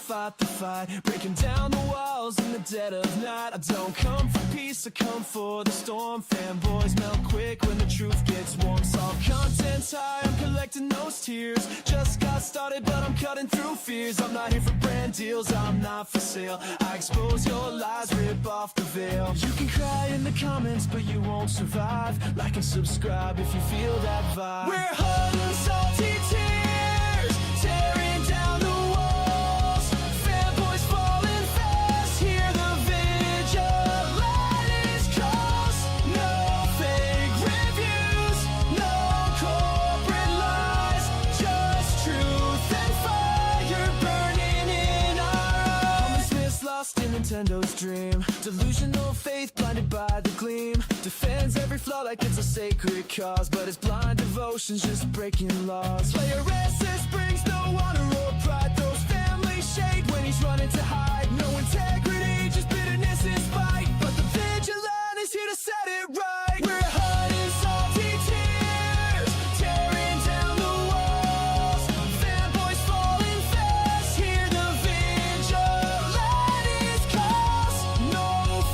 fight the fight, breaking down the walls in the dead of night. I don't come for peace, I come for the storm. Fanboys melt quick when the truth gets warm. Solve content's high, I'm collecting those tears. Just got started, but I'm cutting through fears. I'm not here for brand deals, I'm not for sale. I expose your lies, rip off the veil. You can cry in the comments, but you won't survive. Like and subscribe if you feel that vibe. We're hot and salty tears, tearing down the walls. Fanboys falling fast, hear the vigilantes calls. No fake reviews, no corporate lies, just truth and fire burning in our eyes. Homelessness lost in Nintendo's dream, delusional faith blinded by the gleam. Defends every flaw like it's a sacred cause, but his blind devotion's just breaking laws. Player SS brings no honor or pride, throws family shade when he's running to hide. No integrity, just bitterness and spite, but the vigilante's here to set it right. We're hot and salty tears, tearing down the walls. Fanboys falling fast, hear the vigilante's calls. No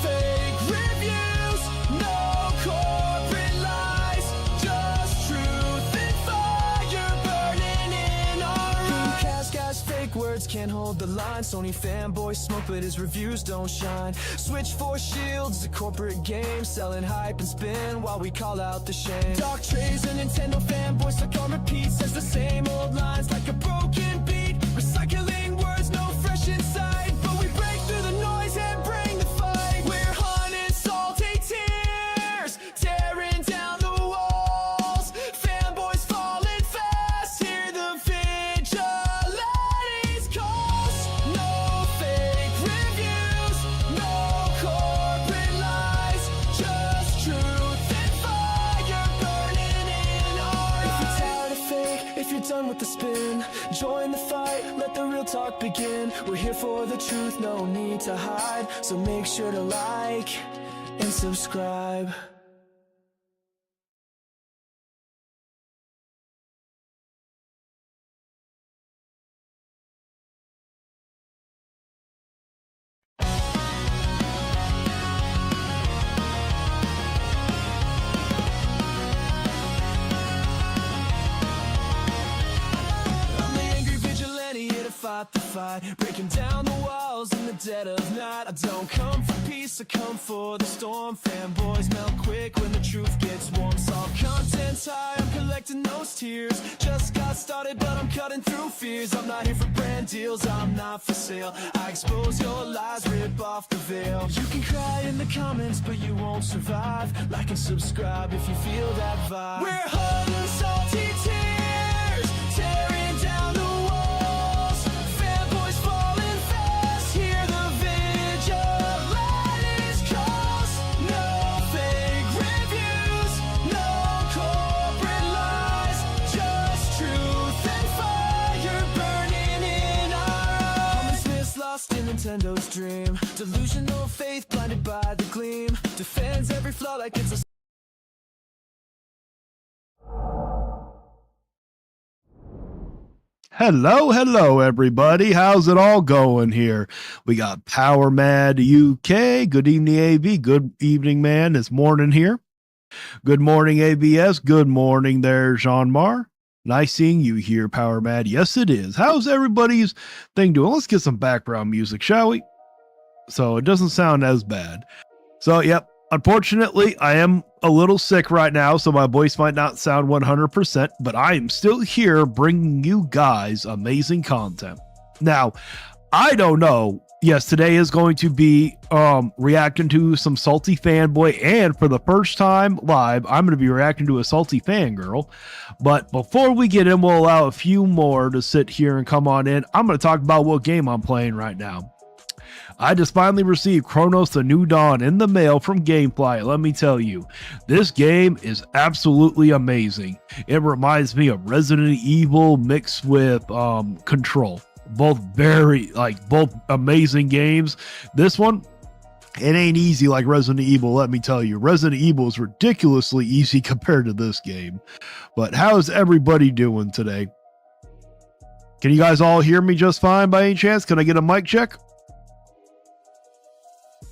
fake reviews, no corporate lies, just truth and fire burning in our eyes. Cast guys, fake words can't hold the line. Sony fanboys smoke, but his reviews don't shine. Switch for shields, the corporate game, selling hype and spin while we call out the shame. Dark trays and Nintendo fanboys stuck on repeat, says the same old lines like a broken beat. Recycling words, no fresh insight, but we break through the noise and bring the fight. We're hot and salty tears, tearing down the walls. Fanboys falling fast, hear the vigilante's calls. No fake reviews, no corporate lies, just truth and fire burning in our eyes. If you're tired of fake, if you're done with the spin, join the fight, let the real talk begin. We're here for the truth, no need to hide, so make sure to like and subscribe. I'm the angry vigilante here to fight the fight, breaking down the walls in the dead of night. I don't come for peace, I come for the storm. Fanboys melt quick when the truth gets warm. Solve content's high, I'm collecting those tears. Just got started, but I'm cutting through fears. I'm not here for brand deals, I'm not for sale. I expose your lies, rip off the veil. You can cry in the comments, but you won't survive. Like and subscribe if you feel that vibe. We're hot and salty tears, tearing down the walls. Fanboys falling fast, hear the vigilante's calls. No fake reviews, no corporate lies, just truth and fire burning in our eyes. Homelessness lost in Nintendo's dream, delusional faith blinded by the gleam. Defends every flaw like it's a Hello, everybody. How's it all going here? We got Power Mad UK. Good evening, AB. Good evening, man. It's morning here. Good morning, ABS. Good morning there, Jean Mar. Nice seeing you here, Power Mad. Yes, it is. How's everybody's thing doing? Let's get some background music, shall we? So it doesn't sound as bad. So, yep. Unfortunately, I am a little sick right now, so my voice might not sound 100%, but I am still here bringing you guys amazing content. Now, I don't know. Yes, today is going to be reacting to some salty fanboy, and for the first time live, I'm going to be reacting to a salty fangirl. But before we get in, we'll allow a few more to sit here and come on in. I'm going to talk about what game I'm playing right now. I just finally received Chronos The New Dawn in the mail from Gamefly. Let me tell you, this game is absolutely amazing. It reminds me of Resident Evil mixed with Control. Both both amazing games. This one, it ain't easy like Resident Evil, let me tell you. Resident Evil is ridiculously easy compared to this game. But how is everybody doing today? Can you guys all hear me just fine by any chance? Can I get a mic check?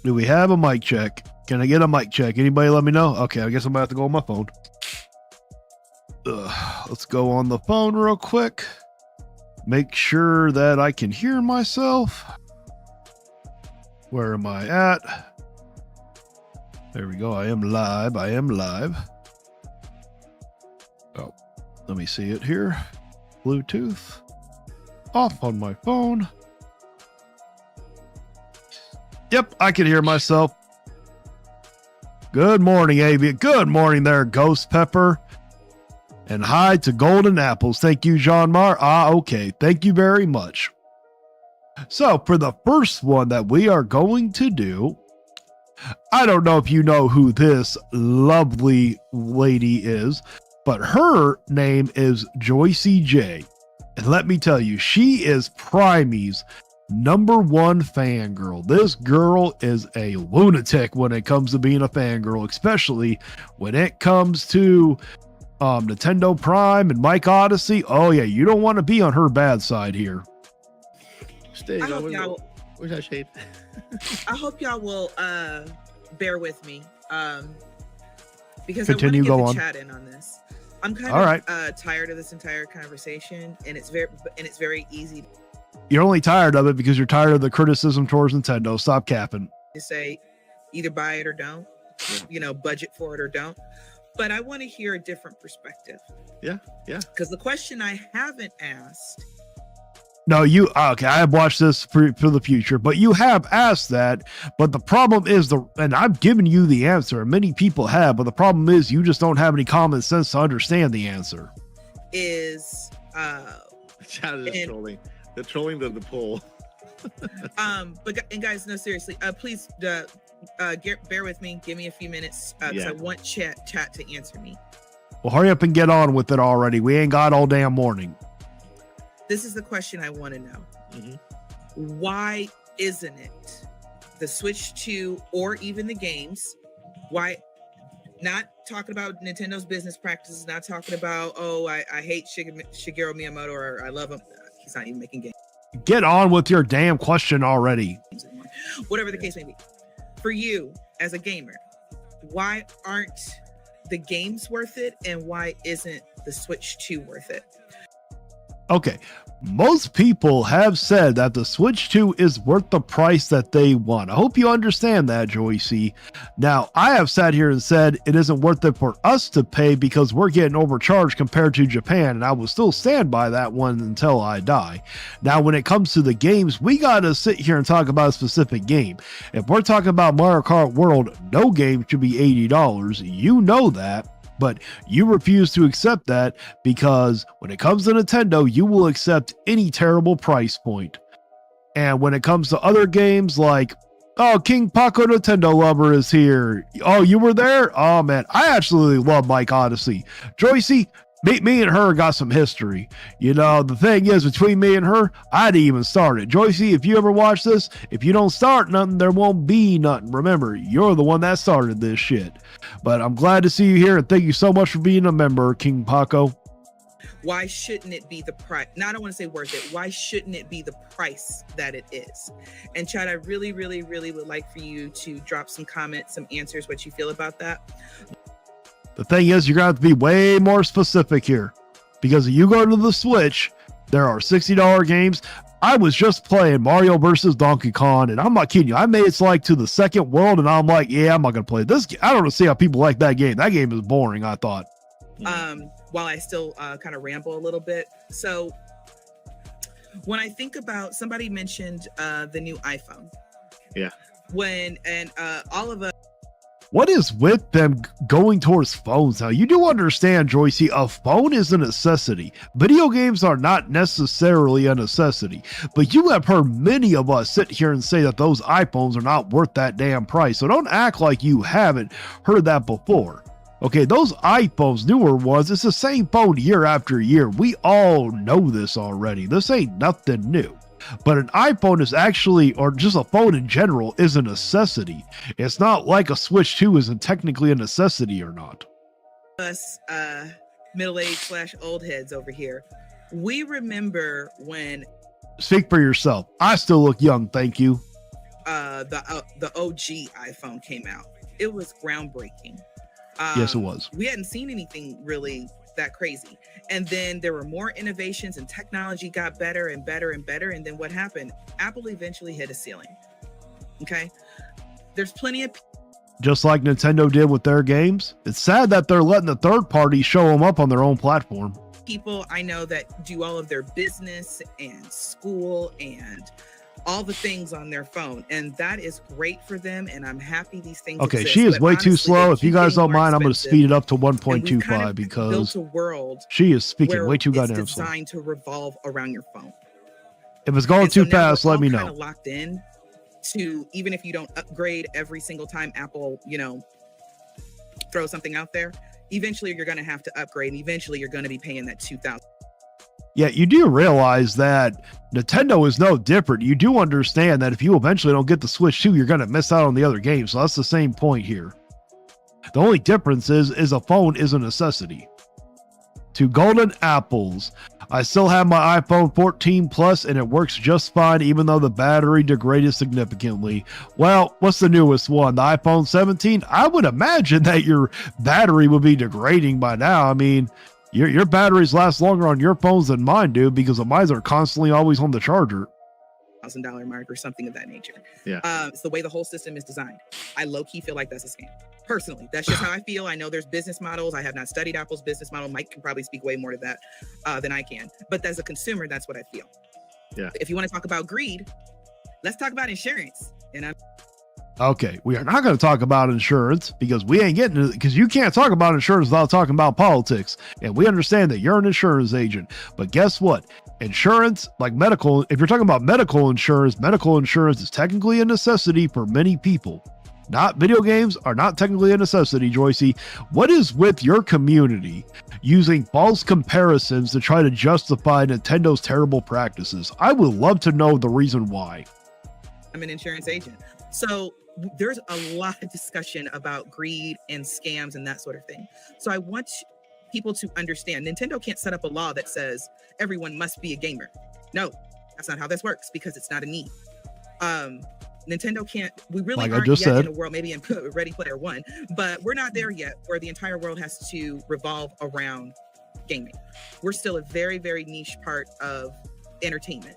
Do we have a mic check? Can I get a mic check? Anybody let me know? Okay, I guess I'm about to go on my phone. Let's go on the phone real quick. Make sure that I can hear myself. Where am I at? There we go. I am live. I am live. Oh, let me see it here. Bluetooth off on my phone. Yep, I can hear myself. Good morning, AB. Good morning there, Ghost Pepper. And hi to Golden Apples. Thank you, Jean Mar. Okay. Thank you very much. So for the first one that we are going to do, I don't know if you know who this lovely lady is, but her name is Joyicy J. And let me tell you, she is Primey's #1 fangirl. This girl is a lunatic when it comes to being a fangirl, especially when it comes to Nintendo Prime and Mike Odyssey. Oh yeah, you don't want to be on her bad side here. Where's that shade? I hope y'all will bear with me because Continue, I want to get the chat in on this. I'm kind of tired of this entire conversation, and it's very easy. You're only tired of it because you're tired of the criticism towards Nintendo. Stop capping. To say either buy it or don't, budget for it or don't. But I want to hear a different perspective. Yeah. Because the question I haven't asked. No, okay, I have watched this for the future, but you have asked that. But the problem is and I've given you the answer, and many people have, but the problem is you just don't have any common sense to understand the answer. Chat is trolling. They're trolling the poll. But guys, no, seriously, please bear with me. Give me a few minutes because I want chat to answer me. Well, hurry up and get on with it already. We ain't got all damn morning. This is the question I want to know. Mm-hmm. Why isn't it the Switch 2 or even the games? Why not talking about Nintendo's business practices, not talking about, I hate Shigeru Miyamoto or I love him. He's not even making games. Get on with your damn question already. Whatever the case may be. For you as a gamer, why aren't the games worth it, and why isn't the Switch 2 worth it? Okay, most people have said that the Switch 2 is worth the price that they want. I hope you understand that, Joyicy. Now, I have sat here and said it isn't worth it for us to pay because we're getting overcharged compared to Japan, and I will still stand by that one until I die. Now, when it comes to the games, we got to sit here and talk about a specific game. If we're talking about Mario Kart World, no game should be $80. You know that. But you refuse to accept that because when it comes to Nintendo, you will accept any terrible price point. And when it comes to other games like, King Paco Nintendo Lover is here. Oh, you were there? Oh, man, I absolutely love Mike Odyssey. Joyicy, me and her got some history. The thing is, between me and her, I didn't even start it. Joyicy, if you ever watch this, if you don't start nothing, there won't be nothing. Remember, you're the one that started this shit. But I'm glad to see you here, and thank you so much for being a member, King Paco. Why shouldn't it be the price? Now, I don't want to say worth it. Why shouldn't it be the price that it is? And Chad, I really, really, really would like for you to drop some comments, some answers, what you feel about that. The thing is, you're going to have to be way more specific here. Because if you go to the Switch, there are $60 games. I was just playing Mario versus Donkey Kong, and I'm not kidding you. I made it like to the second world, and I'm like, yeah, I'm not going to play this. I don't see how people like that game. That game is boring, I thought. While I still kind of ramble a little bit. So when I think about, somebody mentioned the new iPhone. Yeah. All of us. What is with them going towards phones now? You do understand, Joyicy, a phone is a necessity. Video games are not necessarily a necessity. But you have heard many of us sit here and say that those iPhones are not worth that damn price. So don't act like you haven't heard that before. Okay, those iPhones, newer ones, it's the same phone year after year. We all know this already. This ain't nothing new. But an iPhone is actually, or just a phone in general, is a necessity. It's not like a Switch 2 isn't technically a necessity or not. Us middle-aged / old heads over here We remember when Speak for yourself. I still look young, thank you. the OG iPhone came out. It was groundbreaking. Yes, it was. We hadn't seen anything really that crazy. And then there were more innovations and technology got better and better and better. And then what happened? Apple eventually hit a ceiling. Okay. There's plenty of Just like Nintendo did with their games. It's sad that they're letting the third party show them up on their own platform. people I know that do all of their business and school and all the things on their phone, and that is great for them, and I'm happy these things Okay, exist, she is but way too honestly, slow. they If you keep guys getting don't more mind, I'm going to expensive, speed it up to and we've 1.25 kind of because built a world she is speaking where way too it's goddamn slow. designed to revolve around your phone. If it's going And so too now we're fast, let all me kind know. of locked in to, even if you don't upgrade every single time Apple, throw something out there, eventually you're going to have to upgrade, and eventually you're going to be paying that $2,000. Yeah, you do realize that Nintendo is no different. You do understand that if you eventually don't get the Switch 2, you're going to miss out on the other games. So that's the same point here. The only difference is a phone is a necessity. To golden apples, I still have my iPhone 14 Plus and it works just fine even though the battery degraded significantly. Well, what's the newest one? The iPhone 17? I would imagine that your battery would be degrading by now. I mean, your batteries last longer on your phones than mine do because mine are constantly always on the charger. $1,000 mark or something of that nature. Yeah. It's the way the whole system is designed. I low-key feel like that's a scam. Personally, that's just how I feel. I know there's business models. I have not studied Apple's business model. Mike can probably speak way more to that than I can. But as a consumer, that's what I feel. Yeah. If you want to talk about greed, let's talk about insurance. And Okay, we are not going to talk about insurance because we ain't getting it, because you can't talk about insurance without talking about politics. And we understand that you're an insurance agent. But guess what? Insurance, like medical, if you're talking about medical insurance is technically a necessity for many people. Not video games are not technically a necessity, Joyicy. What is with your community using false comparisons to try to justify Nintendo's terrible practices? I would love to know the reason why. I'm an insurance agent. So there's a lot of discussion about greed and scams and that sort of thing. So I want people to understand Nintendo can't set up a law that says everyone must be a gamer. No, that's not how this works because it's not a need. Nintendo can't, we really aren't yet in a world, maybe in Ready Player One, but we're not there yet where the entire world has to revolve around gaming. We're still a very, very niche part of entertainment.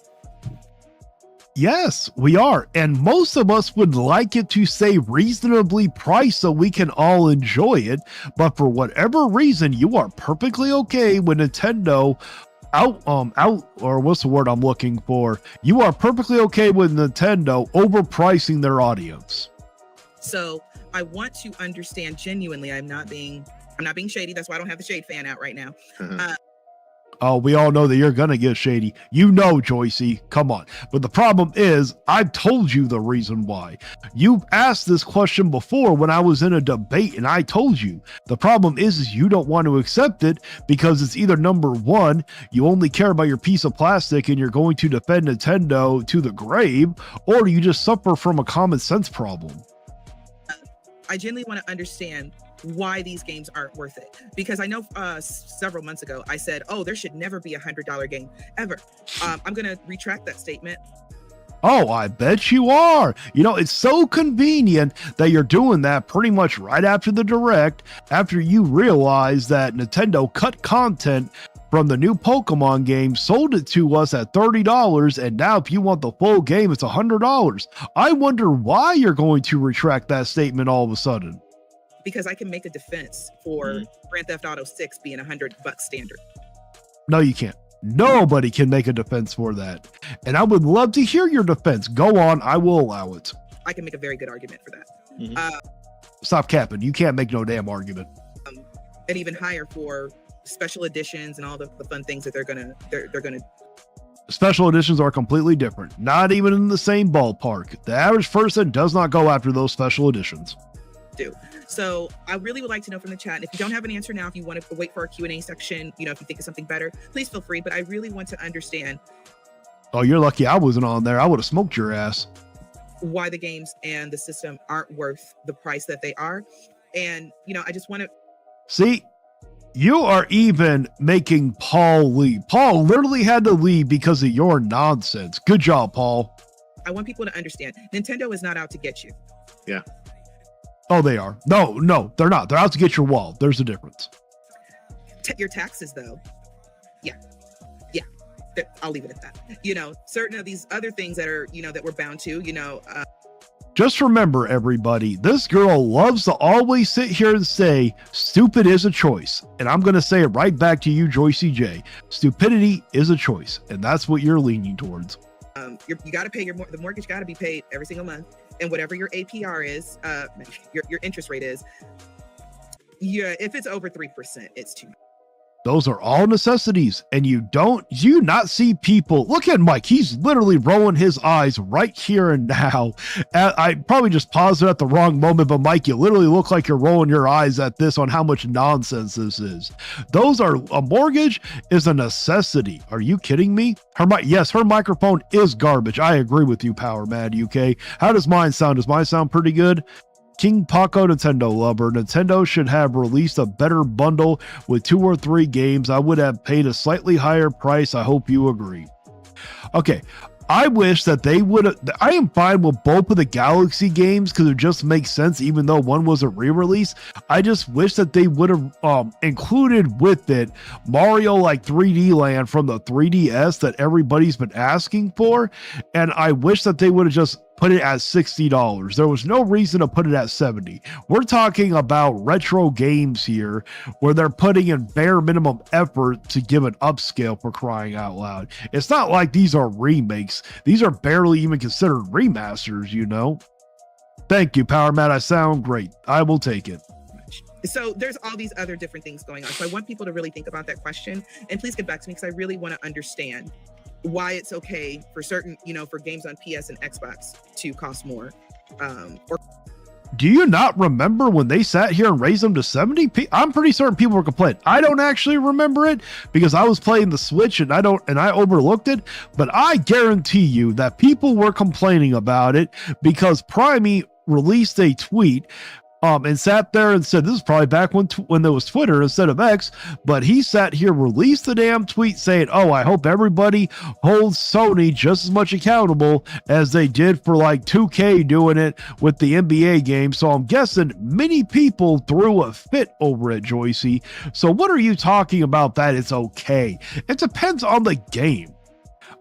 Yes, we are. And most of us would like it to stay reasonably priced so we can all enjoy it. But for whatever reason, you are perfectly okay with Nintendo or what's the word I'm looking for? You are perfectly okay with Nintendo overpricing their audience. So I want to understand genuinely, I'm not being shady. That's why I don't have the shade fan out right now. Oh, we all know that you're going to get shady. You know, Joyicy, come on. But the problem is, I've told you the reason why. You've asked this question before when I was in a debate, and I told you. The problem is you don't want to accept it because it's either number one, you only care about your piece of plastic and you're going to defend Nintendo to the grave, or you just suffer from a common sense problem. I genuinely want to understand why these games aren't worth it, because I know several months ago I said, oh, there should never be $100 game ever. I'm gonna retract that statement. Oh, I bet you are. You know, it's so convenient that you're doing that pretty much right after the direct, after you realize that Nintendo cut content from the new Pokemon game, sold it to us at $30, and now if you want the full game, it's $100. I wonder why you're going to retract that statement all of a sudden. Because I can make a defense for Grand Theft Auto 6 being $100 standard. No, you can't. Nobody can make a defense for that. And I would love to hear your defense. Go on. I will allow it. I can make a very good argument for that. Stop capping. You can't make no damn argument. And even higher for special editions and all the fun things that they're gonna. Special editions are completely different. Not even in the same ballpark. The average person does not go after those special editions. So I really would like to know from the chat. And if you don't have an answer now, if you want to wait for our Q&A section, if you think of something better, please feel free. But I really want to understand. Oh, you're lucky I wasn't on there. I would have smoked your ass. Why the games and the system aren't worth the price that they are. And, I just want to. See, You are even making Paul leave. Paul literally had to leave because of your nonsense. Good job, Paul. I want people to understand Nintendo is not out to get you. Yeah. Oh, they are. No, they're not. They're out to get your wallet. There's a difference. Your taxes, though. Yeah. I'll leave it at that. You know, certain of these other things that are, you know, that we're bound to, you know. Just remember, everybody, this girl loves to always sit here and say, stupid is a choice. And I'm going to say it right back to you, Joyicy J. Stupidity is a choice. And that's what you're leaning towards. You got to pay the mortgage got to be paid every single month. And whatever your APR is, your interest rate is, if it's over 3%, it's too much. Those are all necessities. And do you not see people? Look at Mike. He's literally rolling his eyes right here and now. I probably just paused it at the wrong moment, but Mike, you literally look like you're rolling your eyes at this on how much nonsense this is. A mortgage is a necessity. Are you kidding me? Yes, her microphone is garbage. I agree with you, Power Mad UK. How does mine sound? Does mine sound pretty good? King Paco Nintendo lover. Nintendo should have released a better bundle with 2 or 3 games. I would have paid a slightly higher price. I hope you agree. Okay. I wish that they would have. I am fine with both of the Galaxy games because it just makes sense, even though one was a re-release. I just wish that they would have included with it Mario like 3D Land from the 3DS that everybody's been asking for. And I wish that they would have just put it at $60. There was no reason to put it at $70. We're talking about retro games here where they're putting in bare minimum effort to give an upscale, for crying out loud. It's not like these are remakes. These are barely even considered remasters, you know? Thank you, Power Matt. I sound great. I will take it. So there's all these other different things going on. So I want people to really think about that question, and please get back to me because I really want to understand why it's okay for certain, you know, for games on PS and Xbox to cost more. Do you not remember when they sat here and raised them to 70? I'm pretty certain people were complaining. I don't actually remember it because I was playing the Switch and I overlooked it, but I guarantee you that people were complaining about it because Primey released a tweet and sat there and said, this is probably back when there was Twitter instead of X, but he sat here, released the damn tweet saying, oh, I hope everybody holds Sony just as much accountable as they did for like 2K doing it with the NBA game. So I'm guessing many people threw a fit over it, Joyicy. So what are you talking about that it's okay? It depends on the game.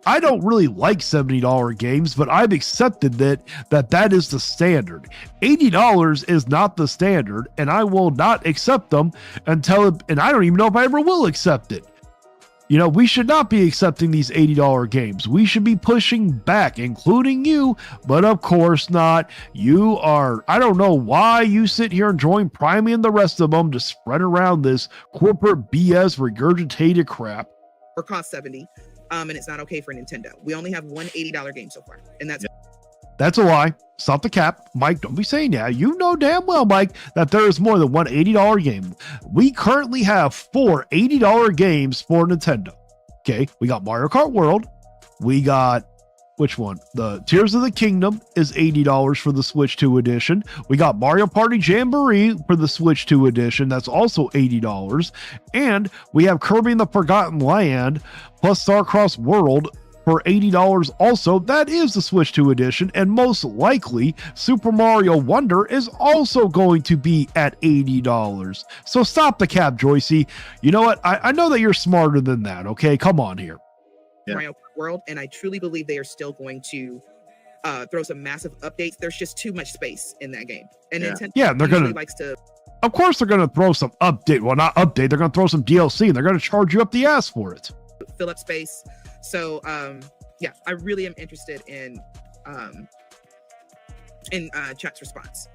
I don't really like $70 games, but I've accepted that is the standard. $80 is not the standard, and I will not accept them and I don't even know if I ever will accept it. You know, we should not be accepting these $80 games. We should be pushing back, including you, but of course not. I don't know why you sit here and join Primey and the rest of them to spread around this corporate BS regurgitated crap. Or cost 70. And it's not okay for Nintendo. We only have one $80 game so far, and that's a lie. Stop the cap, Mike. Don't be saying that. You know damn well, Mike, that there is more than one $80 game. We currently have 4 $80 games for Nintendo. Okay, we got Mario Kart World. We got which one? The Tears of the Kingdom is $80 for the Switch 2 edition. We got Mario Party Jamboree for the Switch 2 edition. That's also $80. And we have Kirby and the Forgotten Land plus Starcross World for $80 also. That is the Switch 2 edition. And most likely, Super Mario Wonder is also going to be at $80. So stop the cap, Joyicy. You know what? I know that you're smarter than that, okay? Come on here. Yeah. Mario World, and I truly believe they are still going to throw some massive updates. There's just too much space in that game, and Nintendo they're gonna likes to. Of course, they're gonna throw some update. Well, not update. They're gonna throw some DLC, and they're gonna charge you up the ass for it. Fill up space. So, I really am interested in chat's response.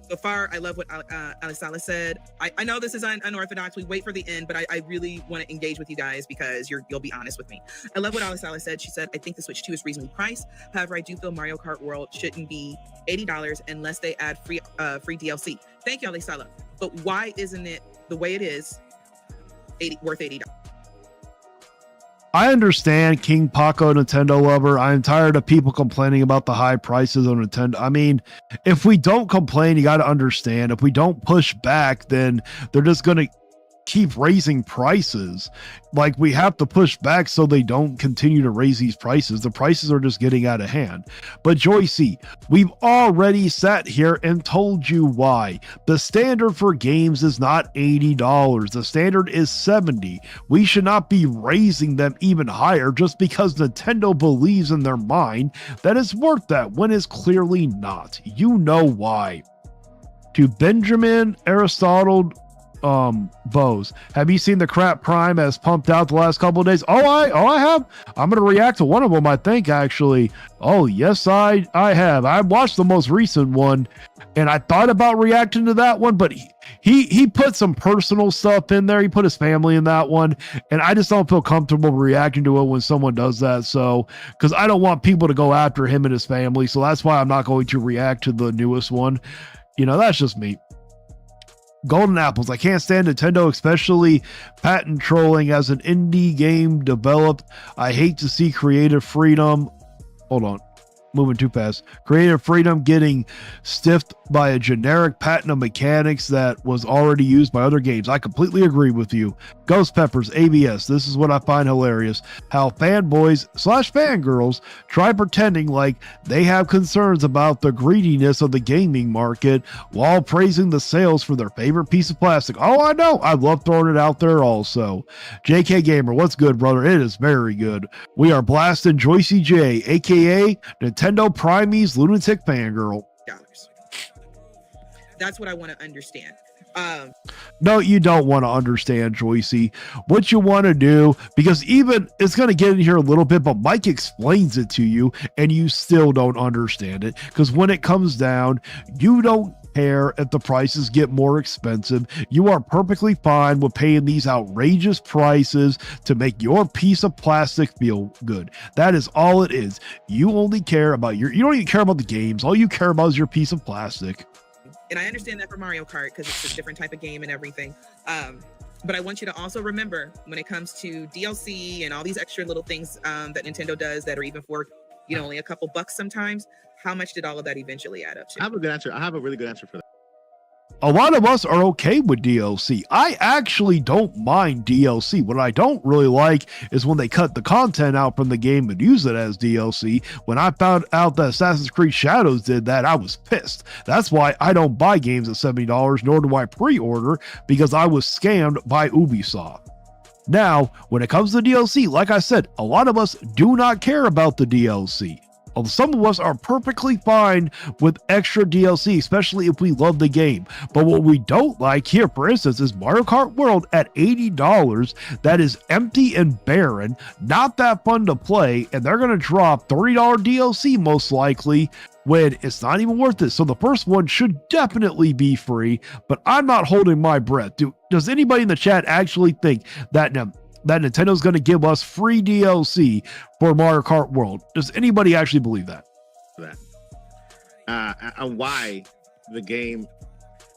So far, I love what Alisala said. I know this is unorthodox. We wait for the end, but I really want to engage with you guys because you'll be honest with me. I love what Alisala said. She said, I think the Switch 2 is reasonably priced. However, I do feel Mario Kart World shouldn't be $80 unless they add free DLC. Thank you, Alisala. But why isn't it the way it is worth $80? I understand, King Paco, Nintendo lover. I'm tired of people complaining about the high prices on Nintendo. I mean, if we don't complain, you got to understand. If we don't push back, then they're just going to... keep raising prices. Like, we have to push back so they don't continue to raise these prices. The prices are just getting out of hand. But Joyicy, we've already sat here and told you why. The standard for games is not $80. The standard is $70. We should not be raising them even higher just because Nintendo believes in their mind that it's worth that when it's clearly not. You know why. To Benjamin Aristotle Bose, have you seen the crap Prime has pumped out the last couple of days? I have. I'm gonna react to one of them, I think, actually. Oh yes, I have. I watched the most recent one and I thought about reacting to that one, but he put some personal stuff in there. He put his family in that one, and I just don't feel comfortable reacting to it when someone does that. So, because I don't want people to go after him and his family, so that's why I'm not going to react to the newest one. You know, that's just me. Golden Apples. I can't stand Nintendo, especially patent trolling as an indie game developed. I hate to see creative freedom. Hold on. Moving too fast. Creative freedom getting stiffed by a generic patent of mechanics that was already used by other games. I completely agree with you. Ghost Peppers, ABS. This is what I find hilarious. How fanboys / fangirls try pretending like they have concerns about the greediness of the gaming market while praising the sales for their favorite piece of plastic. Oh, I know. I love throwing it out there also. JK Gamer, what's good, brother? It is very good. We are blasting Joyicy J, aka Nintendo Prime's lunatic fangirl. That's what I want to understand. No, you don't want to understand, Joyicy. What you want to do, because even it's going to get in here a little bit, but Mike explains it to you and you still don't understand it. Because when it comes down, you don't care if the prices get more expensive. You are perfectly fine with paying these outrageous prices to make your piece of plastic feel good. That is all it is. You only care about you don't even care about the games. All you care about is your piece of plastic. And I understand that for Mario Kart because it's a different type of game and everything. But I want you to also remember when it comes to DLC and all these extra little things that Nintendo does that are even for, only a couple bucks sometimes, how much did all of that eventually add up to? I have a good answer. I have a really good answer for that. A lot of us are okay with DLC. I actually don't mind DLC. What I don't really like is when they cut the content out from the game and use it as DLC. When I found out that Assassin's Creed Shadows did that, I was pissed. That's why I don't buy games at $70, nor do I pre-order, because I was scammed by Ubisoft. Now, when it comes to DLC, like I said, a lot of us do not care about the DLC. Some of us are perfectly fine with extra DLC, especially if we love the game. But what we don't like here, for instance, is Mario Kart World at $80. That is empty and barren, not that fun to play, and they're going to drop $30 DLC most likely when it's not even worth it. So the first one should definitely be free, but I'm not holding my breath. Does anybody in the chat actually think that Nintendo's going to give us free DLC for Mario Kart World? Does anybody actually believe that? And why the game,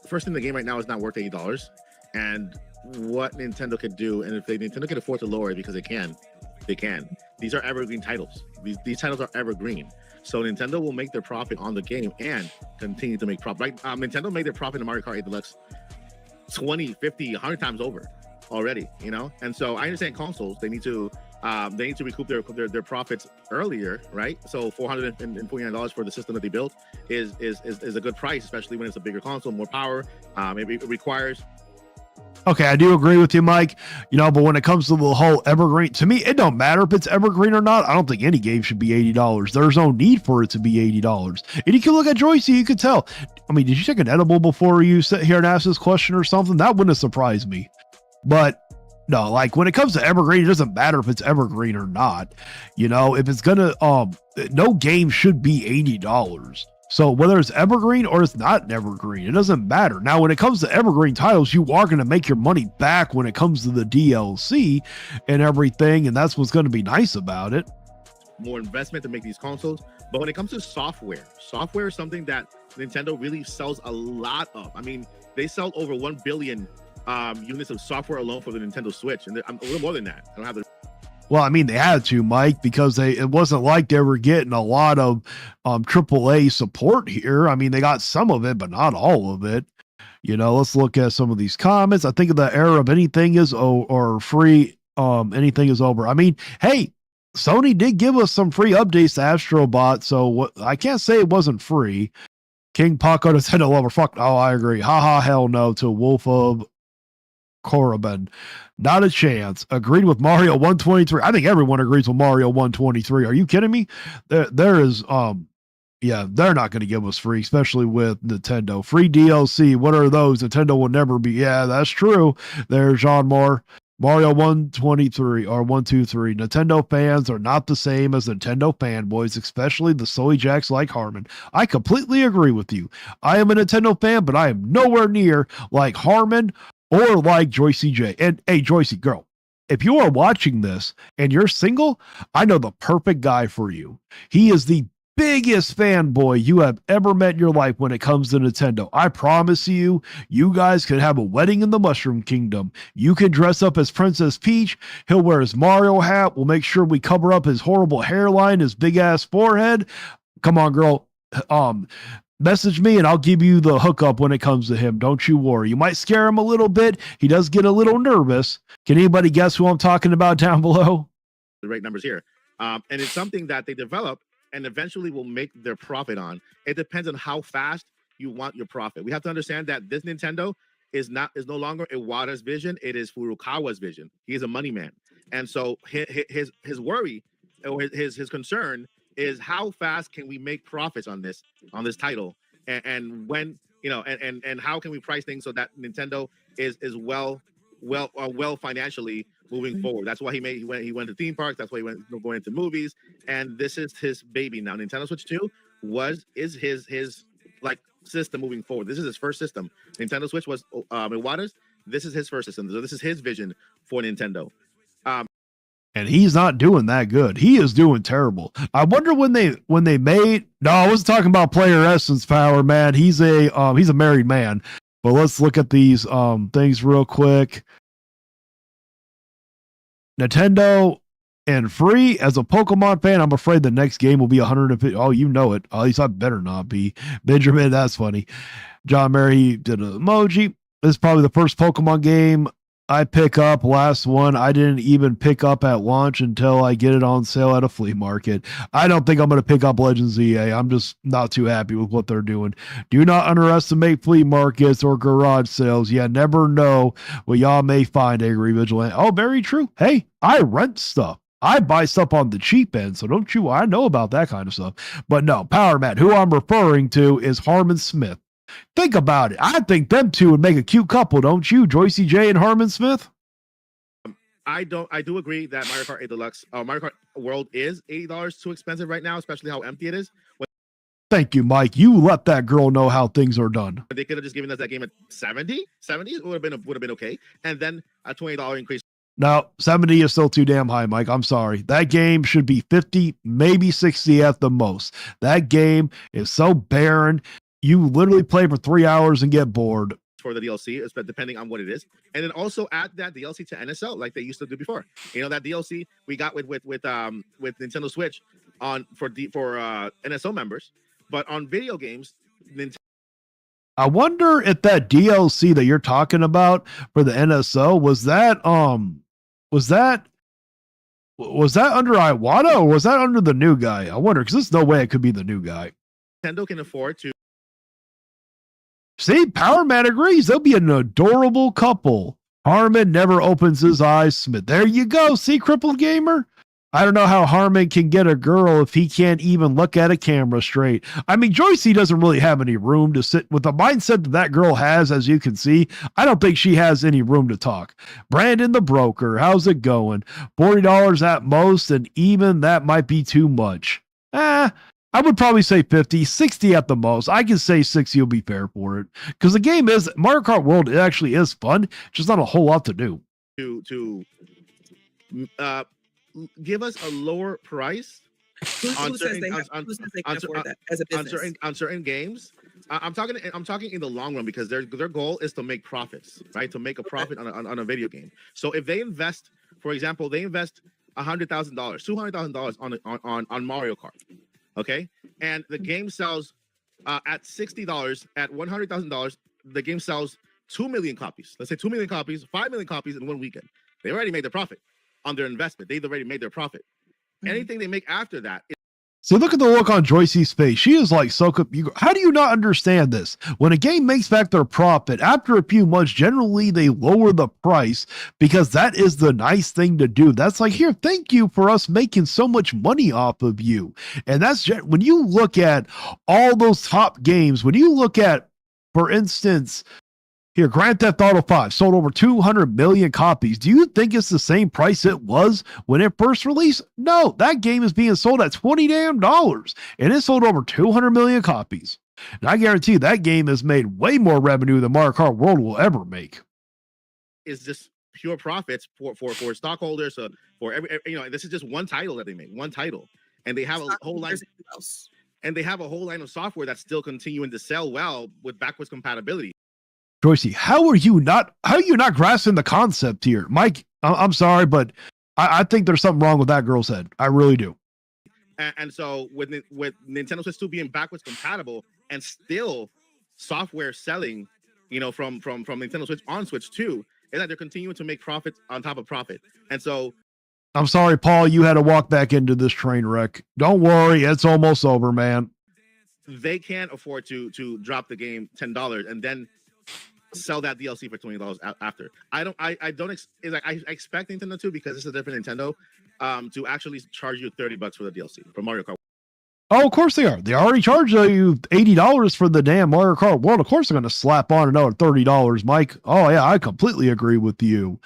first thing, the game right now is not worth $80, and what Nintendo could do, and if Nintendo can afford to lower it because they can. These are evergreen titles. These titles are evergreen. So Nintendo will make their profit on the game and continue to make profit. Like Nintendo made their profit in Mario Kart 8 Deluxe 20, 50, 100 times over already, and so I understand consoles, they need to recoup their profits earlier, right? So $449 for the system that they built is a good price, especially when it's a bigger console, more power. It requires. Okay, I do agree with you, Mike. But when it comes to the whole evergreen, to me, it don't matter if it's evergreen or not. I don't think any game should be $80. There's no need for it to be $80. And you can look at Joyicy, you could tell. I mean, did you take an edible before you sit here and ask this question or something? That wouldn't have surprised me. But no, like when it comes to evergreen, it doesn't matter if it's evergreen or not. If it's gonna, no game should be $80. So whether it's evergreen or it's not an evergreen, it doesn't matter. Now, when it comes to evergreen titles, you are going to make your money back when it comes to the DLC and everything. And that's what's going to be nice about it. More investment to make these consoles. But when it comes to software is something that Nintendo really sells a lot of. I mean, they sell over 1 billion units of software alone for the Nintendo Switch, and I'm a little more than that. I don't have the. Well, I mean, they had to, Mike, because it wasn't like they were getting a lot of AAA support here. I mean, they got some of it, but not all of it. Let's look at some of these comments. I think the era of anything is or free, anything is over. I mean, hey, Sony did give us some free updates to Astrobot, so what I can't say it wasn't free. King Paco Nintendo lover. Fuck. Oh, I agree. Haha, hell no to Wolf of Korriban. Not a chance. Agreed with Mario 123. I think everyone agrees with Mario 123. Are you kidding me? There is yeah, they're not going to give us free, especially with Nintendo. Free DLC. What are those? Nintendo will never be. Yeah, that's true. There's Jean Moore. Mario 123 or 123. Nintendo fans are not the same as Nintendo fanboys, especially the soy jacks like Harmon. I completely agree with you. I am a Nintendo fan, but I am nowhere near like Harmon or like Joyicy J. And hey, Joyicy, girl, if you are watching this and you're single, I know the perfect guy for you. He is the biggest fanboy you have ever met in your life when it comes to Nintendo. I promise you, you guys can have a wedding in the Mushroom Kingdom. You can dress up as Princess Peach. He'll wear his Mario hat. We'll make sure we cover up his horrible hairline, his big ass forehead. Come on, girl. Message me and I'll give you the hookup when it comes to him. Don't you worry. You might scare him a little bit. He does get a little nervous. Can anybody guess who I'm talking about down below? The right numbers here. And it's something that they develop and eventually will make their profit on. It depends on how fast you want your profit. We have to understand that this Nintendo is no longer Iwata's vision. It is Furukawa's vision. He is a money man. And so his worry or his concern is how fast can we make profits on this title, and when, and how can we price things so that Nintendo is well financially moving forward. That's why he went to theme parks. That's why he went going into movies. And this is his baby now. Nintendo Switch 2 is his like system moving forward. This is his first system. Nintendo Switch was Iwata's. This is his first system. So this is his vision for Nintendo. And he's not doing that good. He is doing terrible. I wonder when they made. No, I wasn't talking about player essence power, man. He's a married man. But let's look at these things real quick. Nintendo and free. As a Pokemon fan, I'm afraid the next game will be 150. Oh, you know it. At least I better not be. Benjamin, that's funny. John Mary did an emoji. This is probably the first Pokemon game I pick up. Last one I didn't even pick up at launch until I get it on sale at a flea market. I don't think I'm going to pick up Legends EA. I'm just not too happy with what they're doing. Do not underestimate flea markets or garage sales. You never know what y'all may find, Angry Vigilant. Oh, very true. Hey, I rent stuff. I buy stuff on the cheap end, so don't you? I know about that kind of stuff. But no, Power Matt, who I'm referring to is Harmon Smith. Think about it. I think them two would make a cute couple, don't you? Joyicy J and Harmon Smith? I do agree that Mario Kart 8 Deluxe, Mario Kart World is $80 too expensive right now, especially how empty it is. Thank you, Mike. You let that girl know how things are done. They could have just given us that game at 70. 70 would have been okay. And then a $20 increase. No, 70 is still too damn high, Mike. I'm sorry. That game should be 50, maybe 60 at the most. That game is so barren. You literally play for 3 hours and get bored. For the DLC, depending on what it is, and then also add that DLC to NSL like they used to do before. That DLC we got with Nintendo Switch for NSO members, but on video games, Nintendo. I wonder if that DLC that you're talking about for the NSO was that under Iwata or was that under the new guy? I wonder, because there's no way it could be the new guy. Nintendo can afford to. See, Power Man agrees. They'll be an adorable couple. Harmon never opens his eyes. Smith. There you go. See, Crippled Gamer? I don't know how Harmon can get a girl if he can't even look at a camera straight. I mean, Joyicy doesn't really have any room to sit with the mindset that girl has, as you can see. I don't think she has any room to talk. Brandon the broker, how's it going? $40 at most, and even that might be too much. I would probably say 50, 60 at the most. I can say 60 will be fair for it. Because the game is, Mario Kart World, it actually is fun. Just not a whole lot to do. To give us a lower price on certain games. I'm talking in the long run because their goal is to make profits, right? To make a profit on a video game. So if they invest, for example, $100,000, $200,000 on Mario Kart. Okay, and the game sells at $60 at $100,000 the game sells 2 million copies. Let's say 2 million copies, 5 million copies in one weekend. They already made their profit on their investment. They've already made their profit. Anything they make after that. So look at the look on Joyicy's face. She is like so. How do you not understand this? When a game makes back their profit after a few months, generally they lower the price because that is the nice thing to do. That's like, here, thank you for us making so much money off of you. And that's when you look at all those top games. When you look at, for instance, here, Grand Theft Auto 5 sold over 200 million copies. Do you think it's the same price it was when it first released? No, that game is being sold at $20 damn, and it sold over 200 million copies. And I guarantee you that game has made way more revenue than Mario Kart World will ever make. Is just pure profits for stockholders. For every, this is just one title that they make, one title, and they have a whole line. And they have a whole line of software that's still continuing to sell well with backwards compatibility. Joyicy, how are you not grasping the concept here? Mike, I'm sorry, but I think there's something wrong with that girl's head. I really do. And so with Nintendo Switch 2 being backwards compatible and still software selling, from Nintendo Switch on Switch 2, is that they're continuing to make profits on top of profit. And so I'm sorry, Paul, you had to walk back into this train wreck. Don't worry, it's almost over, man. They can't afford to drop the game $10 and then sell that DLC for $20 after. I expect Nintendo to, because it's a different Nintendo, to actually charge you $30 for the DLC for Mario Kart. Oh, of course they are. They already charged you $80 for the damn Mario Kart World. Of course they're going to slap on another $30, Mike. Oh yeah, I completely agree with you.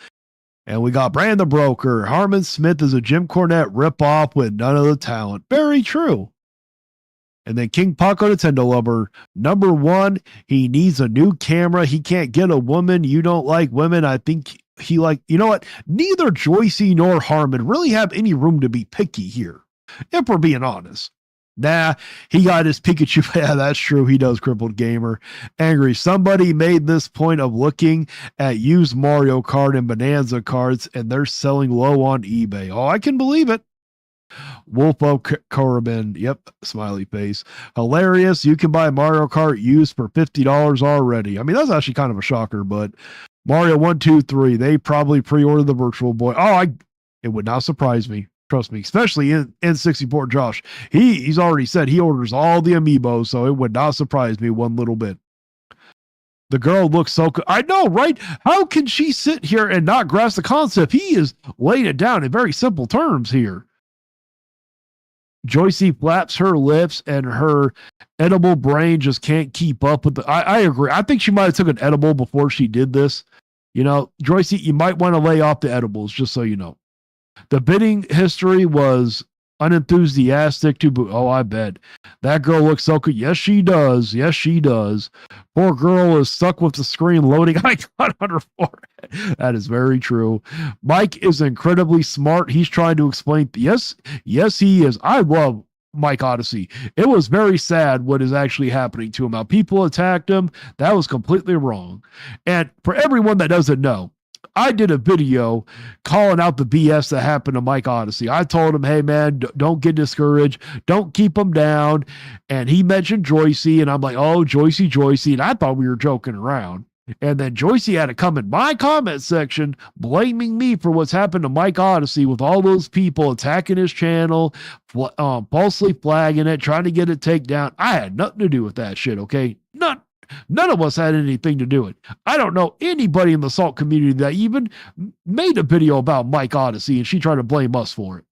And we got Brand the Broker. Harmon Smith is a Jim Cornette ripoff with none of the talent. Very true. And then King Paco Nintendo Lover. Number one, he needs a new camera. He can't get a woman. You don't like women. I think you know what? Neither Joyicy nor Harmon really have any room to be picky here, if we're being honest. Nah, he got his Pikachu. Yeah, that's true. He does, Crippled Gamer. Angry. Somebody made this point of looking at used Mario Kart and Bonanza cards, and they're selling low on eBay. Oh, I can believe it. Wolf of Corbin. Yep, smiley face. Hilarious. You can buy Mario Kart used for $50 already. I mean, that's actually kind of a shocker, but Mario 1, 2, 3, they probably pre-ordered the Virtual Boy. It would not surprise me. Trust me, especially in N64 Josh. He's already said he orders all the amiibos, so it would not surprise me one little bit. The girl looks so good. I know, right? How can she sit here and not grasp the concept? He is laying it down in very simple terms here. Joyicy flaps her lips and her edible brain just can't keep up with I agree. I think she might have took an edible before she did this. Joyicy, you might want to lay off the edibles, just so you know. The bidding history was unenthusiastic to boot. Oh, I bet. That girl looks so good. Yes, she does. Yes, she does. Poor girl is stuck with the screen loading icon on her forehead. That is very true. Mike is incredibly smart. He's trying to explain. Yes, he is. I love Mike Odyssey. It was very sad what is actually happening to him. How people attacked him. That was completely wrong. And for everyone that doesn't know, I did a video calling out the BS that happened to Mike Odyssey. I told him, hey, man, don't get discouraged. Don't keep him down. And he mentioned Joyicy, and I'm like, oh, Joyicy. And I thought we were joking around. And then Joyicy had to come in my comment section blaming me for what's happened to Mike Odyssey with all those people attacking his channel, falsely flagging it, trying to get it taken down. I had nothing to do with that shit, okay? None of us had anything to do with it. I don't know anybody in the Salt community that even made a video about Mike Odyssey, and she tried to blame us for it.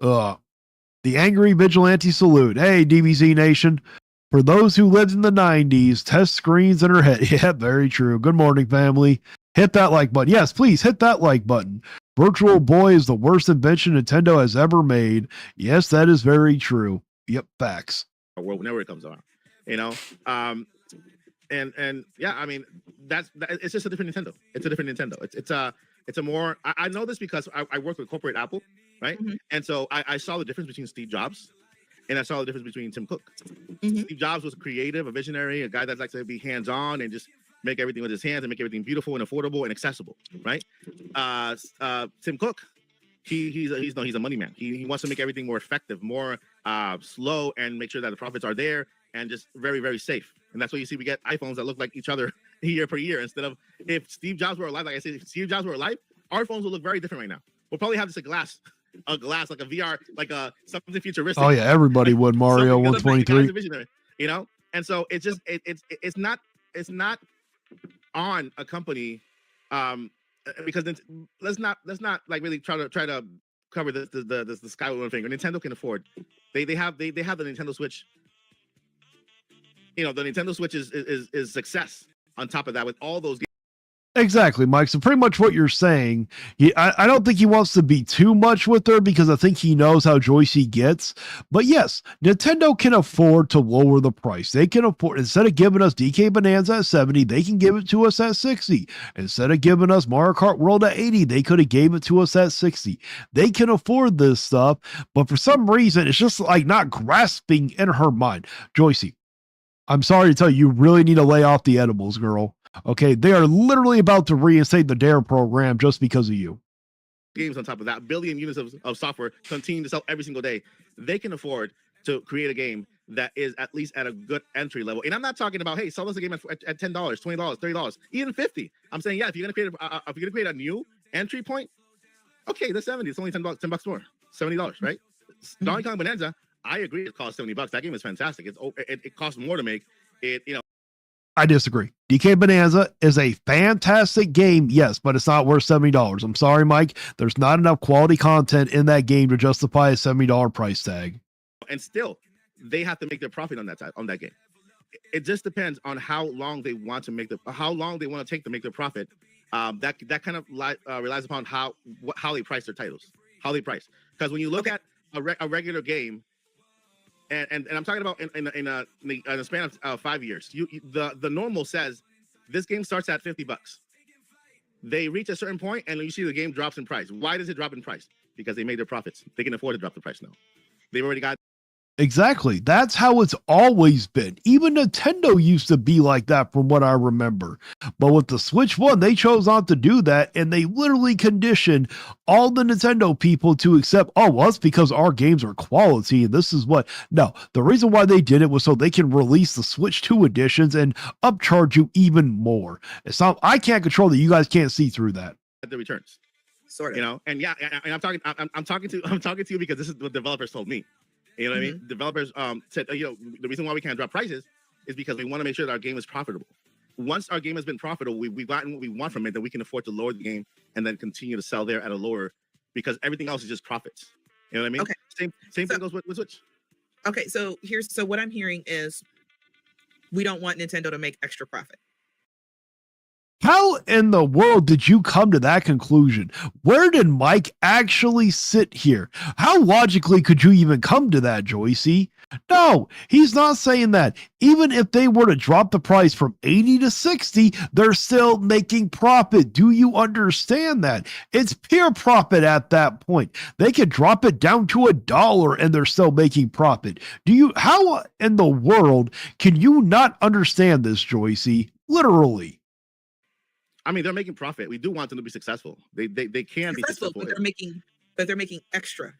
The Angry Vigilante Salute. Hey, DBZ Nation. For those who lived in the 90s, test screens in her head. Yeah, very true. Good morning, family. Hit that like button. Yes, please hit that like button. Virtual Boy is the worst invention Nintendo has ever made. Yes, that is very true. Yep, facts. Whenever it comes around. And yeah, I mean, it's just a different Nintendo. It's a different Nintendo. It's a more, I know this because I work with corporate Apple, right? Mm-hmm. And so I saw the difference between Steve Jobs and I saw the difference between Tim Cook. Mm-hmm. Steve Jobs was creative, a visionary, a guy that likes to be hands-on and just make everything with his hands and make everything beautiful and affordable and accessible, right? Tim Cook, he's a money man. He wants to make everything more effective, more slow and make sure that the profits are there and just very, very safe. And that's why you see we get iPhones that look like each other year per year, instead of, if Steve Jobs were alive, like I said, if Steve Jobs were alive, our phones will look very different right now. We'll probably have this a glass, like a VR, like something futuristic. Oh yeah, everybody would. Mario 123. You know, and so it's just it's not on a company, because let's not like really try to cover the sky with one finger. Nintendo can afford. They have the Nintendo Switch. You know, the Nintendo Switch is success on top of that with all those games. Exactly, Mike. So pretty much what you're saying, I don't think he wants to be too much with her, because I think he knows how Joyicy gets. But yes, Nintendo can afford to lower the price. They can afford, instead of giving us DK Bonanza at 70, they can give it to us at 60. Instead of giving us Mario Kart World at 80, they could have gave it to us at 60. They can afford this stuff, but for some reason, it's just like not grasping in her mind. Joyicy, I'm sorry to tell you, you really need to lay off the edibles, girl. Okay, they are literally about to reinstate the DARE program just because of you. Games on top of that, billion units of software continue to sell every single day. They can afford to create a game that is at least at a good entry level. And I'm not talking about, hey, sell us a game at $10, $20, $30, even $50. I'm saying, yeah, if you're gonna create a new entry point, okay, the 70. It's only $10 more, $70, right? Donkey Kong Bonanza, I agree, it costs $70. That game is fantastic. It costs more to make it. You know, I disagree. DK Bonanza is a fantastic game, yes, but it's not worth $70. I'm sorry, Mike. There's not enough quality content in that game to justify a $70 price tag. And still, they have to make their profit on that game. It just depends on how long they want to take to make their profit. That kind of relies upon how they price their titles, how they price. Because when you look at a regular game, and I'm talking about in a span of 5 years, the normal says this game starts at $50. They reach a certain point, and you see the game drops in price. Why does it drop in price? Because they made their profits. They can afford to drop the price now. They've already got. Exactly. That's how it's always been. Even Nintendo used to be like that from what I remember. But with the Switch 1, they chose not to do that, and they literally conditioned all the Nintendo people to accept, oh, well, it's because our games are quality, and this is what... No, the reason why they did it was so they can release the Switch 2 editions and upcharge you even more. It's not... I can't control that. You guys can't see through that. The returns. Sort of. You know, and yeah, and I'm talking to you because this is what developers told me. You know what I mean? Developers said, you know, the reason why we can't drop prices is because we want to make sure that our game is profitable. Once our game has been profitable, we've gotten what we want from it, then we can afford to lower the game and then continue to sell there at a lower, because everything else is just profits. You know what I mean? Okay. Same thing goes with Switch. Okay, so what I'm hearing is we don't want Nintendo to make extra profit. How in the world did you come to that conclusion? Where did Mike actually sit here? How logically could you even come to that, Joyicy? No, he's not saying that. Even if they were to drop the price from 80 to 60, they're still making profit. Do you understand that? It's pure profit at that point. They could drop it down to $1 and they're still making profit. How in the world can you not understand this, Joyicy? Literally. I mean, they're making profit. We do want them to be successful. They can be successful, but they're making extra,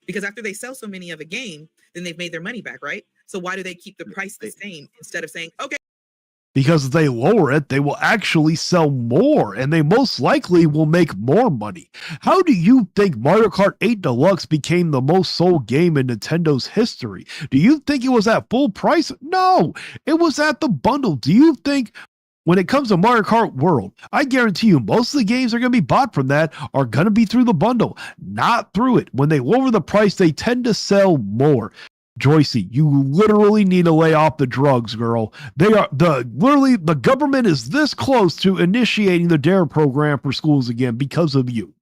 because after they sell so many of a game, then they've made their money back, right? So why do they keep the price the same instead of saying, okay? Because if they lower it, they will actually sell more, and they most likely will make more money. How do you think Mario Kart 8 Deluxe became the most sold game in Nintendo's history? Do you think it was at full price? No, it was at the bundle. Do you think... When it comes to Mario Kart World, I guarantee you most of the games that are going to be bought from that are going to be through the bundle, not through it. When they lower the price, they tend to sell more. Joyicy, you literally need to lay off the drugs, girl. The government is this close to initiating the DARE program for schools again because of you.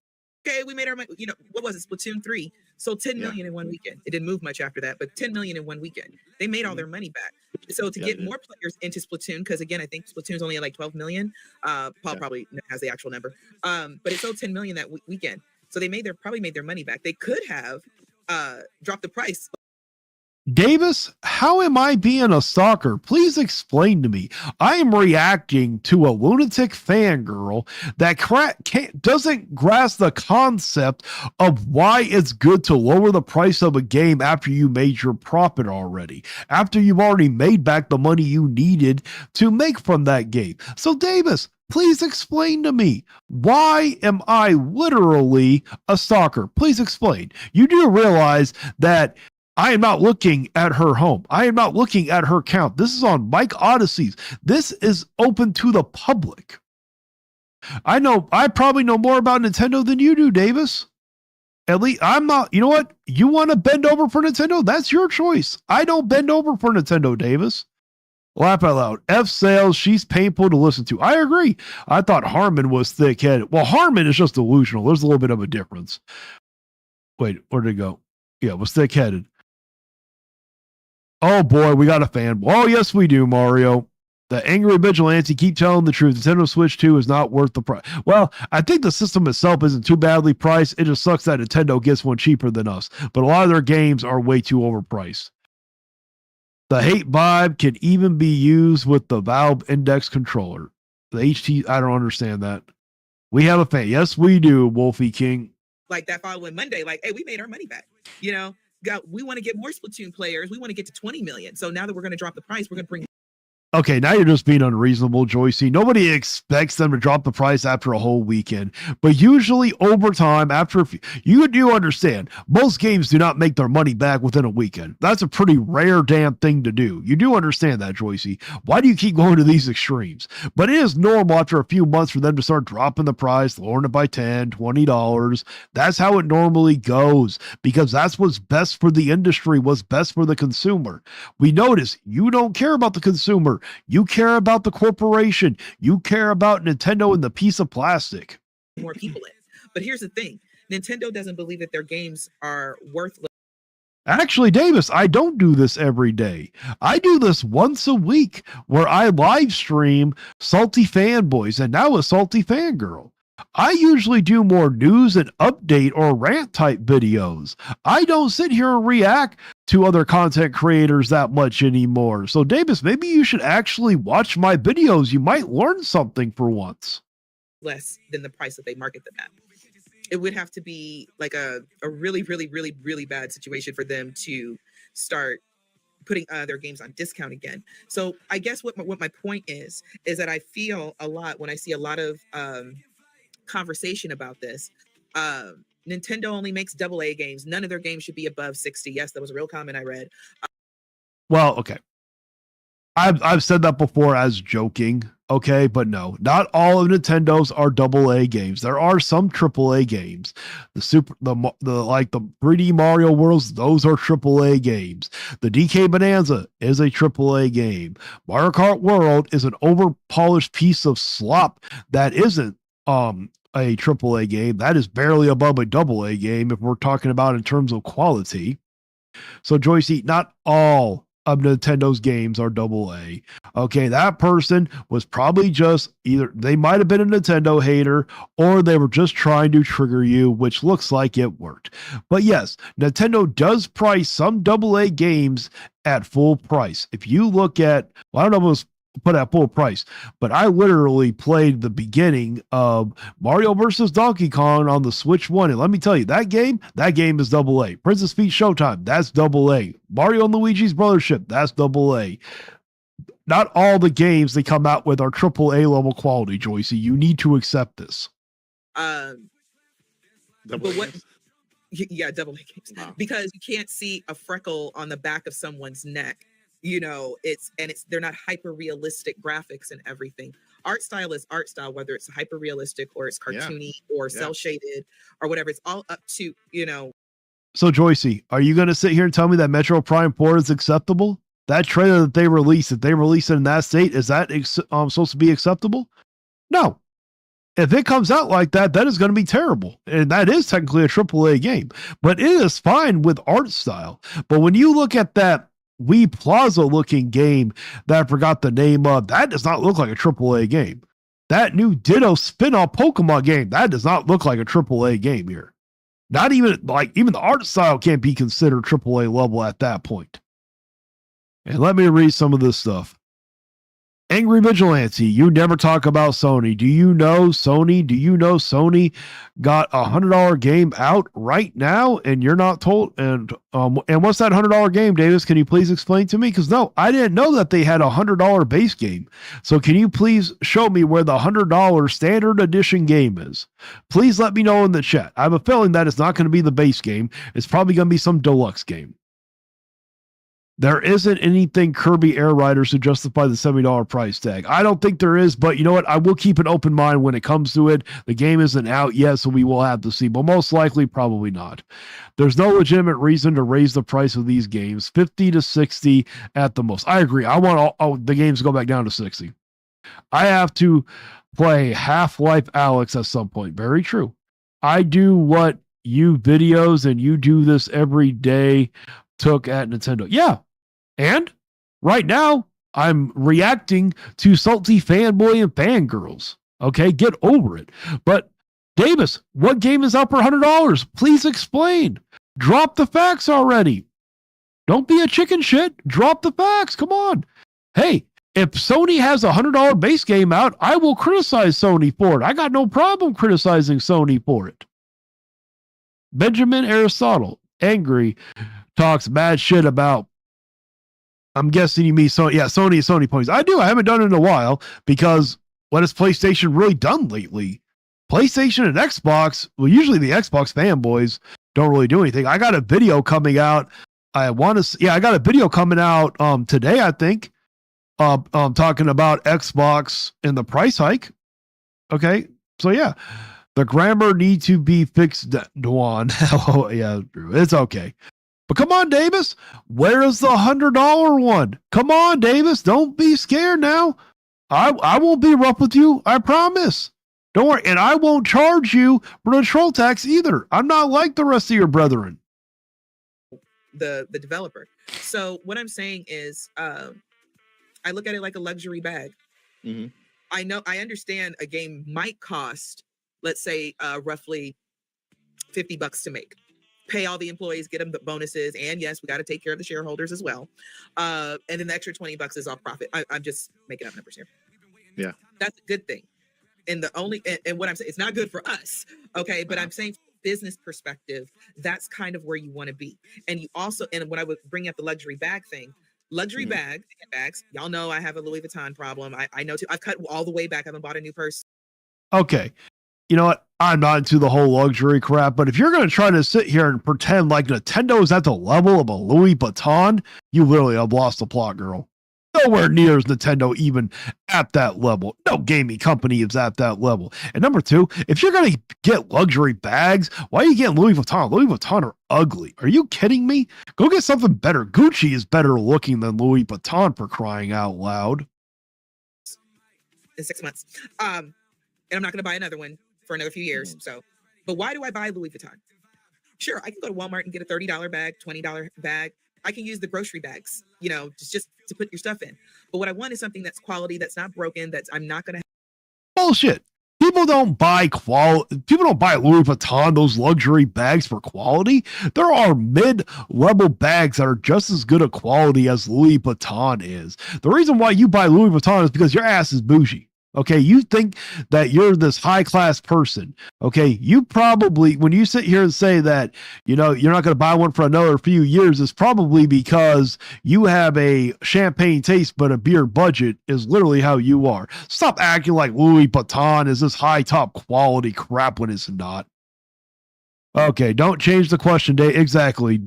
Okay, we made our money. You know, what was it? Splatoon 3 sold 10 million in one weekend. It didn't move much after that, but 10 million in one weekend. They made all their money back. So to get more players into Splatoon, because again, I think Splatoon's only at like 12 million. Paul probably has the actual number. But it sold 10 million that weekend. So they probably made their money back. They could have dropped the price Davis, how am I being a stalker? Please explain to me. I am reacting to a lunatic fangirl that doesn't grasp the concept of why it's good to lower the price of a game after you made your profit already, after you've already made back the money you needed to make from that game. So, Davis, please explain to me, why am I literally a stalker? Please explain. You do realize that I am not looking at her home. I am not looking at her account. This is on Mike Odysseys. This is open to the public. I probably know more about Nintendo than you do, Davis. At least I'm not, you know what? You want to bend over for Nintendo? That's your choice. I don't bend over for Nintendo, Davis. Laugh out loud. F sales, she's painful to listen to. I agree. I thought Harmon was thick-headed. Well, Harmon is just delusional. There's a little bit of a difference. Wait, where'd it go? Yeah, it was thick-headed. Oh boy, we got a fan. Oh yes, we do, Mario. The angry vigilante keep telling the truth. Nintendo Switch 2 is not worth the price. Well, I think the system itself isn't too badly priced. It just sucks that Nintendo gets one cheaper than us. But a lot of their games are way too overpriced. The hate vibe can even be used with the Valve Index controller. The HT, I don't understand that. We have a fan. Yes, we do, Wolfie King. Like that following Monday, like, hey, we made our money back. You know, we want to get more Splatoon players. We want to get to 20 million. So now that we're going to drop the price, we're going to bring. Okay, now you're just being unreasonable, Joyicy. Nobody expects them to drop the price after a whole weekend. But usually over time, after you do understand, most games do not make their money back within a weekend. That's a pretty rare damn thing to do. You do understand that, Joyicy. Why do you keep going to these extremes? But it is normal after a few months for them to start dropping the price, lowering it by $10, $20. That's how it normally goes, because that's what's best for the industry, what's best for the consumer. We notice you don't care about the consumer. You care about the corporation. You care about Nintendo and the piece of plastic. More people in. But here's the thing. Nintendo doesn't believe that their games are worthless. Actually, Davis, I don't do this every day. I do this once a week where I live stream Salty Fanboys and now a Salty Fangirl. I usually do more news and update or rant type videos. I don't sit here and react to other content creators that much anymore. So, Davis, maybe you should actually watch my videos. You might learn something for once. Less than the price that they market them at. It would have to be like a really, really, really, really bad situation for them to start putting their games on discount again. So I guess what my point is that I feel a lot when I see a lot of conversation about this. Nintendo only makes AA games. None of their games should be above 60. Yes, that was a real comment I read. Well, okay. I've said that before as joking, okay, but no, not all of Nintendo's are AA games. There are some AAA games. The like the 3D Mario Worlds, those are AAA games. The DK Bonanza is a AAA game. Mario Kart World is an over-polished piece of slop that isn't a AAA game. That is barely above a AA game if we're talking about in terms of quality. So, Joyicy, not all of Nintendo's games are AA. Okay, that person was probably just either they might have been a Nintendo hater or they were just trying to trigger you, which looks like it worked. But yes, Nintendo does price some AA games at full price. If you look at, well, I don't know if it was put at full price, but I literally played the beginning of Mario versus Donkey Kong on the Switch 1, and let me tell you, that game is AA. Princess Peach Showtime, that's AA. Mario and Luigi's Brothership, that's AA. Not all the games they come out with are AAA level quality, Joyicy. You need to accept this. But what? Yeah, AA games. Wow. Because you can't see a freckle on the back of someone's neck. You know, they're not hyper realistic graphics and everything. Art style is art style, whether it's hyper realistic or it's cartoony or cel shaded or whatever. It's all up to, you know. So, Joyicy, are you going to sit here and tell me that Metroid Prime 4 is acceptable? That trailer that they released, if they release it in that state, is that supposed to be acceptable? No. If it comes out like that, that is going to be terrible. And that is technically a AAA game. But it is fine with art style. But when you look at that Wii Plaza looking game that I forgot the name of, that does not look like a AAA game. That new Ditto spin-off Pokemon game, that does not look like a AAA game here. Not even, like, even the art style can't be considered AAA level at that point. And let me read some of this stuff. Angry Vigilante, you never talk about Sony. Do you know Sony? Do you know Sony got a $100 game out right now and you're not told? And what's that $100 game, Davis? Can you please explain to me? Because no, I didn't know that they had a $100 base game. So can you please show me where the $100 standard edition game is? Please let me know in the chat. I have a feeling that it's not going to be the base game. It's probably going to be some deluxe game. There isn't anything Kirby Air Riders to justify the $70 price tag. I don't think there is, but you know what? I will keep an open mind when it comes to it. The game isn't out yet, so we will have to see, but most likely, probably not. There's no legitimate reason to raise the price of these games, 50 to 60 at the most. I agree. I want all the games to go back down to 60. I have to play Half-Life Alyx at some point. Very true. I do what you videos and you do this every day took at Nintendo. Yeah. And right now I'm reacting to salty fanboy and fangirls. Okay. Get over it. But Davis, what game is out for $100? Please explain. Drop the facts already. Don't be a chicken shit. Drop the facts. Come on. Hey, if Sony has a $100 base game out, I will criticize Sony for it. I got no problem criticizing Sony for it. Benjamin Aristotle, angry, talks bad shit about, I'm guessing you mean Sony. Yeah, Sony points. I do. I haven't done it in a while because what has PlayStation really done lately? PlayStation and Xbox, well, usually the Xbox fanboys don't really do anything. I got a video coming out. I got a video coming out today, I think, talking about Xbox and the price hike. Okay. So yeah, the grammar need to be fixed, Dwan. Oh, yeah, it's okay. But come on, Davis. Where is the $100 one? Come on, Davis. Don't be scared now. I won't be rough with you. I promise. Don't worry. And I won't charge you for the troll tax either. I'm not like the rest of your brethren. The developer. So what I'm saying is, I look at it like a luxury bag. Mm-hmm. I understand a game might cost, let's say, roughly $50 to make. Pay all the employees, get them the bonuses, and yes, we got to take care of the shareholders as well. And then the extra $20 is off profit. I'm just making up numbers here. Yeah, that's a good thing. And what I'm saying, it's not good for us, okay? But I'm saying, from a business perspective, that's kind of where you want to be. And you also, and when I would bring up the luxury bag thing, bags. Y'all know I have a Louis Vuitton problem. I know too. I've cut all the way back. I haven't bought a new purse. Okay. You know what? I'm not into the whole luxury crap, but if you're going to try to sit here and pretend like Nintendo is at the level of a Louis Vuitton, you literally have lost the plot, girl. Nowhere near is Nintendo even at that level. No gaming company is at that level. And number two, if you're going to get luxury bags, why are you getting Louis Vuitton? Louis Vuitton are ugly. Are you kidding me? Go get something better. Gucci is better looking than Louis Vuitton, for crying out loud. In 6 months. And I'm not going to buy another one for another few years. So, but why do I buy Louis Vuitton? Sure, I can go to Walmart and get a $30 bag, $20 bag. I can use the grocery bags, just to put your stuff in. But what I want is something that's quality, that's not broken, I'm not going to. Bullshit. People don't buy Louis Vuitton, those luxury bags, for quality. There are mid-level bags that are just as good a quality as Louis Vuitton is. The reason why you buy Louis Vuitton is because your ass is bougie. Okay, you think that you're this high-class person. Okay, you probably, when you sit here and say that, you're not going to buy one for another few years, it's probably because you have a champagne taste, but a beer budget is literally how you are. Stop acting like Louis Vuitton is this high-top quality crap when it's not. Okay, don't change the question, Dave. Exactly.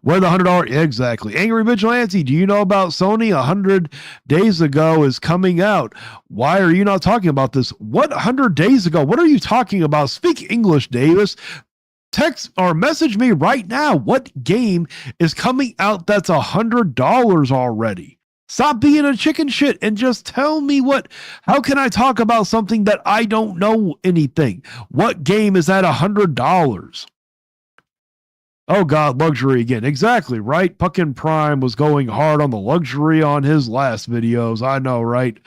Where the $100? Exactly. Angry Vigilante, do you know about Sony? 100 days ago is coming out. Why are you not talking about this? What 100 days ago? What are you talking about? Speak English, Davis. Text or message me right now. What game is coming out that's $100 already? Stop being a chicken shit and just tell me how can I talk about something that I don't know anything? What game is at $100? Oh God, luxury again. Exactly, right? Puckin Prime was going hard on the luxury on his last videos. I know, right?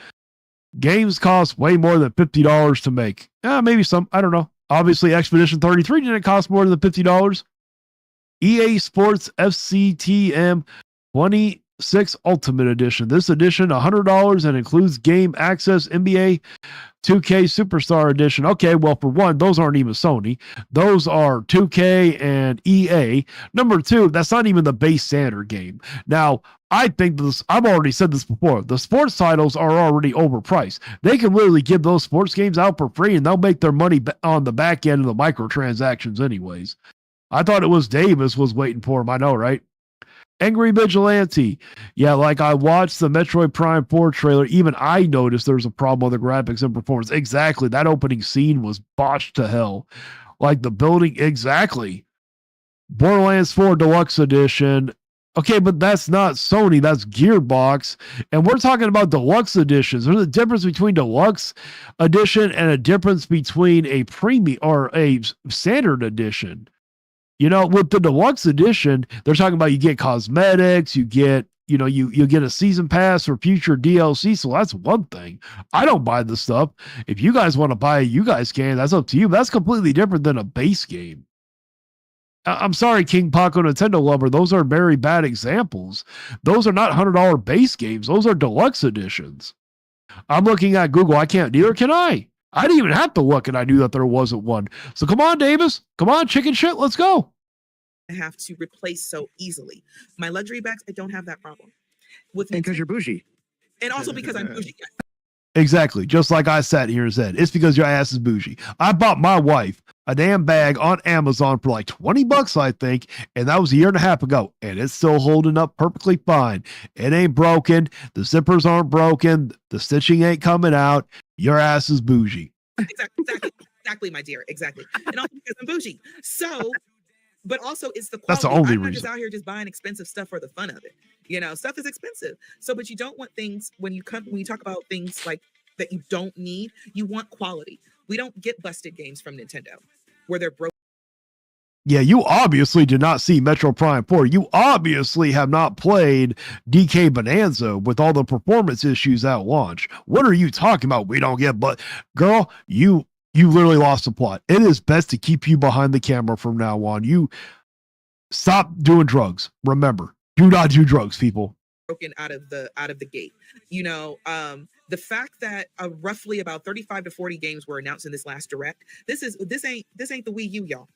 Games cost way more than $50 to make. Maybe some, I don't know. Obviously, Expedition 33 didn't cost more than $50. EA Sports FCTM 20 6 Ultimate Edition. This edition, $100 and includes game access, NBA 2K Superstar Edition. Okay, well, for one, those aren't even Sony. Those are 2K and EA. Number two, that's not even the base standard game. Now, I think this, I've already said this before, the sports titles are already overpriced. They can literally give those sports games out for free and they'll make their money on the back end of the microtransactions anyways. I thought it was Davis was waiting for him. I know, right? Angry Vigilante. Yeah, like I watched the Metroid Prime 4 trailer. Even I noticed there's a problem with the graphics and performance. Exactly. That opening scene was botched to hell. Like the building, exactly. Borderlands 4 Deluxe Edition. Okay, but that's not Sony. That's Gearbox. And we're talking about Deluxe Editions. There's a difference between Deluxe Edition and a difference between a premium or a standard edition. You know, with the Deluxe Edition, they're talking about you get cosmetics, you get, you know, you get a season pass for future DLC. So that's one thing. I don't buy the stuff. If you guys want to buy it, you guys can. That's up to you. But that's completely different than a base game. I'm sorry, King Paco Nintendo lover. Those are very bad examples. Those are not $100 base games. Those are deluxe editions. I'm looking at Google. I can't. Neither can I. I didn't even have to look, and I knew that there wasn't one. So come on, Davis. Come on, chicken shit. Let's go. I have to replace so easily. My luxury bags, I don't have that problem. With Because you're bougie. and also because I'm bougie. Exactly. Just like I sat here and said, it's because your ass is bougie. I bought my wife a damn bag on Amazon for like $20, I think, and that was a year and a half ago, and it's still holding up perfectly fine. It ain't broken. The zippers aren't broken. The stitching ain't coming out. Your ass is bougie. Exactly, my dear. Exactly. And also because I'm bougie. So, but also it's the quality. That's the only I'm not reason. just out here just buying expensive stuff for the fun of it. You know, stuff is expensive. So, but you don't want things when you talk about things like that you don't need, you want quality. We don't get busted games from Nintendo where they're broken. Yeah, you obviously did not see Metro Prime 4. You obviously have not played DK Bonanza with all the performance issues at launch. What are you talking about? We don't get, but girl, you literally lost the plot. It is best to keep you behind the camera from now on. You stop doing drugs. Remember, do not do drugs, people. Broken out of the gate. You know, the fact that roughly about 35 to 40 games were announced in this last direct. This ain't the Wii U, y'all.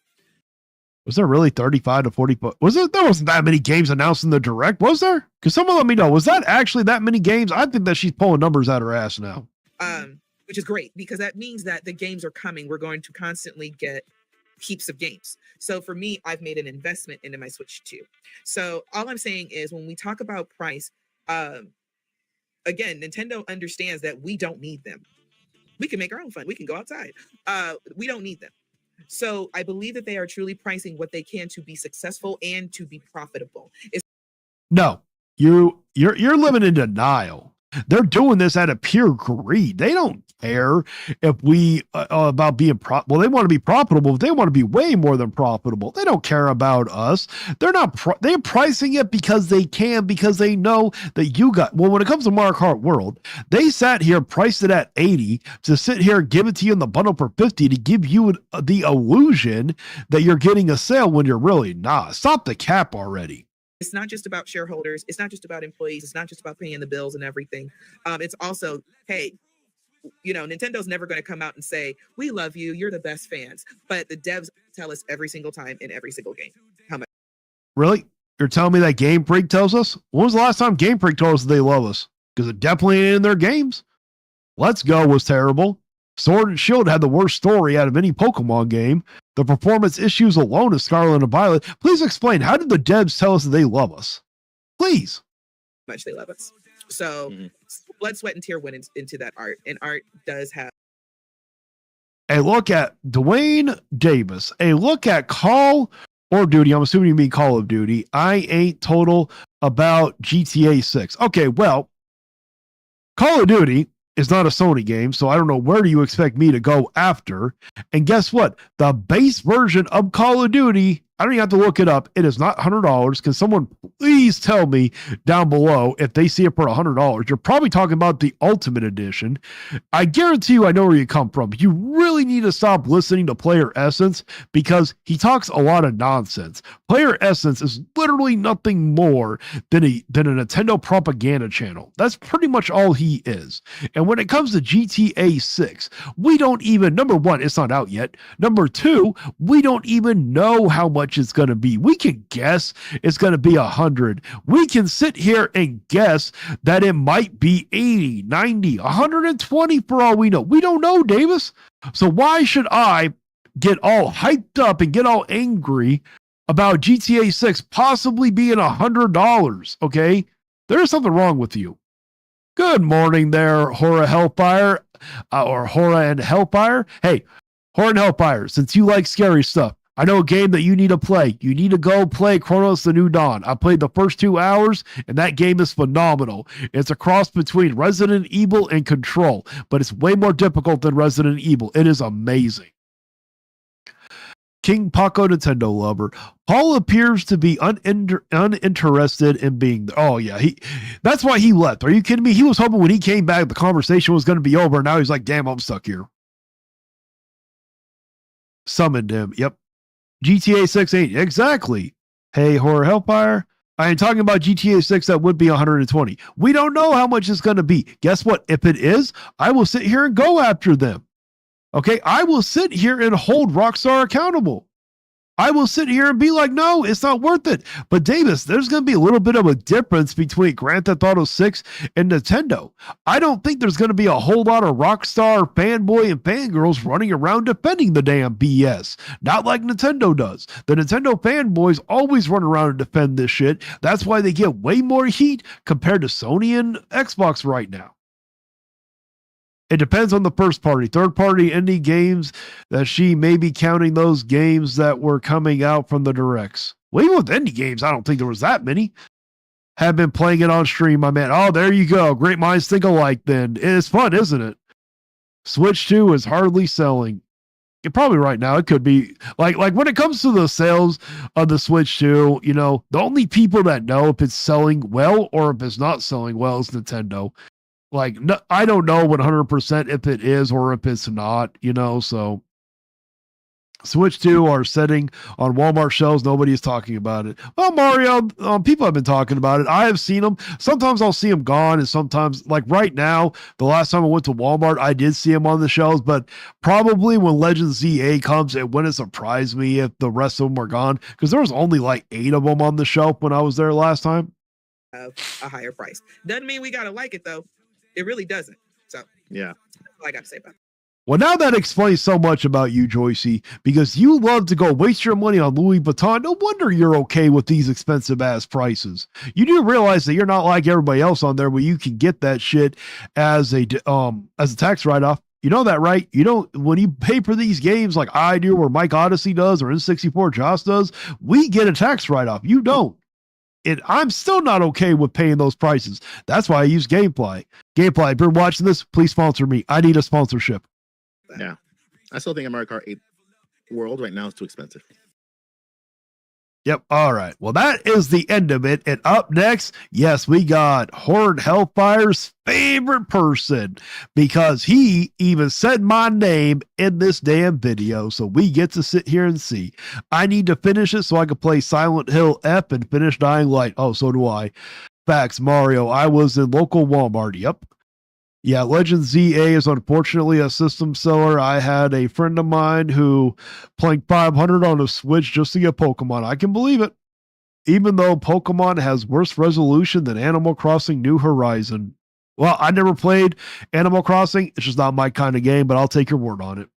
Was there really 35 to 40? Was it? There wasn't that many games announced in the direct, was there? Because someone let me know. Was that actually that many games? I think that she's pulling numbers out her ass now. Which is great because that means that the games are coming. We're going to constantly get heaps of games. So for me, I've made an investment into my Switch 2. So all I'm saying is when we talk about price, again, Nintendo understands that we don't need them. We can make our own fun. We can go outside. We don't need them. So I believe that they are truly pricing what they can to be successful and to be profitable. No, you're living in denial. They're doing this out of pure greed. They don't care if we about being well, they want to be profitable, but they want to be way more than profitable. They don't care about us. They're pricing it because they can, because they know that you got, well, when it comes to Mario Kart World, they sat here, priced it at 80 to sit here, give it to you in the bundle for 50 to give you the illusion that you're getting a sale when you're really not. Stop the cap already. It's not just about shareholders. It's not just about employees. It's not just about paying the bills and everything. It's also, hey, you know, Nintendo's never going to come out and say, we love you, you're the best fans. But the devs tell us every single time in every single game how much. Really? You're telling me that Game Freak tells us? When was the last time Game Freak told us that they love us? Because it definitely ain't in their games. Let's Go was terrible. Sword and Shield had the worst story out of any Pokemon game. The performance issues alone is Scarlet and Violet. Please explain, how did the devs tell us that they love us? Please. Much they love us. So blood, sweat, and tear went into that art. And art does have a look at Dwayne Davis, a look at Call or Duty. I'm assuming you mean Call of Duty. I ain't total about GTA 6. Okay, well, Call of Duty is not a Sony game, so I don't know where do you expect me to go after. And guess what? The base version of Call of Duty, I don't even have to look it up. It is not $100. Can someone please tell me down below if they see it for $100? You're probably talking about the Ultimate Edition. I guarantee you I know where you come from. You really need to stop listening to Player Essence because he talks a lot of nonsense. Player Essence is literally nothing more than a Nintendo propaganda channel. That's pretty much all he is. And when it comes to GTA 6, we don't even, number one, it's not out yet. Number two, we don't even know how much it's going to be. We can guess it's going to be 100. We can sit here and guess that it might be 80, 90, 120 for all we know. We don't know, Davis. So why should I get all hyped up and get all angry about GTA 6 possibly being $100? Okay, there's something wrong with you. Good morning there, Hora Hellfire, or Hora and Hellfire. Hey, Hora and Hellfire, since you like scary stuff, I know a game that you need to play. You need to go play Chronos The New Dawn. I played the first 2 hours, and that game is phenomenal. It's a cross between Resident Evil and Control, but it's way more difficult than Resident Evil. It is amazing. King Paco Nintendo lover. Paul appears to be uninterested in being there. Oh yeah, that's why he left. Are you kidding me? He was hoping when he came back the conversation was going to be over. Now he's like, damn, I'm stuck here. Summoned him. Yep. GTA 6 ain't exactly. Hey, Horror Hellfire. I ain't talking about GTA 6 that would be 120. We don't know how much it's going to be. Guess what? If it is, I will sit here and go after them. Okay, I will sit here and hold Rockstar accountable. I will sit here and be like, no, it's not worth it. But Davis, there's going to be a little bit of a difference between Grand Theft Auto 6 and Nintendo. I don't think there's going to be a whole lot of Rockstar fanboy and fangirls running around defending the damn BS. Not like Nintendo does. The Nintendo fanboys always run around and defend this shit. That's why they get way more heat compared to Sony and Xbox right now. It depends on the first party. Third party indie games that she may be counting those games that were coming out from the directs. Well, even with indie games, I don't think there was that many. Have been playing it on stream, my man. Oh, there you go. Great minds think alike then. It's fun, isn't it? Switch 2 is hardly selling. Probably right now it could be like when it comes to the sales of the Switch 2, you know, the only people that know if it's selling well or if it's not selling well is Nintendo. Like, no, I don't know 100% if it is or if it's not, you know, so Switch 2 are sitting on Walmart shelves. Nobody is talking about it. Well, Mario, people have been talking about it. I have seen them. Sometimes I'll see them gone, and sometimes, like right now, the last time I went to Walmart, I did see them on the shelves, but probably when Legend ZA comes, it wouldn't surprise me if the rest of them are gone, because there was only like 8 of them on the shelf when I was there last time. A higher price. Doesn't mean we got to like it, though. It really doesn't. So, yeah, that's all I got to say about it. Well, now that explains so much about you, Joyicy, because you love to go waste your money on Louis Vuitton. No wonder you're okay with these expensive ass prices. You do realize that you're not like everybody else on there, where you can get that shit as a tax write-off. You know that, right? You don't, when you pay for these games like I do, or Mike Odyssey does, or N64 Joss does, we get a tax write-off. You don't. I'm still not okay with paying those prices. That's why I use Gamefly. Gamefly, if you're watching this, please sponsor me. I need a sponsorship. Yeah. I still think a Mario Kart 8 World right now is too expensive. Yep. All right. Well, that is the end of it. And up next, yes, we got Horde Hellfire's favorite person, because he even said my name in this damn video. So we get to sit here and see. I need to finish it so I can play Silent Hill F and finish Dying Light. Oh, so do I. Facts, Mario. I was in local Walmart. Yep. Yeah, Legend ZA is unfortunately a system seller. I had a friend of mine who playing 500 on a Switch just to get Pokemon. I can believe it. Even though Pokemon has worse resolution than Animal Crossing New Horizon. Well, I never played Animal Crossing. It's just not my kind of game, but I'll take your word on it.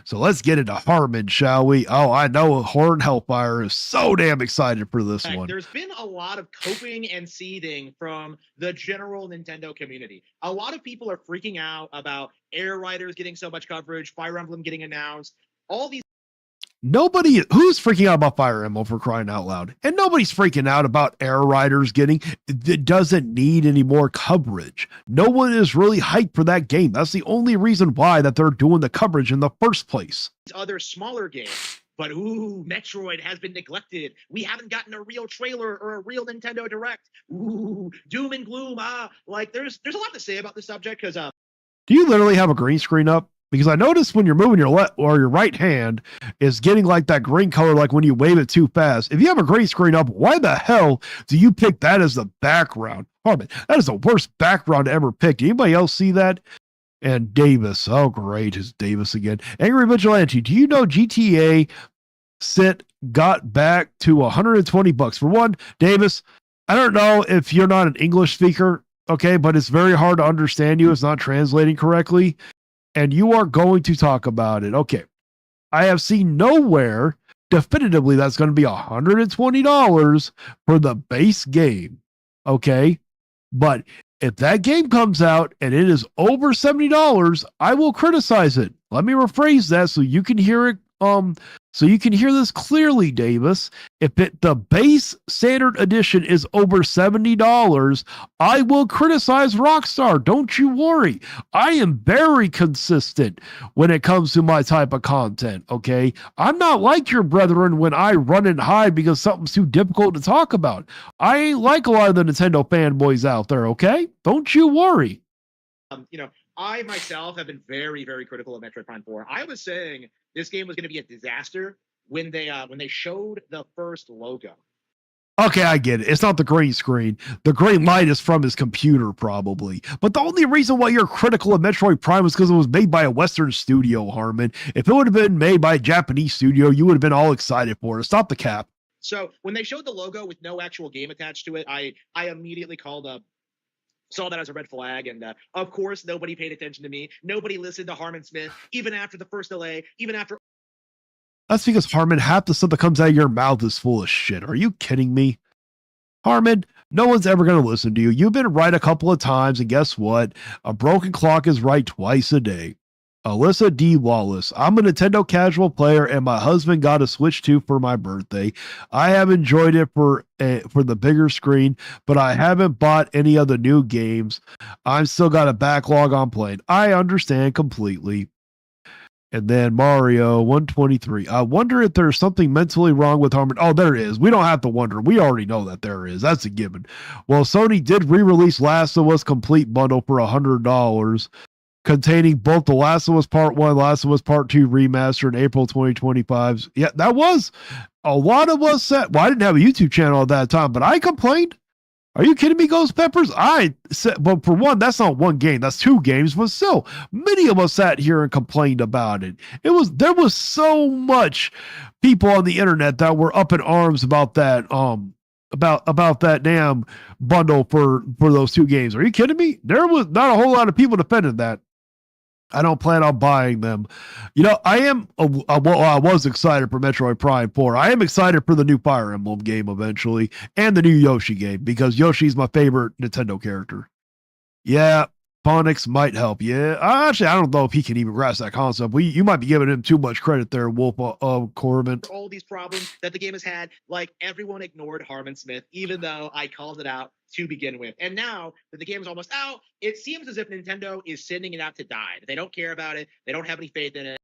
So let's get into Harmon, shall we? Oh, I know Horde Hellfire is so damn excited for this one. There's been a lot of coping and seething from the general Nintendo community. A lot of people are freaking out about Air Riders getting so much coverage, Fire Emblem getting announced, all these. Nobody who's freaking out about Fire Emblem, for crying out loud, and nobody's freaking out about Air Riders getting. It doesn't need any more coverage. No one is really hyped for that game. That's the only reason why that they're doing the coverage in the first place. Other smaller games But ooh, Metroid has been neglected. We haven't gotten a real trailer or a real Nintendo Direct. Ooh, doom and gloom. Like there's a lot to say about this subject because Do you literally have a green screen up? Because I noticed when you're moving your left or your right hand is getting like that green color, like when you wave it too fast. If you have a green screen up, why the hell do you pick that as the background? Harmon, that is the worst background ever picked. Anybody else see that? And Davis, oh great, is Davis again. Angry Vigilante, do you know GTA got back to $120 for one? Davis, I don't know if you're not an English speaker, okay, but it's very hard to understand you. It's not translating correctly. And you are going to talk about it. Okay. I have seen nowhere definitively that's going to be $120 for the base game. Okay. But if that game comes out and it is over $70, I will criticize it. Let me rephrase that so you can hear it. So you can hear this clearly, Davis. If the base standard edition is over $70, I will criticize Rockstar. Don't you worry. I am very consistent when it comes to my type of content, okay? I'm not like your brethren when I run and hide because something's too difficult to talk about. I ain't like a lot of the Nintendo fanboys out there, okay? Don't you worry. I myself have been very, very critical of Metroid Prime 4. I was saying this game was going to be a disaster when they showed the first logo. Okay, I get it. It's not the green screen. The green light is from his computer, probably. But the only reason why you're critical of Metroid Prime is because it was made by a Western studio, Harmon. If it would have been made by a Japanese studio, you would have been all excited for it. Stop the cap. So when they showed the logo with no actual game attached to it, I immediately saw that as a red flag, and of course nobody paid attention to me. Nobody listened to Harmon Smith, even after the first delay, even after. That's because, Harmon, half the stuff that comes out of your mouth is full of shit. Are you kidding me? Harmon, no one's ever going to listen to you. You've been right a couple of times, and guess what? A broken clock is right twice a day. Alyssa D. Wallace. I'm a Nintendo casual player, and my husband got a Switch 2 for my birthday. I have enjoyed it for the bigger screen, but I haven't bought any of the new games. I'm still got a backlog on playing. I understand completely. And then Mario 123. I wonder if there's something mentally wrong with Harmon. Oh, there is. We don't have to wonder. We already know that there is. That's a given. Well, Sony did re-release Last of Us Complete Bundle for $100, containing both The Last of Us Part 1, Last of Us Part 2 remaster in April 2025. Yeah, that was a lot of us said. Well, I didn't have a YouTube channel at that time, but I complained. Are you kidding me, Ghost Peppers? I said, but for one, that's not one game. That's two games, but still, many of us sat here and complained about it. There was so much people on the internet that were up in arms about that, about that damn bundle for those two games. Are you kidding me? There was not a whole lot of people defending that. I don't plan on buying them. I was excited for Metroid Prime 4. I am excited for the new Fire Emblem game eventually, and the new Yoshi game, because Yoshi's my favorite Nintendo character. Yeah, Phonics might help. Yeah, actually, I don't know if he can even grasp that concept. You might be giving him too much credit there, Wolf of Corbin. All these problems that the game has had, like everyone ignored Harmon Smith, even though I called it out to begin with. And now that the game is almost out, it seems as if Nintendo is sending it out to die. They don't care about it. They don't have any faith in it.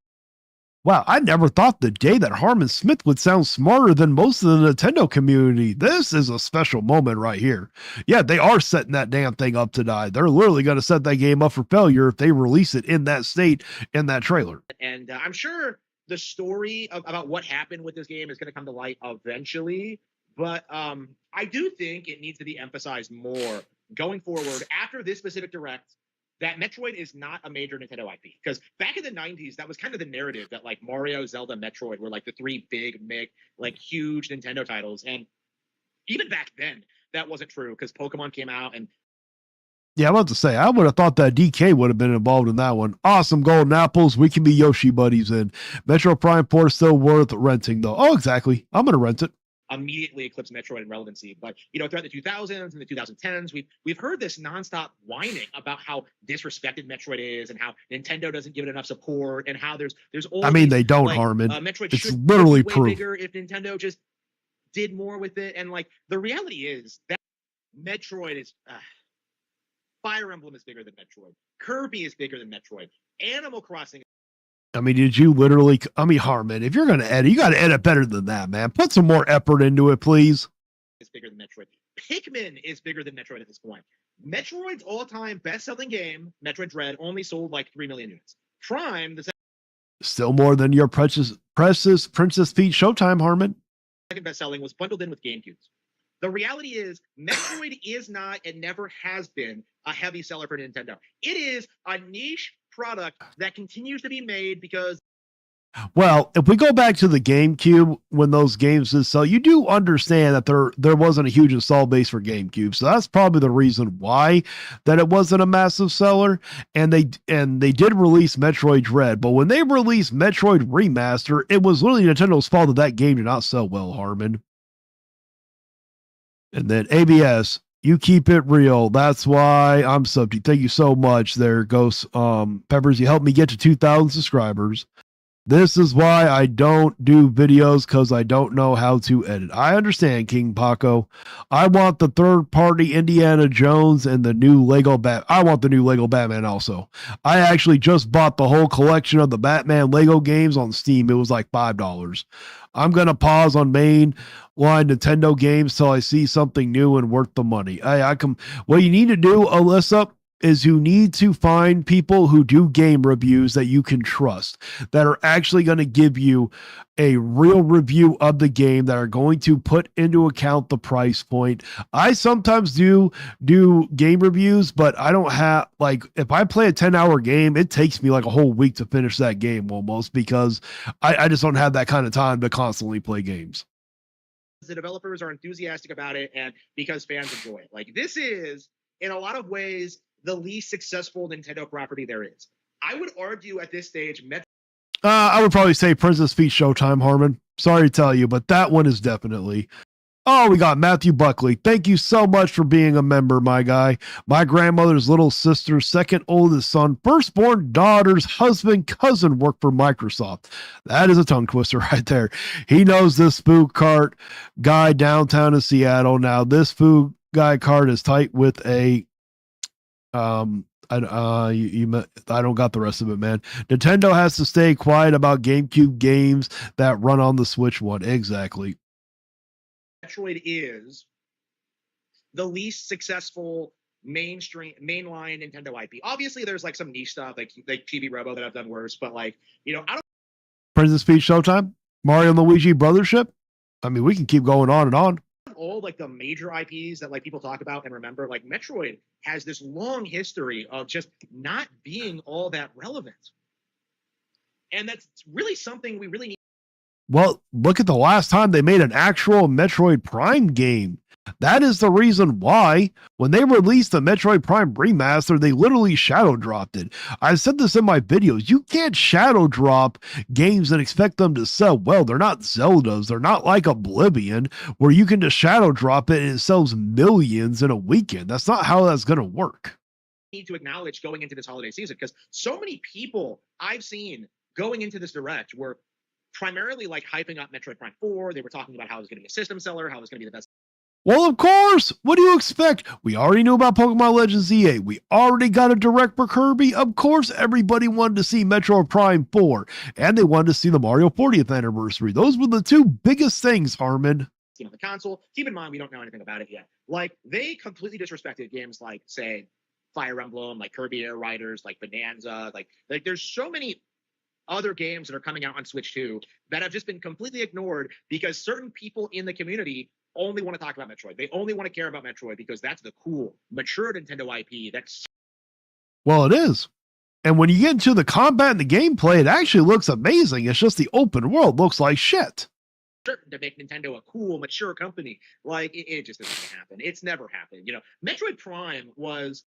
Wow, I never thought the day that Harmon Smith would sound smarter than most of the Nintendo community. This is a special moment right here. Yeah, they are setting that damn thing up to die. They're literally going to set that game up for failure if they release it in that state in that trailer. And I'm sure the story about what happened with this game is going to come to light eventually. But I do think it needs to be emphasized more going forward after this specific direct, that Metroid is not a major Nintendo IP. Because back in the 90s, that was kind of the narrative that like Mario, Zelda, Metroid were like the three big, like huge Nintendo titles. And even back then, that wasn't true because Pokemon came out and. Yeah, I'm about to say, I would have thought that DK would have been involved in that one. Awesome golden apples. We can be Yoshi buddies in. Metro Prime 4 is still worth renting, though. Oh, exactly. I'm going to rent it. Immediately eclipsed Metroid in relevancy. But, throughout the 2000s and the 2010s, we've heard this nonstop whining about how disrespected Metroid is and how Nintendo doesn't give it enough support and how there's all they don't, Harmon. Metroid it's should literally be way proof. bigger if Nintendo just did more with it. And like the reality is that Metroid is Fire Emblem is bigger than Metroid. Kirby is bigger than Metroid. Animal Crossing. I mean, did you literally? I mean, Harmon, if you're going to edit, you got to edit better than that, man. Put some more effort into it, please. It's bigger than Metroid. Pikmin is bigger than Metroid at this point. Metroid's all-time best-selling game, Metroid Dread, only sold like 3 million units. Prime, the Still more than your Princess Peach Showtime, Harmon. second best-selling, was bundled in with GameCubes. The reality is, Metroid is not and never has been a heavy seller for Nintendo. It is a niche product that continues to be made because. Well, if we go back to the GameCube when those games did sell, you do understand that there wasn't a huge install base for GameCube, so that's probably the reason why that it wasn't a massive seller. And they did release Metroid Dread, but when they released Metroid Remaster, it was literally Nintendo's fault that game did not sell well, Harmon. And then ABS, you keep it real. That's why I'm subbed. Thank you so much there, Ghost Peppers. You helped me get to 2,000 subscribers. This is why I don't do videos, because I don't know how to edit. I understand, King Paco. I want the third-party Indiana Jones and the new Lego I want the new Lego Batman also. I actually just bought the whole collection of the Batman Lego games on Steam. It was like $5. I'm going to pause on mainline Nintendo games till I see something new and worth the money. What you need to do, Alyssa, is you need to find people who do game reviews that you can trust, that are actually going to give you a real review of the game, that are going to put into account the price point. I sometimes do game reviews, but I don't have, like, if I play a 10-hour game, it takes me like a whole week to finish that game almost, because I just don't have that kind of time to constantly play games. The developers are enthusiastic about it and because fans enjoy it. Like, this is, in a lot of ways, the least successful Nintendo property there is. I would argue at this stage, I would probably say Princess Peach Showtime, Harmon. Sorry to tell you, but that one is definitely. Oh, we got Matthew Buckley. Thank you so much for being a member, my guy. My grandmother's little sister's second oldest son, firstborn daughter's husband, cousin worked for Microsoft. That is a tongue twister right there. He knows this food cart guy downtown in Seattle. Now, this food guy cart is tight with a I don't got the rest of it, man. Nintendo has to stay quiet about GameCube games that run on the Switch One. Exactly. Metroid is the least successful mainline Nintendo IP. Obviously, there's like some niche stuff like Chibi Robo that I've done worse, but like, I don't. Princess Peach Showtime, Mario and Luigi Brothership. I mean, we can keep going on and on. All like the major IPs that like people talk about and remember, like Metroid has this long history of just not being all that relevant. And that's really something we really need. Well, look at the last time they made an actual Metroid Prime game. That is the reason why when they released the Metroid Prime remaster, they literally shadow dropped it. I said this in my videos. You can't shadow drop games and expect them to sell well. They're not Zeldas. They're not like Oblivion, where you can just shadow drop it and it sells millions in a weekend. That's not how that's going to work. Need to acknowledge going into this holiday season, because so many people I've seen going into this direct were primarily like hyping up Metroid Prime 4. They were talking about how it was going to be a system seller, how it was going to be the best. Well, of course. What do you expect? We already knew about Pokemon Legends EA. We already got a direct for Kirby. Of course, everybody wanted to see Metroid Prime 4, and they wanted to see the Mario 40th anniversary. Those were the two biggest things, Harmon. The console. Keep in mind, we don't know anything about it yet. Like, they completely disrespected games like, say, Fire Emblem, like Kirby Air Riders, like Bonanza. Like there's so many other games that are coming out on Switch 2 that have just been completely ignored because certain people in the community only want to talk about Metroid. They only want to care about Metroid because that's the cool, mature Nintendo IP. Well, it is. And when you get into the combat and the gameplay, it actually looks amazing. It's just the open world looks like shit. Certain to make Nintendo a cool, mature company. Like, it just doesn't happen. It's never happened. Metroid Prime was...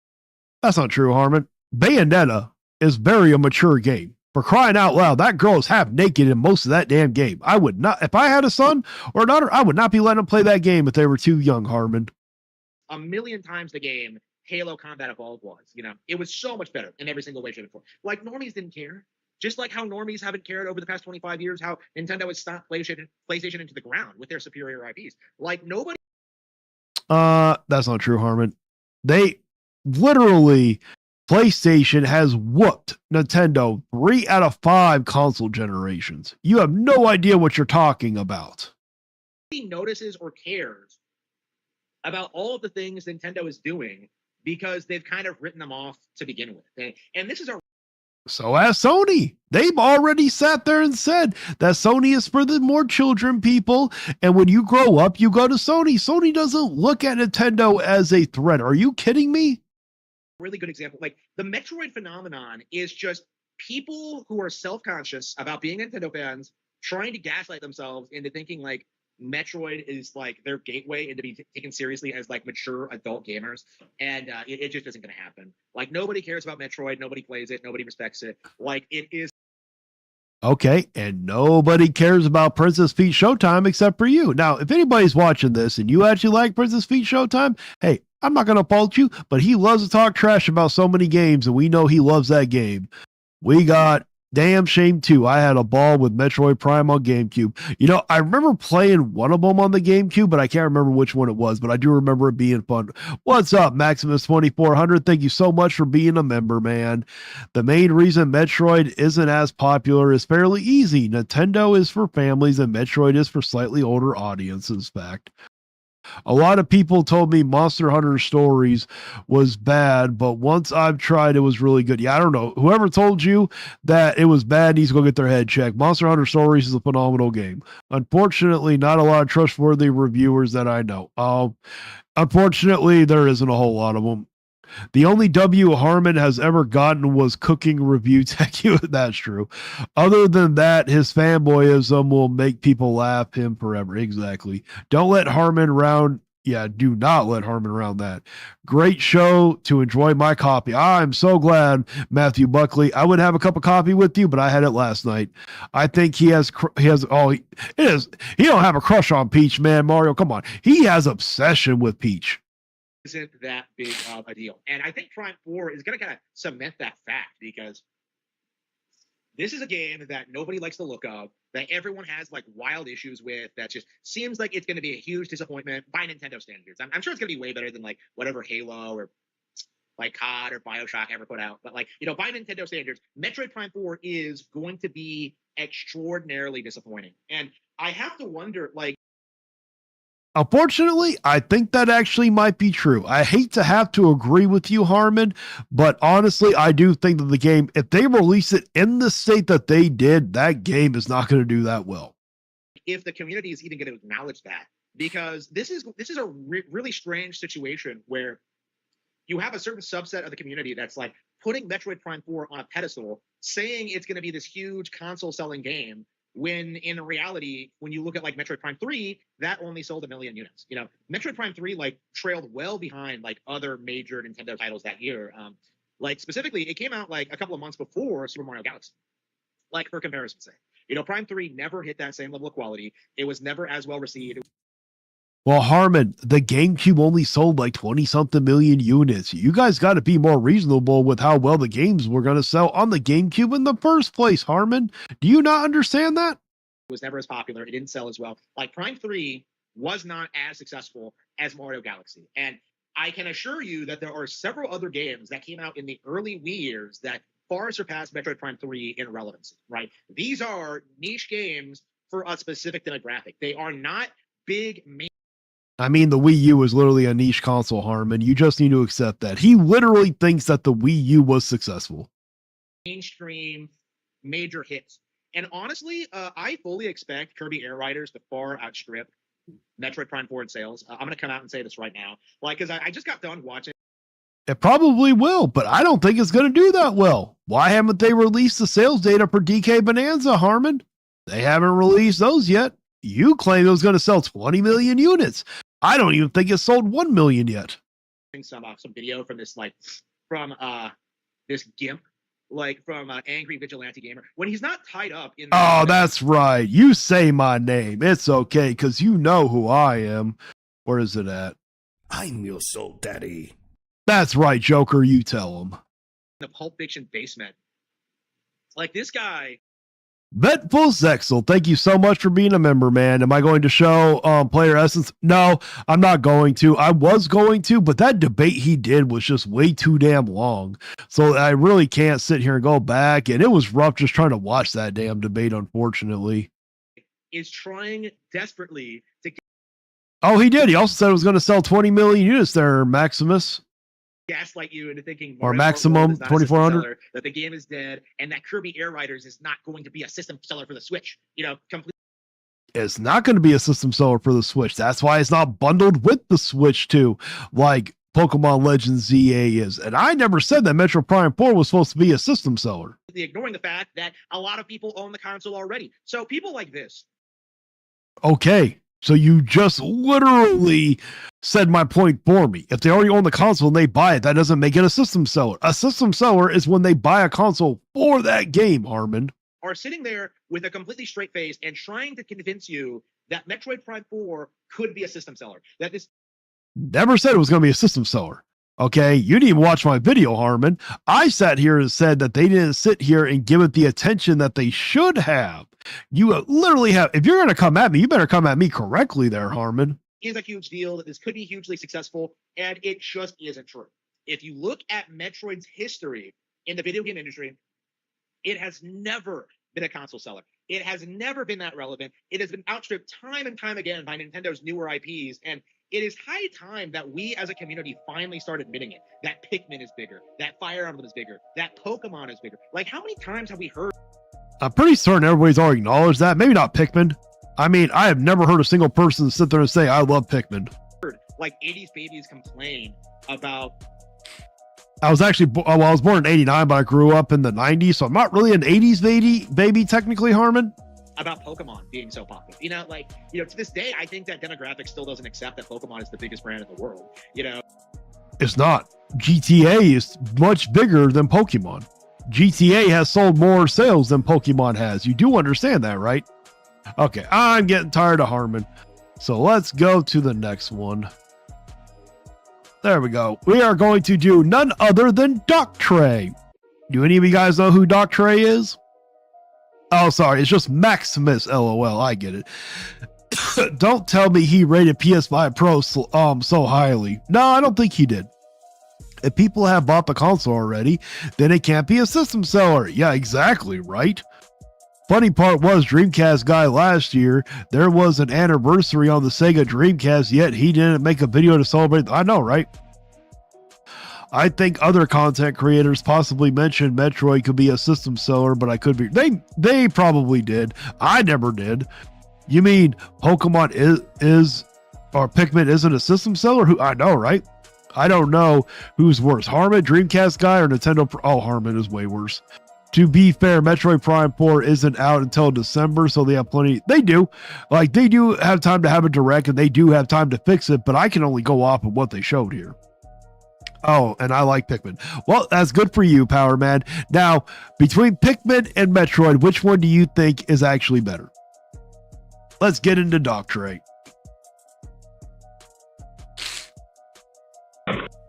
That's not true, Harmon. Bayonetta is very a mature game. For crying out loud, that girl is half naked in most of that damn game. I would not, if I had a son or a daughter, I would not be letting them play that game if they were too young, Harmon. A million times the game Halo Combat Evolved was. It was so much better in every single way, shape, and form. Like, normies didn't care. Just like how normies haven't cared over the past 25 years, how Nintendo has stomped PlayStation into the ground with their superior IPs. Like, nobody... That's not true, Harmon. They literally... PlayStation has whooped Nintendo 3 out of 5 console generations. You have no idea what you're talking about. He notices or cares about all of the things Nintendo is doing because they've kind of written them off to begin with. And this is a So has Sony. They've already sat there and said that Sony is for the more children people. And when you grow up, you go to Sony. Sony doesn't look at Nintendo as a threat. Are you kidding me? really good example. Like the Metroid phenomenon is just people who are self-conscious about being Nintendo fans trying to gaslight themselves into thinking like Metroid is like their gateway into be taken seriously as like mature adult gamers, and it just isn't going to happen. Like nobody cares about Metroid, nobody plays it, nobody respects it. Like it is. Okay, and nobody cares about Princess Peach Showtime except for you. Now, if anybody's watching this and you actually like Princess Peach Showtime, hey, I'm not going to fault you, but he loves to talk trash about so many games, and we know he loves that game. We got Damn Shame 2. I had a ball with Metroid Prime on GameCube. You know, I remember playing one of them on the GameCube, but I can't remember which one it was, but I do remember it being fun. What's up, Maximus2400? Thank you so much for being a member, man. The main reason Metroid isn't as popular is fairly easy. Nintendo is for families, and Metroid is for slightly older audiences, fact. A lot of people told me Monster Hunter Stories was bad, but once I've tried, it was really good. Yeah, I don't know. Whoever told you that it was bad needs to go get their head checked. Monster Hunter Stories is a phenomenal game. Unfortunately, not a lot of trustworthy reviewers that I know. Unfortunately, there isn't a whole lot of them. The only W Harmon has ever gotten was cooking review tech. That's true. Other than that, his fanboyism will make people laugh him forever. Exactly. Don't let Harmon round. Yeah, do not let Harmon round that. Great show to enjoy my coffee. I'm so glad, Matthew Buckley. I would have a cup of coffee with you, but I had it last night. I think he has it is. He don't have a crush on Peach, man. Mario, come on. He has obsession with Peach. Isn't that big of a deal. And I think Prime 4 is going to kind of cement that fact because this is a game that nobody likes the look of, that everyone has like wild issues with, that just seems like it's going to be a huge disappointment by Nintendo standards. I'm sure it's going to be way better than like whatever Halo or like COD or Bioshock ever put out. But like, you know, by Nintendo standards, Metroid Prime 4 is going to be extraordinarily disappointing. And I have to wonder, like, unfortunately, I think that actually might be true. I hate to have to agree with you, Harmon, but honestly, I do think that the game, if they release it in the state that they did, that game is not going to do that well. If the community is even going to acknowledge that, because this is a really strange situation where you have a certain subset of the community that's like putting Metroid Prime 4 on a pedestal, saying it's going to be this huge console selling game, when in reality, when you look at like Metroid Prime 3, that only sold 1 million units. You know, Metroid Prime 3 like trailed well behind like other major Nintendo titles that year. Like specifically, it came out like a couple of months before Super Mario Galaxy. Like for comparison's sake, you know, Prime 3 never hit that same level of quality. It was never as well received. Well, Harmon, the GameCube only sold like 20-something million units. You guys got to be more reasonable with how well the games were going to sell on the GameCube in the first place, Harmon. Do you not understand that? It was never as popular. It didn't sell as well. Like Prime 3 was not as successful as Mario Galaxy. And I can assure you that there are several other games that came out in the early Wii years that far surpassed Metroid Prime 3 in relevancy, right? These are niche games for a specific demographic. They are not big main. I mean, the Wii U is literally a niche console, Harmon. You just need to accept that. He literally thinks that the Wii U was successful. Mainstream major hits. And honestly, I fully expect Kirby Air Riders to far outstrip Metroid Prime 4 in sales. I'm going to come out and say this right now. Like, because I just got done watching. It probably will, but I don't think it's going to do that well. Why haven't they released the sales data for DK Bonanza, Harmon? They haven't released those yet. You claim it was going to sell 20 million units. I don't even think it sold 1 million yet. Some video from this this gimp, like from Angry Vigilante Gamer, when he's not tied up in. Oh, that's right. You say my name. It's okay, because you know who I am. Where is it at? I'm your soul daddy. That's right, Joker. You tell him. The Pulp Fiction basement. Like this guy Betful Zexel, thank you so much for being a member, man. Am I going to show player essence? No, I'm not going to. I was going to, but that debate he did was just way too damn long. So I really can't sit here and go back. And it was rough just trying to watch that damn debate, unfortunately. Is trying desperately to Oh, he did. He also said it was going to sell 20 million units there, Maximus. gaslight you into thinking Or Mortal maximum Kombat is not a system 2400? seller, that the game is dead, and that Kirby Air Riders is not going to be a system seller for the Switch. Completely. It's not going to be a system seller for the Switch. That's why it's not bundled with the Switch too, like Pokemon Legends ZA is. And I never said that Metroid Prime 4 was supposed to be a system seller. Ignoring the fact that a lot of people own the console already. So people like this. Okay, so you just literally said my point for me. If they already own the console and they buy it, that doesn't make it a system seller. A system seller is when they buy a console for that game, Harmon. Are sitting there with a completely straight face and trying to convince you that Metroid Prime 4 could be a system seller. That this Never said it was going to be a system seller. Okay, you didn't even watch my video, Harmon. I sat here and said that they didn't sit here and give it the attention that they should have. You literally have, if you're going to come at me, you better come at me correctly there, Harmon. is a huge deal, that this could be hugely successful, and it just isn't true. If you look at Metroid's history in the video game industry, it has never been a console seller. It has never been that relevant. It has been outstripped time and time again by Nintendo's newer IPs, and it is high time that we as a community finally start admitting it. That Pikmin is bigger, that Fire Emblem is bigger, that Pokemon is bigger. Like, how many times have we heard? I'm pretty certain everybody's already acknowledged that. Maybe not Pikmin. I mean, I have never heard a single person sit there and say, I love Pikmin. Like 80s babies complain about. I was actually, well, I was born in 89, but I grew up in the 90s, so I'm not really an 80s baby technically, Harmon. About Pokemon being so popular. To this day, I think that demographic still doesn't accept that Pokemon is the biggest brand in the world. It's not. GTA is much bigger than Pokemon. GTA has sold more sales than Pokemon has. You do understand that, right? Okay, I'm getting tired of Harmon. So let's go to the next one. There we go. We are going to do none other than Doc Trey. Do any of you guys know who Doc Trey is? Oh, sorry. It's just Maximus. LOL. I get it. Don't tell me he rated PS5 Pro so highly. No, I don't think he did. If people have bought the console already, then it can't be a system seller. Yeah, exactly, right? Funny part was Dreamcast guy last year, there was an anniversary on the Sega Dreamcast, yet he didn't make a video to celebrate. I know, right? I think other content creators possibly mentioned Metroid could be a system seller, but I could be. They probably did. I never did. You mean Pokemon is or Pikmin isn't a system seller? Who I know, right? I don't know who's worse, Harmon, Dreamcast guy, or Nintendo. Oh, Harmon is way worse. To be fair, Metroid Prime 4 isn't out until December, so they have plenty. They do. Like, they do have time to have a direct, and they do have time to fix it, but I can only go off of what they showed here. Oh, and I like Pikmin. Well, that's good for you, Power Man. Now, between Pikmin and Metroid, which one do you think is actually better? Let's get into Doctorate.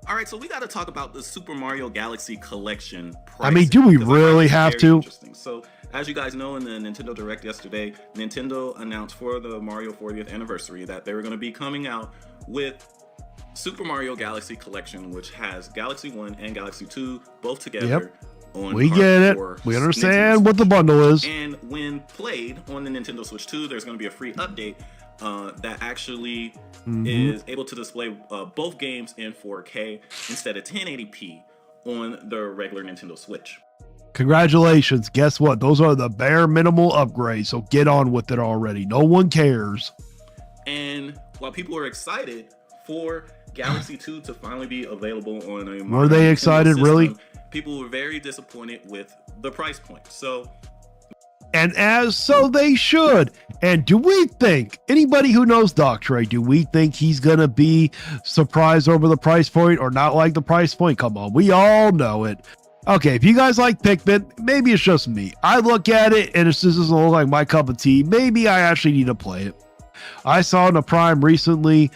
All right, so we got to talk about the Super Mario Galaxy Collection pricing. I mean, do we really have to? Interesting. So, as you guys know, in the Nintendo Direct yesterday, Nintendo announced for the Mario 40th anniversary that they were going to be coming out with Super Mario Galaxy Collection, which has Galaxy 1 and Galaxy 2 both together. Yep. On we get it. We understand what the bundle is. And when played on the Nintendo Switch 2, there's going to be a free update that actually is able to display both games in 4K instead of 1080p on the regular Nintendo Switch. Congratulations. Guess what? Those are the bare minimal upgrades, so get on with it already. No one cares. And while people are excited for Galaxy 2 to finally be available on a were they excited, system, really? People were very disappointed with the price point. So they should. And do we think, anybody who knows Doctor, do we think he's going to be surprised over the price point or not like the price point? Come on, we all know it. Okay, if you guys like Pikmin, maybe it's just me. I look at it and it just doesn't look like my cup of tea. Maybe I actually need to play it. I saw in the Prime recently.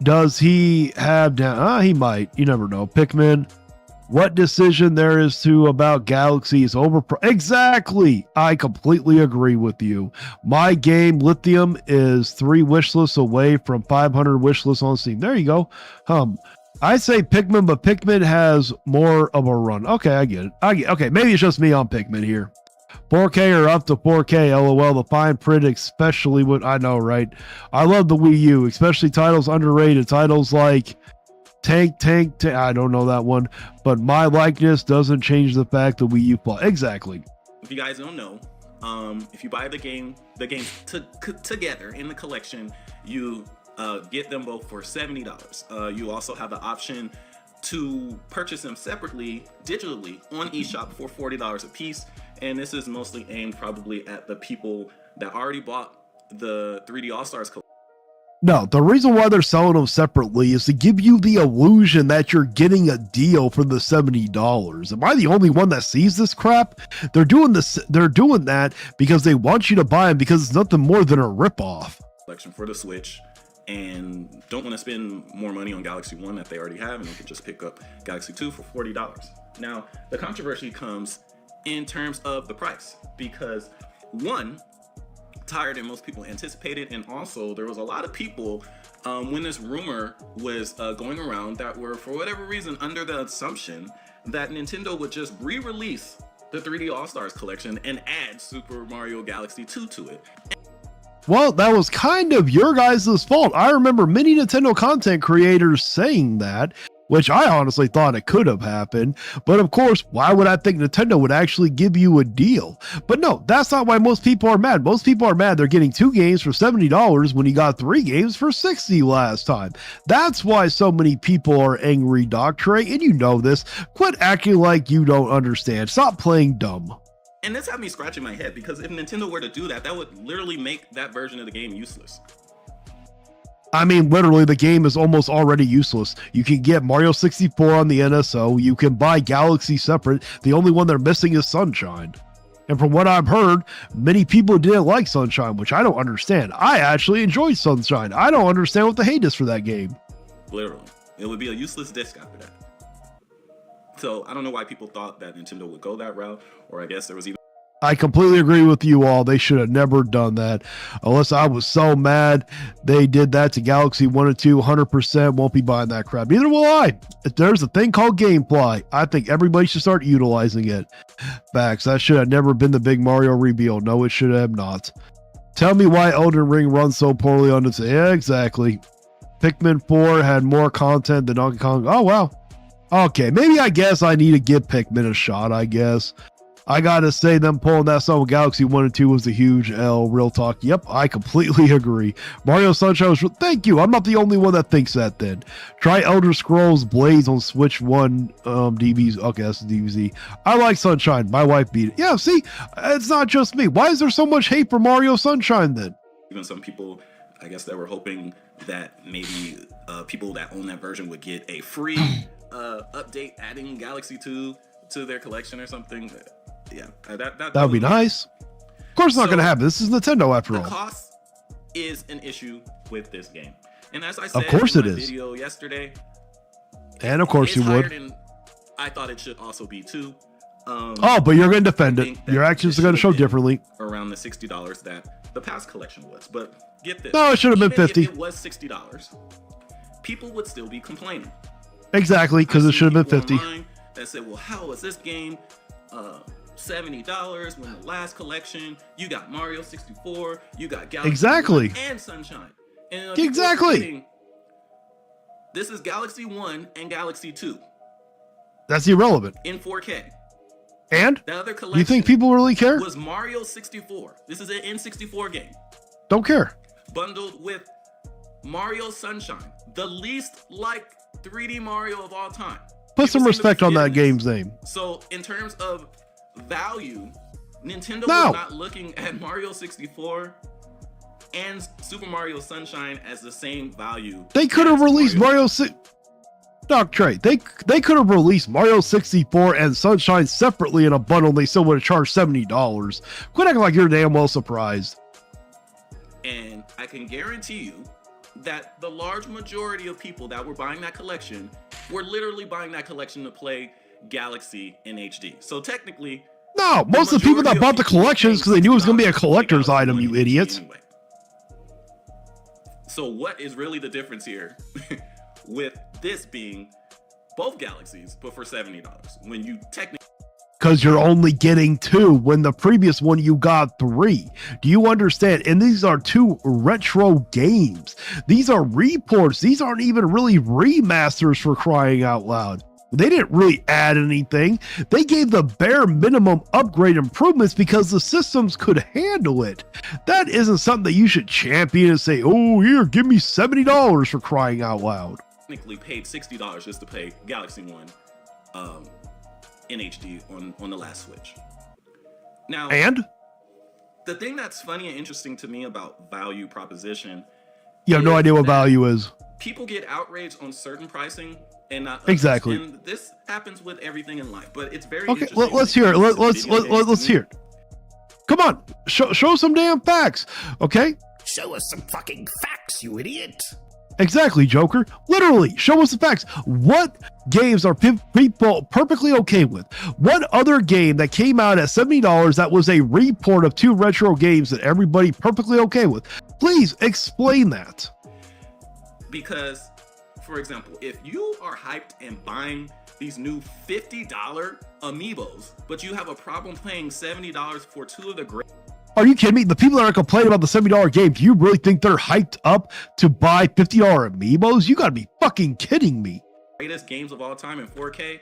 Does he have down? He might. You never know. Pikmin. What decision there is to about Galaxy is over. Exactly. I completely agree with you. My game Lithium is 3 wish lists away from 500 wish lists on Steam. There you go. I say Pikmin, but Pikmin has more of a run. Okay, I get it. Okay, maybe it's just me on Pikmin here. 4K or up to 4K, lol. The fine print, especially what I know, right? I love the Wii U, especially titles underrated. Titles like Tank. I don't know that one, but my likeness doesn't change the fact that Wii U play. Exactly. If you guys don't know, if you buy the games together in the collection, you get them both for $70. You also have the option to purchase them separately digitally on eShop for $40 a piece. And this is mostly aimed probably at the people that already bought the 3D All-Stars collection. No, the reason why they're selling them separately is to give you the illusion that you're getting a deal for the $70. Am I the only one that sees this crap? They're doing that because they want you to buy them because it's nothing more than a ripoff. Collection for the Switch, and don't want to spend more money on Galaxy 1 that they already have, and you can just pick up Galaxy 2 for $40. Now, the controversy comes in terms of the price, because one, higher than most people anticipated, and also there was a lot of people when this rumor was going around that were, for whatever reason, under the assumption that Nintendo would just re-release the 3D All-Stars collection and add Super Mario Galaxy 2 to it. Well, that was kind of your guys' fault. I remember many Nintendo content creators saying that, which I honestly thought it could have happened. But of course, why would I think Nintendo would actually give you a deal? But no, that's not why most people are mad. Most people are mad they're getting 2 games for $70 when you got 3 games for $60 last time. That's why so many people are angry, Doc Trey, and you know this. Quit acting like you don't understand. Stop playing dumb. And this had me scratching my head, because if Nintendo were to do that, that would literally make that version of the game useless. I mean, literally, the game is almost already useless. You can get Mario 64 on the NSO. You can buy Galaxy separate. The only one they're missing is Sunshine. And from what I've heard, many people didn't like Sunshine, which I don't understand. I actually enjoyed Sunshine. I don't understand what the hate is for that game. Literally. It would be a useless disc after that. So I don't know why people thought that Nintendo would go that route, or I guess there was even... I completely agree with you all. They should have never done that. Unless I was so mad they did that to Galaxy 1 and 2, 100% won't be buying that crap. Neither will I. If there's a thing called Gamefly, I think everybody should start utilizing it. Facts. That should have never been the big Mario reveal. No, it should have not. Tell me why Elden Ring runs so poorly on its... Yeah, exactly. Pikmin 4 had more content than Donkey Kong. Oh, wow. Okay, maybe I guess I need to give Pikmin a shot, I guess. I gotta say, them pulling that song with Galaxy 1 and 2 was a huge L. Real talk. Yep, I completely agree. Mario Sunshine was... Thank you. I'm not the only one that thinks that then. Try Elder Scrolls Blades on Switch 1 DVs. Okay, that's the DVZ. I like Sunshine. My wife beat it. Yeah, see? It's not just me. Why is there so much hate for Mario Sunshine then? Even some people, I guess, that were hoping that maybe people that own that version would get a free update adding Galaxy 2 to their collection or something. Yeah, that would be nice. Of course, it's not going to happen. This is Nintendo after all. The cost is an issue with this game, and as I said, of course in it my is. video yesterday, and of course you would. Than I thought it should also be too. Oh, but you're going to defend it. Your actions are going to show differently. Around the $60 that the past collection was, but get this. No, it should have been $50. If it was $60, people would still be complaining. Exactly, because it should have been $50. That said, well, how is this game $70 when the last collection you got Mario 64, you got Galaxy exactly 1 and Sunshine, and exactly. This is Galaxy 1 and Galaxy 2. That's irrelevant in 4K. And the other collection, you think people really care? Was Mario 64. This is an N64 game. Don't care. Bundled with Mario Sunshine, the least like 3D Mario of all time. Put some respect on that game's name. So in terms of value, Nintendo was not looking at Mario 64 and Super Mario Sunshine as the same value. They could have released Mario 6. Doc Trey, they could have released Mario 64 and Sunshine separately in a bundle. And they still would have charged $70. Quit acting like you're damn well surprised. And I can guarantee you that the large majority of people that were buying that collection were literally buying that collection to play Galaxy in HD. So technically, No, most of the people that majority bought of the people collections pay because they knew it was going to be a $60 for the collector's Galaxy item, 1 you in HD idiots. anyway. So what is really the difference here with this being both Galaxies, but for $70 when you technically Because you're only getting 2 when the previous one you got 3. Do you understand? And these are 2 retro games. These are reports. These aren't even really remasters, for crying out loud. They didn't really add anything. They gave the bare minimum upgrade improvements because the systems could handle it. That isn't something that you should champion and say, oh, here, give me $70 for crying out loud. paid $60 just to play Galaxy 1 in HD on the last Switch. Now, And the thing that's funny and interesting to me about value proposition, you have no is idea what that value is. people get outraged on certain pricing and not others. Exactly. And this happens with everything in life, but it's very Okay, interesting. let's when hear it it. comes to Let's video games. let's hear it. Come on, show some damn facts, okay? Show us some fucking facts, you idiot. Exactly, Joker. Literally, show us the facts. What games are people perfectly okay with? What other game that came out at $70 that was a report of 2 retro games that everybody perfectly okay with? Please explain that. Because, for example, if you are hyped and buying these new $50 amiibos, but you have a problem paying $70 for 2 of the great Are you kidding me? The people that are complaining about the $70 game, do you really think they're hyped up to buy $50 amiibos? You gotta be fucking kidding me. greatest games of all time in 4K,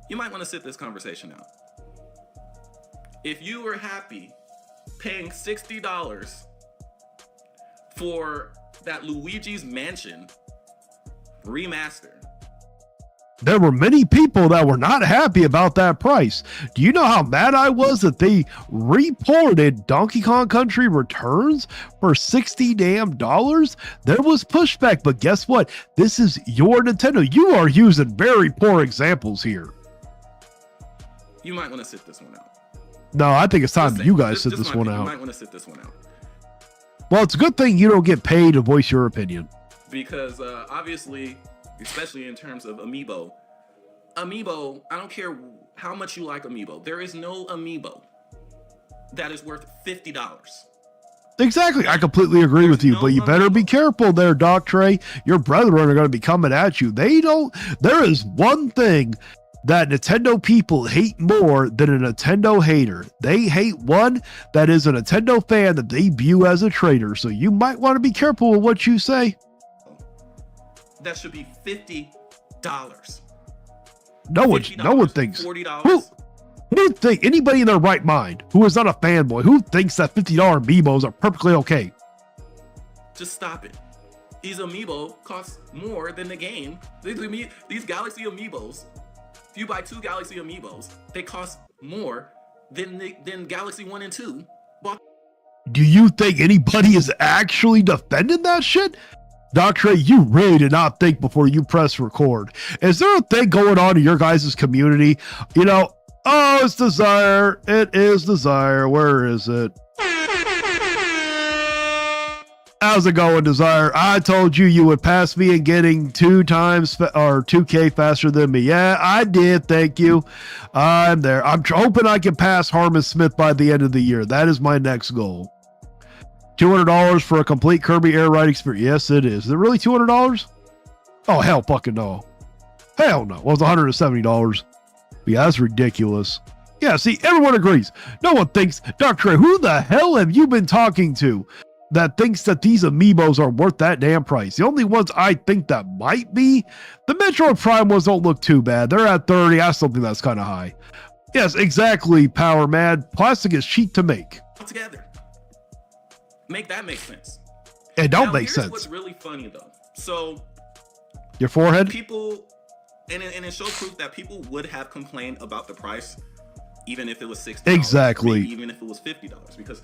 you might want to sit this conversation out. If you were happy paying $60 for that Luigi's Mansion remaster, There were many people that were not happy about that price. Do you know how mad I was that they reported Donkey Kong Country Returns for $60 damn dollars? There was pushback, but guess what? This is your Nintendo. You are using very poor examples here. you might want to sit this one out. No, I think it's time Just that saying. you guys sit Just this my one opinion. You out. might want to sit this one out. Well, it's a good thing you don't get paid to voice your opinion. Because obviously, especially in terms of Amiibo, I don't care how much you like Amiibo, there is no Amiibo that is worth $50. Exactly. I completely agree with you, but you better be careful there, Doc Trey. Your brethren are going to be coming at you. There is one thing that Nintendo people hate more than a Nintendo hater. They hate one that is a Nintendo fan that they view as a traitor. So you might want to be careful with what you say. That should be $50. No one $50, thinks. $40. Who think anybody in their right mind who is not a fanboy who thinks that $50 amiibos are perfectly okay? Just stop it. These Amiibo cost more than the game. These Galaxy Amiibos, if you buy 2 Galaxy Amiibos, they cost more than Galaxy 1 and 2. Do you think anybody is actually defending that shit? Dr. A, you really did not think before you press record. Is there a thing going on in your guys' community? You know, oh, it's Desire. It is Desire. Where is it? How's it going, Desire? I told you you would pass me in getting 2K faster than me. Yeah, I did. Thank you. I'm there. I'm hoping I can pass Harmon Smith by the end of the year. That is my next goal. $200 for a complete Kirby Air Ride experience. Yes, it is. Is it really $200? Oh, hell fucking no. Hell no. Well, it's $170. Yeah, that's ridiculous. Yeah, see, everyone agrees. No one thinks, Dr. A, who the hell have you been talking to that thinks that these amiibos are worth that damn price? The only ones I think that might be, the Metroid Prime ones don't look too bad. They're at 30. I still think that's kind of high. Yes, exactly, Power Mad. Plastic is cheap to make. Together. Make that make sense. It don't Now, make here's sense. What's really funny though. So Your forehead? people, and it shows proof that people would have complained about the price, even if it was $60. Exactly. Maybe even if it was $50, because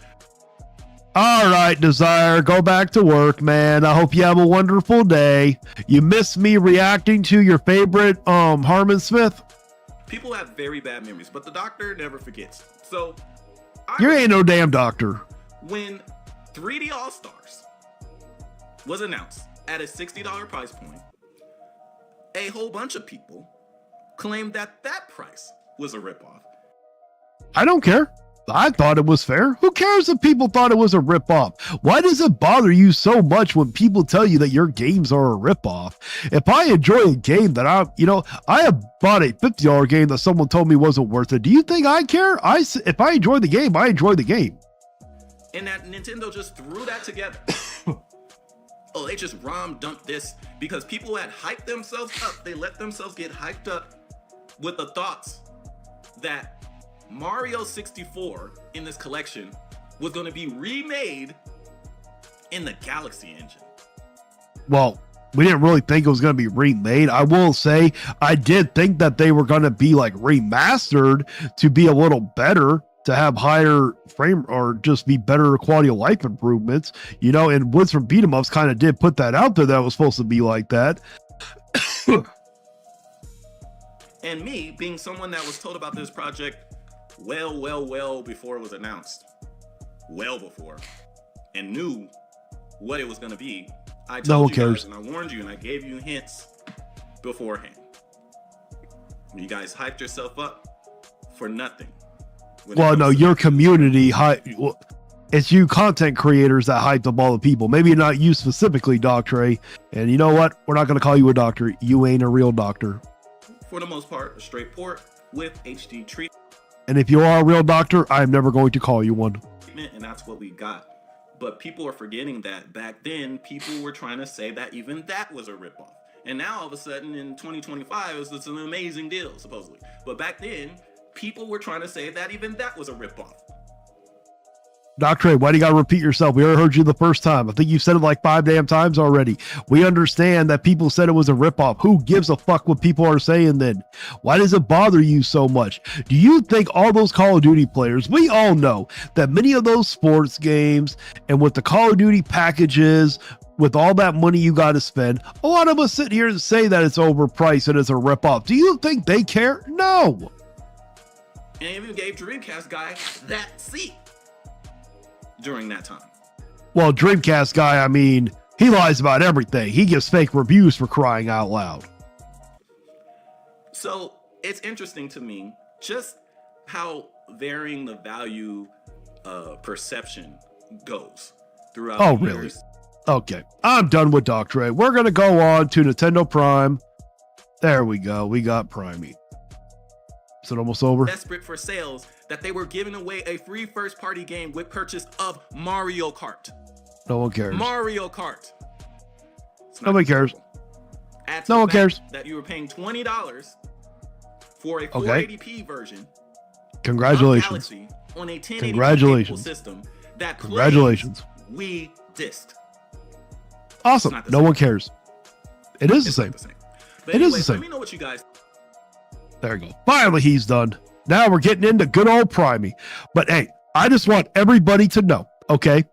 All right, Desire, go back to work, man. I hope you have a wonderful day. You missed me reacting to your favorite Harmon Smith? people have very bad memories, but the doctor never forgets. So You ain't no damn doctor. when 3D All Stars was announced at a $60 price point, a whole bunch of people claimed that that price was a ripoff. I don't care. I thought it was fair. Who cares if people thought it was a ripoff? Why does it bother you so much when people tell you that your games are a ripoff? If I enjoy a game that I have bought a $50 game that someone told me wasn't worth it. Do you think I care? If I enjoy the game, I enjoy the game. And that Nintendo just threw that together. Oh, they just ROM dumped this because people had hyped themselves up. They let themselves get hyped up with the thoughts that Mario 64 in this collection was going to be remade in the Galaxy engine. Well, we didn't really think it was going to be remade. I will say I did think that they were going to be like remastered to be a little better, to have higher frame or just be better quality of life improvements, and Woods from Beat 'em Ups kind of did put that out there that it was supposed to be like that. And me being someone that was told about this project well before it was announced, well before, and knew what it was going to be. I told you guys, and I warned you, and I gave you hints beforehand. You guys hyped yourself up for nothing. Well, no, your community it's you content creators that hyped up all the people. Maybe not you specifically, Doctor. And you know what? We're not going to call you a doctor. You ain't a real doctor. For the most part, a straight port with HD treatment. And if you are a real doctor, I'm never going to call you one. And that's what we got. But people are forgetting that back then, people were trying to say that even that was a ripoff. And now all of a sudden in 2025, it's an amazing deal, supposedly. But back then, people were trying to say that even that was a ripoff. Dr. A, why do you got to repeat yourself? We already heard you the first time. I think you've said it like 5 damn times already. We understand that people said it was a ripoff. Who gives a fuck what people are saying then? Why does it bother you so much? Do you think all those Call of Duty players, we all know that many of those sports games and with the Call of Duty packages, with all that money you got to spend, a lot of us sit here and say that it's overpriced and it's a ripoff. Do you think they care? No. And even gave Dreamcast guy that seat during that time. Well, Dreamcast guy, I mean, he lies about everything. He gives fake reviews for crying out loud. So it's interesting to me just how varying the value perception goes throughout Oh, the really? years. Okay, I'm done with Dr. A. We're going to go on to Nintendo Prime. There we go. We got Primey. Is it almost over? Desperate for sales that they were giving away a free first-party game with purchase of Mario Kart. No one cares. Mario Kart. Nobody cares. Add to No the one fact cares. That you were paying $20 for a 480p version. Congratulations. Of Galaxy on a 1080p Congratulations. system that Congratulations. We dissed. Awesome. No one cares. It is the It's same. not the same. But It is anyways, the same. Let me know what you guys. There you go. Finally, he's done. Now we're getting into good old Primey. But hey, I just want everybody to know, okay?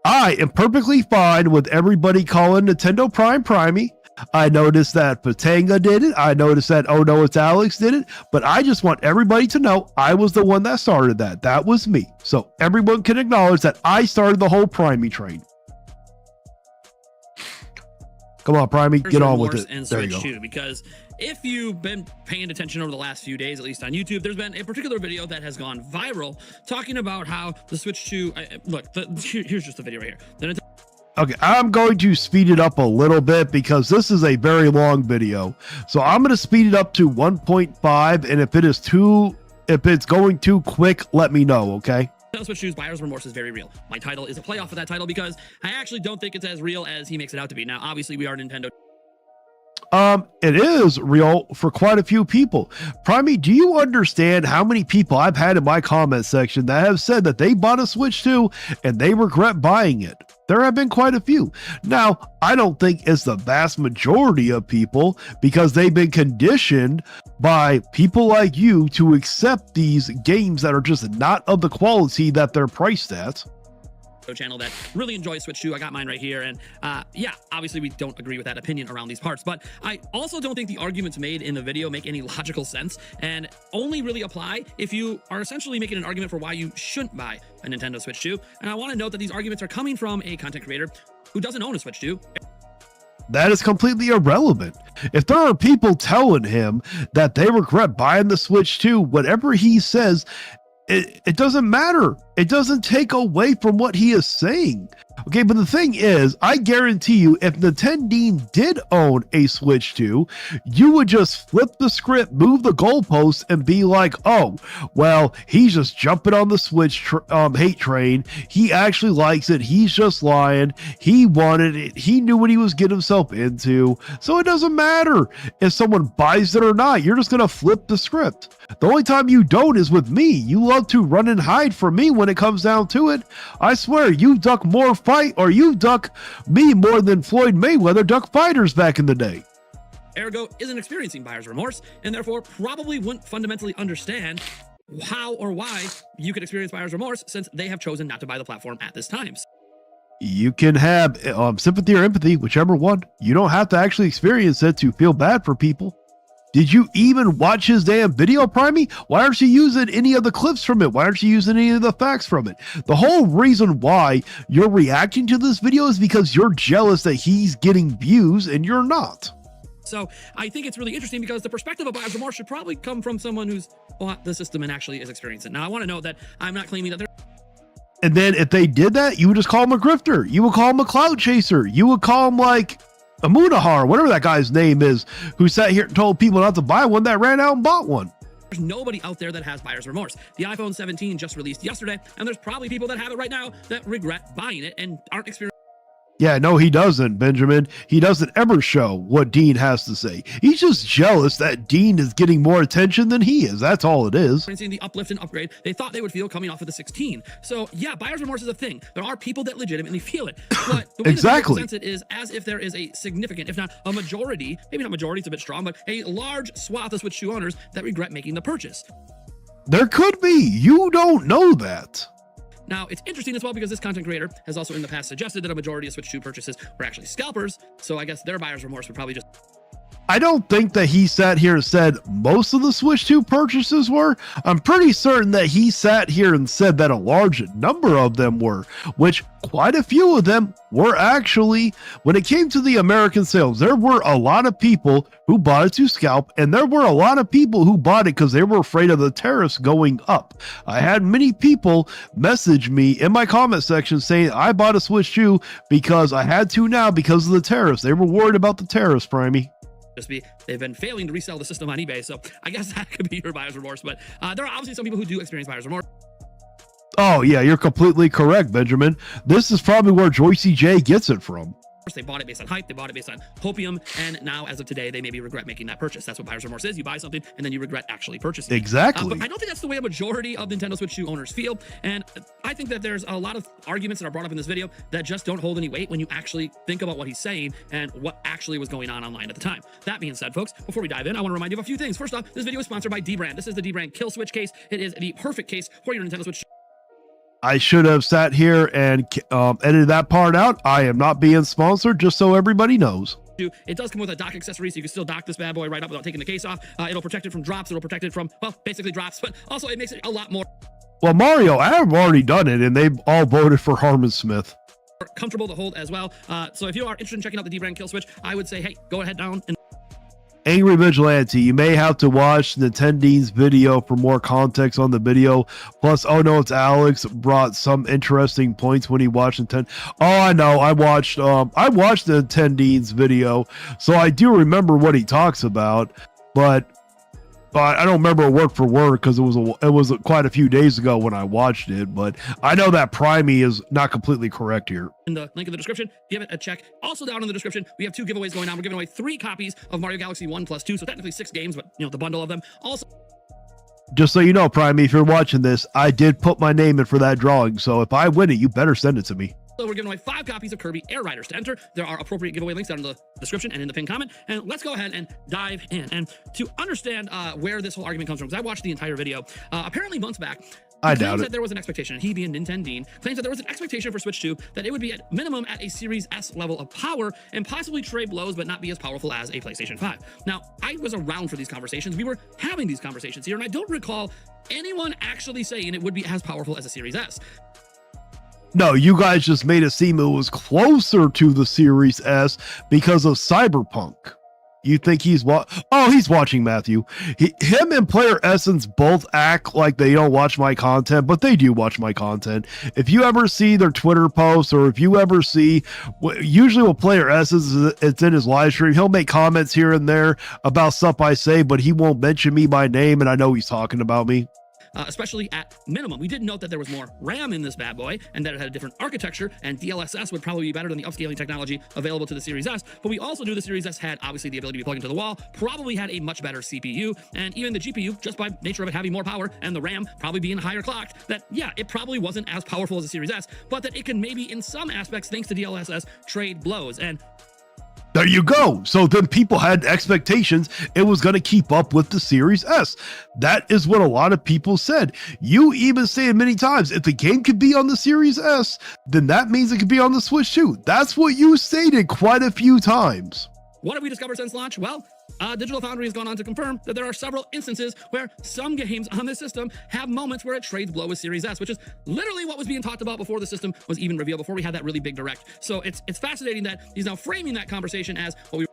I am perfectly fine with everybody calling Nintendo Prime Primey. I noticed that Patanga did it. I noticed that Oh No It's Alex did it. But I just want everybody to know I was the one that started that. That was me. So everyone can acknowledge that I started the whole Primey train. Come on, Primey, get on with it. And There you Switch go. 2, because if you've been paying attention over the last few days, at least on YouTube, there's been a particular video that has gone viral talking about how the Switch 2. Here's just the video right here. Okay, I'm going to speed it up a little bit because this is a very long video. So I'm going to speed it up to 1.5, and if it's going too quick, let me know, okay? Switch 2's Buyer's Remorse is very real. My title is a play off of that title because I actually don't think it's as real as he makes it out to be. Now, obviously, we are Nintendo. It is real for quite a few people. Primey, do you understand how many people I've had in my comment section that have said that they bought a Switch 2 and they regret buying it? There have been quite a few. Now, I don't think it's the vast majority of people because they've been conditioned by people like you to accept these games that are just not of the quality that they're priced at. Channel that really enjoys Switch 2. I got mine right here, and yeah, obviously we don't agree with that opinion around these parts, but I also don't think the arguments made in the video make any logical sense and only really apply if you are essentially making an argument for why you shouldn't buy a Nintendo Switch 2. And I want to note that these arguments are coming from a content creator who doesn't own a Switch 2. that is completely irrelevant. If there are people telling him that they regret buying the Switch 2, whatever he says, it doesn't matter. It doesn't take away from what he is saying. Okay, but the thing is, I guarantee you, if Nintendo did own a Switch 2, you would just flip the script, move the goalposts, and be like, oh, well, he's just jumping on the Switch hate train. He actually likes it. He's just lying. He wanted it. He knew what he was getting himself into. So it doesn't matter if someone buys it or not. You're just going to flip the script. The only time you don't is with me. You love to run and hide from me when it comes down to it. I swear, you duck more fight, or you duck me more than Floyd Mayweather duck fighters back in the day. Ergo isn't experiencing buyer's remorse, and therefore probably wouldn't fundamentally understand how or why you could experience buyer's remorse, since they have chosen not to buy the platform at this time. You can have sympathy or empathy, whichever one. You don't have to actually experience it to feel bad for people. Did you even watch his damn video, Primey? Why aren't you using any of the clips from it? Why aren't you using any of the facts from it? The whole reason why you're reacting to this video is because you're jealous that he's getting views and you're not. So I think it's really interesting, because the perspective of buyer's remorse should probably come from someone who's bought the system and actually is experiencing it. Now, I want to note that I'm not claiming that they're... And then if they did that, you would just call him a grifter. You would call him a clout chaser. You would call him like a Munahar, whatever that guy's name is, who sat here and told people not to buy one, that ran out and bought one. There's nobody out there that has buyer's remorse. The iPhone 17 just released yesterday, and there's probably people that have it right now that regret buying it and aren't experiencing. Yeah, no, he doesn't, Benjamin. He doesn't ever show what Dean has to say. He's just jealous that Dean is getting more attention than he is. That's all it is. The uplift and upgrade they thought they would feel coming off of the 16. So yeah, buyer's remorse is a thing. There are people that legitimately feel it, but the way Exactly. that presents it is as if there is a significant, if not a majority, maybe not majority, it's a bit strong, but a large swath of Switch 2 owners that regret making the purchase. There could be. You don't know that. Now, it's interesting as well, because this content creator has also in the past suggested that a majority of Switch 2 purchases were actually scalpers, so I guess their buyer's remorse would probably just... I don't think that he sat here and said most of the Switch 2 purchases were. I'm pretty certain that he sat here and said that a large number of them were, which quite a few of them were actually. When it came to the American sales, there were a lot of people who bought it to scalp, and there were a lot of people who bought it because they were afraid of the tariffs going up. I had many people message me in my comment section saying I bought a Switch 2 because I had to now because of the tariffs. They were worried about the tariffs, Primey. Just be they've been failing to resell the system on eBay, so I guess that could be your buyer's remorse. But there are obviously some people who do experience buyer's remorse. Oh yeah, you're completely correct, Benjamin. This is probably where Joyicy J gets it from. They bought it based on hype, they bought it based on hopium, and now as of today they maybe regret making that purchase. That's what buyer's remorse is. You buy something and then you regret actually purchasing it. Exactly. But I don't think that's the way a majority of Nintendo Switch 2 owners feel, and I think that there's a lot of arguments that are brought up in this video that just don't hold any weight when you actually think about what he's saying and what actually was going on online at the time. That being said, folks, before we dive in, I want to remind you of a few things. First off, this video is sponsored by Dbrand. This is the Dbrand Kill Switch case. It is the perfect case for your Nintendo Switch. I should have sat here and edited that part out. I am not being sponsored, just so everybody knows. It does come with a dock accessory, so you can still dock this bad boy right up without taking the case off. It'll protect it from drops. It'll protect it from, well, basically drops, but also it makes it a lot more... Well, Mario, I have already done it, and they've all voted for Harmon Smith. Comfortable to hold as well. So if you are interested in checking out the Dbrand Kill Switch, I would say, hey, go ahead down and... Angry Vigilante, you may have to watch Nintendo's video for more context on the video. Plus, oh no, it's Alex brought some interesting points when he watched Nintendo. Oh, I know. I watched Nintendo's video, so I do remember what he talks about, but I don't remember word for word because it was quite a few days ago when I watched it. But I know that Primey is not completely correct here. In the link in the description, give it a check. Also down in the description, we have 2 giveaways going on. We're giving away 3 copies of Mario Galaxy 1+2, so technically 6 games, but you know, the bundle of them. Also, just so you know, Primey, if you're watching this, I did put my name in for that drawing, so if I win it, you better send it to me. so we're giving away 5 copies of Kirby Air Riders. To enter, there are appropriate giveaway links down in the description and in the pinned comment. And let's go ahead and dive in. And to understand where this whole argument comes from, because I watched the entire video, apparently months back, I doubt it. That there was an expectation, and he being Nintendo claims that there was an expectation for Switch 2 that it would be at minimum at a Series S level of power and possibly trade blows, but not be as powerful as a PlayStation 5. Now, I was around for these conversations. We were having these conversations here, and I don't recall anyone actually saying it would be as powerful as a Series S. No, you guys just made it seem it was closer to the Series S because of Cyberpunk. You think he's he's watching, Matthew. Him and Player Essence both act like they don't watch my content, but they do watch my content. If you ever see their Twitter posts, or if you ever see, usually with Player Essence, it's in his live stream, he'll make comments here and there about stuff I say, but he won't mention me by name, and I know he's talking about me. Especially at minimum. We did note that there was more RAM in this bad boy and that it had a different architecture, and DLSS would probably be better than the upscaling technology available to the Series S. But we also knew the Series S had obviously the ability to be plugged into the wall, probably had a much better CPU, and even the GPU, just by nature of it having more power, and the RAM probably being higher clocked, that yeah, it probably wasn't as powerful as the Series S, but that it can maybe in some aspects, thanks to DLSS, trade blows. And there you go. So then people had expectations it was going to keep up with the Series S. That is what a lot of people said. You even say it many times, if the game could be on the Series S, then that means it could be on the Switch too. That's what you stated quite a few times. what have we discovered since launch? Well, Digital Foundry has gone on to confirm that there are several instances where some games on this system have moments where it trades blow with Series S, which is literally what was being talked about before the system was even revealed, before we had that really big direct. So it's fascinating that he's now framing that conversation as what we.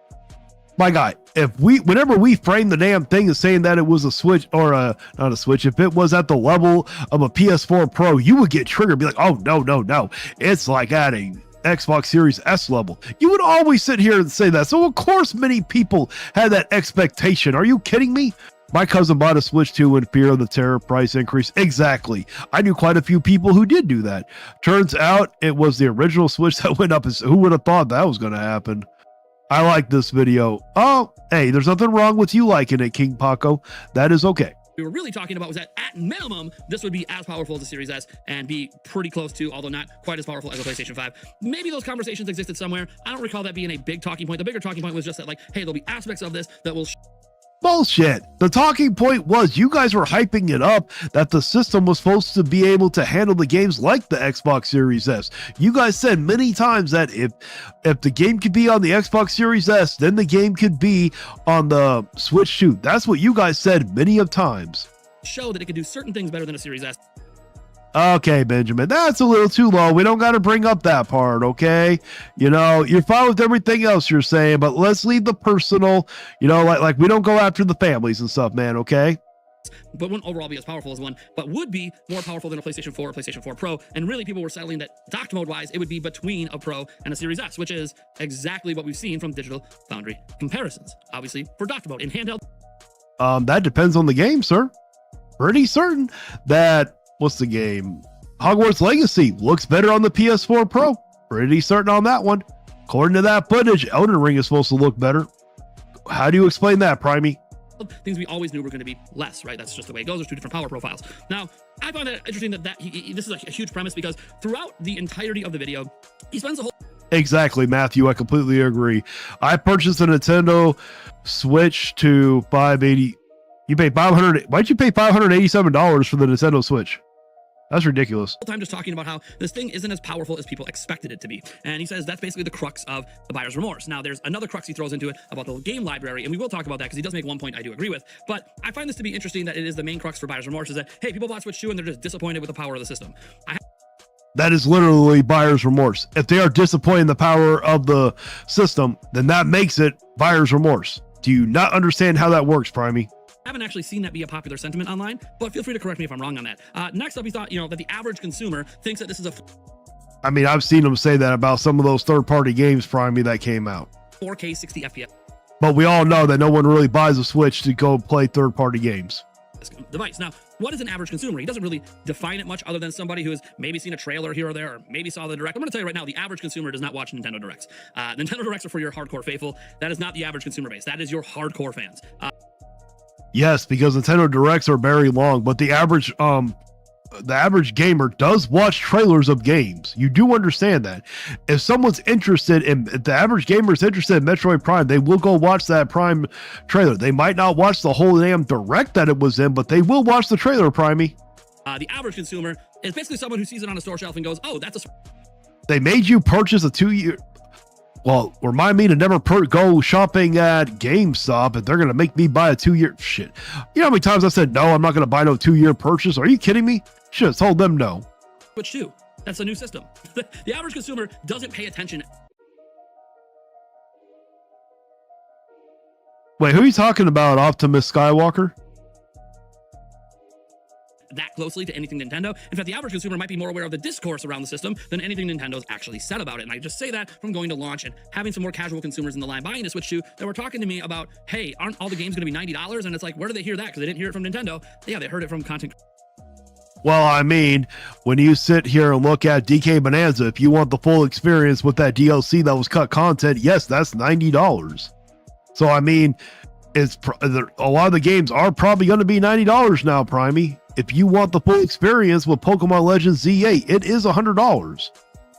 My guy, whenever we frame the damn thing as saying that it was a Switch or not a Switch, if it was at the level of a PS4 Pro, you would get triggered, be like, oh no, it's like adding Xbox Series S level. You would always sit here and say that. So of course many people had that expectation. Are you kidding me? My cousin bought a Switch 2 in fear of the tariff price increase. Exactly. I knew quite a few people who did do that. Turns out it was the original Switch that went up. Who would have thought that was going to happen? I like this video. Oh, hey, there's nothing wrong with you liking it, King Paco. That is okay. We were really talking about was that at minimum, this would be as powerful as the Series S and be pretty close to, although not quite as powerful as a PlayStation 5. Maybe those conversations existed somewhere. I don't recall that being a big talking point. The bigger talking point was just that, like, hey, there'll be aspects of this that will Bullshit. The talking point was you guys were hyping it up that the system was supposed to be able to handle the games like the Xbox Series S. You guys said many times that if the game could be on the Xbox Series S, then the game could be on the Switch 2. That's what you guys said many of times. show that it could do certain things better than a Series S. Okay, Benjamin, that's a little too low. We don't got to bring up that part, okay? You know, you're fine with everything else you're saying, but let's leave the personal, you know, like we don't go after the families and stuff, man, okay? But wouldn't overall be as powerful as one, but would be more powerful than a PlayStation 4 or PlayStation 4 Pro. And really, people were settling that docked mode-wise, it would be between a Pro and a Series S, which is exactly what we've seen from Digital Foundry comparisons. Obviously, for docked mode in handheld. That depends on the game, sir. Pretty certain that, what's the game? Hogwarts Legacy looks better on the PS4 Pro. Pretty certain on that one. According to that footage, Elden Ring is supposed to look better. How do you explain that, Primey? Things we always knew were going to be less, right? That's just the way it goes. There's two different power profiles. Now, I find that interesting that this is a huge premise because throughout the entirety of the video, he spends a whole. Exactly, Matthew. I completely agree. I purchased a Nintendo Switch to $580. You paid $500. Why'd you pay $587 for the Nintendo Switch? That's ridiculous. Time just talking about how this thing isn't as powerful as people expected it to be. And he says that's basically the crux of the buyer's remorse. Now, there's another crux he throws into it about the game library, and we will talk about that because he does make one point I do agree with. But I find this to be interesting that it is the main crux for buyer's remorse is that, hey, people bought Switch 2 and they're just disappointed with the power of the system. That is literally buyer's remorse. If they are disappointed in the power of the system, then that makes it buyer's remorse. Do you not understand how that works, Primey? I haven't actually seen that be a popular sentiment online, but feel free to correct me if I'm wrong on that. Next up, he thought, that the average consumer thinks that this is a I mean, I've seen them say that about some of those third-party games, Primey, that came out. 4K 60 FPS But we all know that no one really buys a Switch to go play third-party games. device. Now, what is an average consumer? He doesn't really define it much other than somebody who has maybe seen a trailer here or there, or maybe saw the direct. I'm going to tell you right now, the average consumer does not watch Nintendo Directs. Nintendo Directs are for your hardcore faithful. That is not the average consumer base. That is your hardcore fans. Yes, because Nintendo Directs are very long, but the average gamer does watch trailers of games. You do understand that. If someone's interested in, if the average gamer is interested in Metroid Prime, they will go watch that Prime trailer. They might not watch the whole damn direct that it was in, but they will watch the trailer, Primey. The average consumer is basically someone who sees it on a store shelf and goes, oh, that's a... They made you purchase a 2-year... Well, remind me to never go shopping at GameStop if they're going to make me buy a 2-year... Shit. You know how many times I said, no, I'm not going to buy no 2-year purchase? Are you kidding me? Should have told them no. Switch 2. That's a new system. The average consumer doesn't pay attention Wait, who are you talking about? Optimus Skywalker? that closely to anything Nintendo. In fact, the average consumer might be more aware of the discourse around the system than anything Nintendo's actually said about it. And I just say that from going to launch and having some more casual consumers in the line buying a Switch 2 that were talking to me about, hey, aren't all the games going to be $90? And it's like, where do they hear that? Because they didn't hear it from Nintendo. Yeah, they heard it from content. Well, I mean, when you sit here and look at DK Bonanza, if you want the full experience with that DLC that was cut content, yes, that's $90. So, I mean, a lot of the games are probably going to be $90 now, Primey. If you want the full experience with Pokemon Legends Z8, it is $100.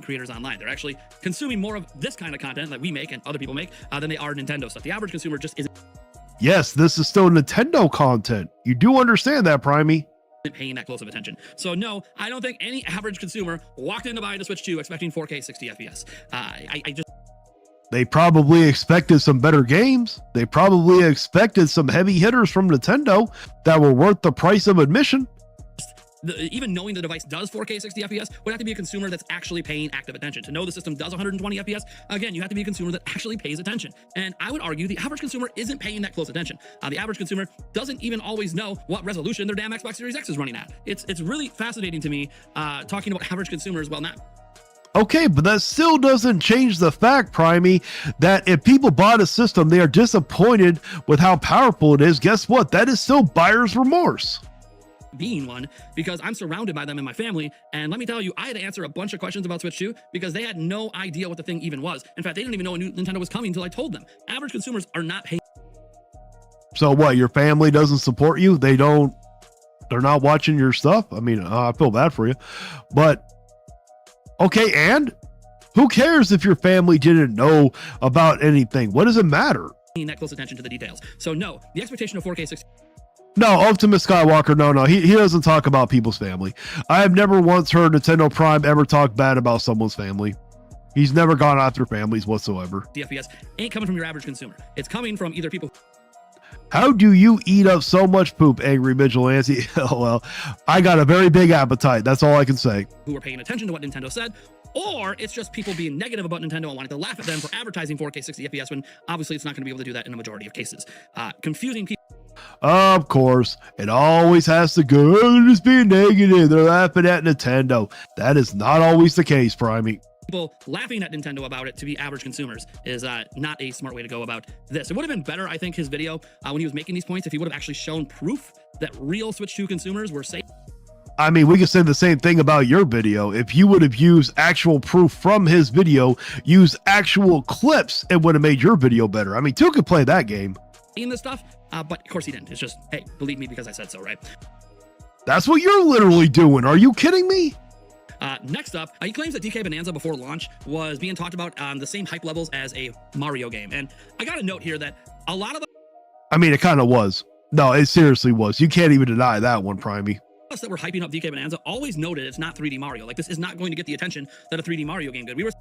Creators online, they're actually consuming more of this kind of content that we make and other people make than they are Nintendo stuff. The average consumer just isn't Yes, this is still Nintendo content. You do understand that, Primey. paying that close of attention. So no, I don't think any average consumer walked in to buy the Switch 2 expecting 4K 60 FPS. I just They probably expected some better games. They probably expected some heavy hitters from Nintendo that were worth the price of admission. even knowing the device does 4K 60 FPS would have to be a consumer that's actually paying active attention. To know the system does 120 FPS, again, you have to be a consumer that actually pays attention. And I would argue the average consumer isn't paying that close attention. The average consumer doesn't even always know what resolution their damn Xbox Series X is running at. It's really fascinating to me talking about average consumers. Well, not Okay, but that still doesn't change the fact, Primey, that if people bought a system, they are disappointed with how powerful it is. Guess what? That is still buyer's remorse. being one, because I'm surrounded by them in my family. And let me tell you, I had to answer a bunch of questions about Switch 2 because they had no idea what the thing even was. In fact, they didn't even know a new Nintendo was coming until I told them. Average consumers are not paying. So what, your family doesn't support you? They're not watching your stuff? I mean, I feel bad for you. But, okay, and who cares if your family didn't know about anything? What does it matter? That close attention to the details. So no, the expectation of 4K 60 No, Optimus Skywalker, no. He doesn't talk about people's family. I have never once heard Nintendo Prime ever talk bad about someone's family. He's never gone after families whatsoever. FPS ain't coming from your average consumer. It's coming from either people How do you eat up so much poop, Angry Vigilante? Well, I got a very big appetite. That's all I can say. who are paying attention to what Nintendo said, or it's just people being negative about Nintendo and wanting to laugh at them for advertising 4K 60 FPS when obviously it's not going to be able to do that in a majority of cases. Confusing people. Of course, it always has to go, oh, they're just being negative. They're laughing at Nintendo. That is not always the case, Primey. People laughing at Nintendo about it to be average consumers is not a smart way to go about this. It would have been better, I think, his video when he was making these points if he would have actually shown proof that real Switch 2 consumers were safe. I mean, we could say the same thing about your video. If you would have used actual proof from his video, used actual clips, it would have made your video better. I mean, two could play that game. In this stuff, but of course he didn't. It's just, hey, believe me because I said so, right? That's what you're literally doing. Are you kidding me? Next up, he claims that DK Bonanza before launch was being talked about on the same hype levels as a Mario game. And I got to note here that a lot of I mean, it kind of was. No, it seriously was. You can't even deny that one, Primey. us that were hyping up DK Bonanza always noted it's not 3D Mario. Like, this is not going to get the attention that a 3D Mario game did. We were